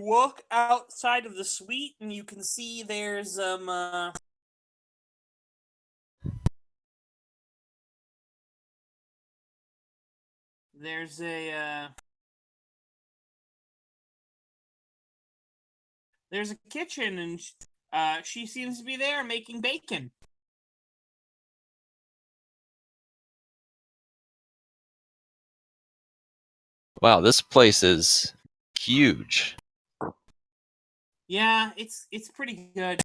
walk outside of the suite and you can see there's there's a kitchen, and she seems to be there making bacon. Wow, this place is huge. Yeah, it's pretty good.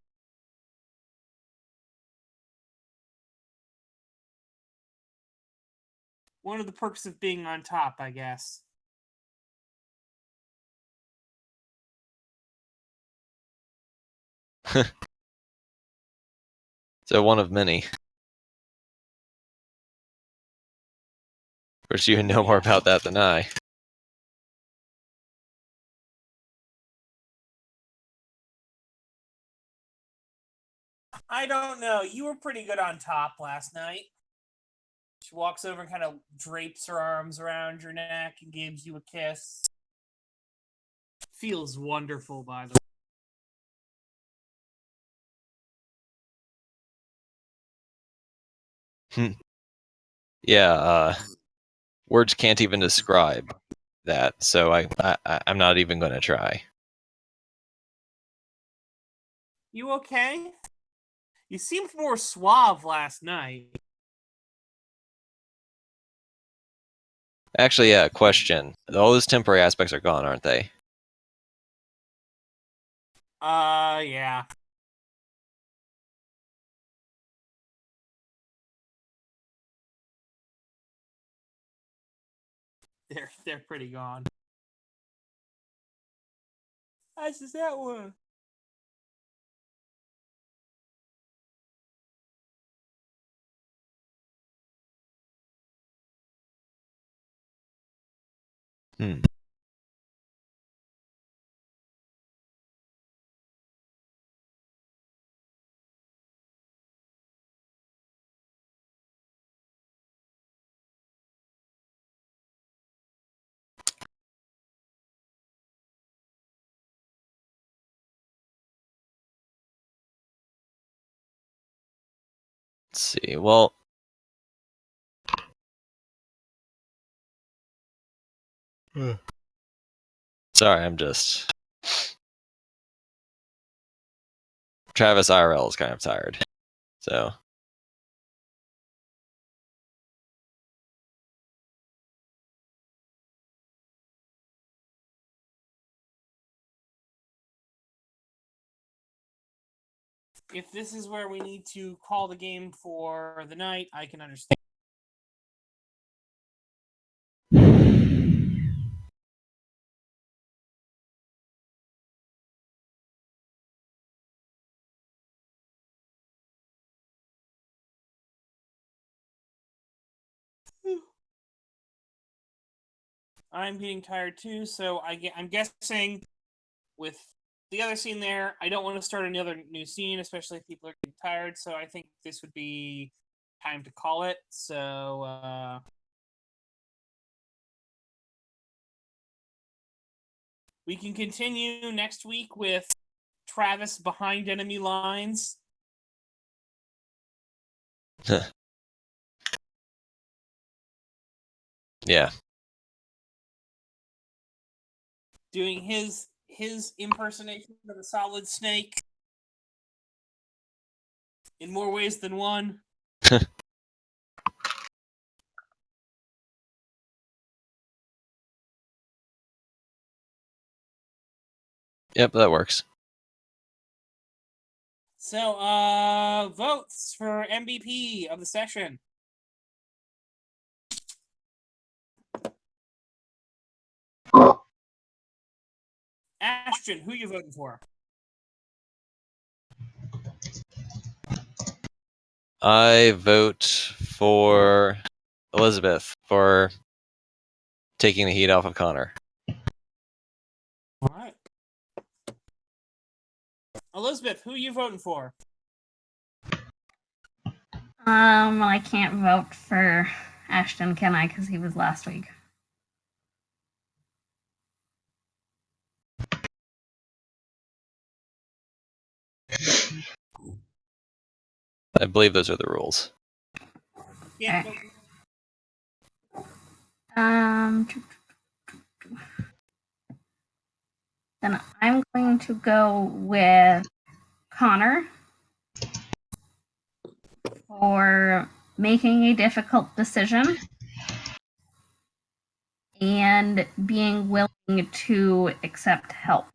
One of the perks of being on top, I guess. So one of many. Of course, you know more about that than I. I don't know. You were pretty good on top last night. She walks over and kind of drapes her arms around your neck and gives you a kiss. Feels wonderful, by the way. Yeah, words can't even describe that, so I'm not even going to try. You okay? You seemed more suave last night. Actually, yeah, question. All those temporary aspects are gone, aren't they? Yeah. They're pretty gone. How's that one? Hmm. Let's see. Well, sorry, I'm just. Travis IRL is kind of tired, so. If this is where we need to call the game for the night, I can understand. I'm getting tired too, so I'm guessing with the other scene there, I don't want to start another new scene, especially if people are getting tired. So I think this would be time to call it. So we can continue next week with Travis behind enemy lines. Yeah. Doing his impersonation of the Solid Snake in more ways than one. Yep, that works. So, votes for MVP of the session. Ashton, who you voting for? I vote for Elizabeth for taking the heat off of Connor. All right. Elizabeth, who you voting for? I can't vote for Ashton, can I? Because he was last week. I believe those are the rules. Yeah. Then I'm going to go with Connor for making a difficult decision and being willing to accept help.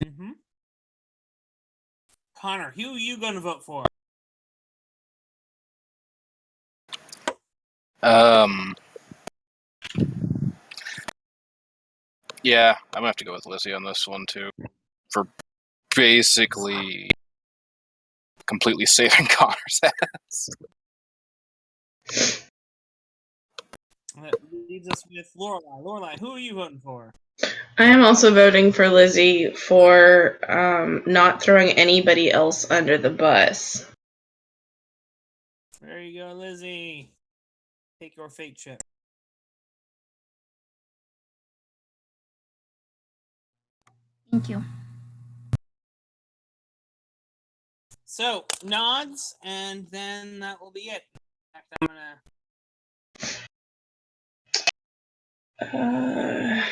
Mm-hmm. Connor, who are you going to vote for? Yeah, I'm gonna have to go with Lizzie on this one too. For basically completely saving Connor's ass. That leaves us with Lorelai. Lorelai, who are you voting for? I am also voting for Lizzie for not throwing anybody else under the bus. There you go, Lizzie. Take your fate chip. Thank you. So, nods, and then that will be it. In fact, I'm gonna...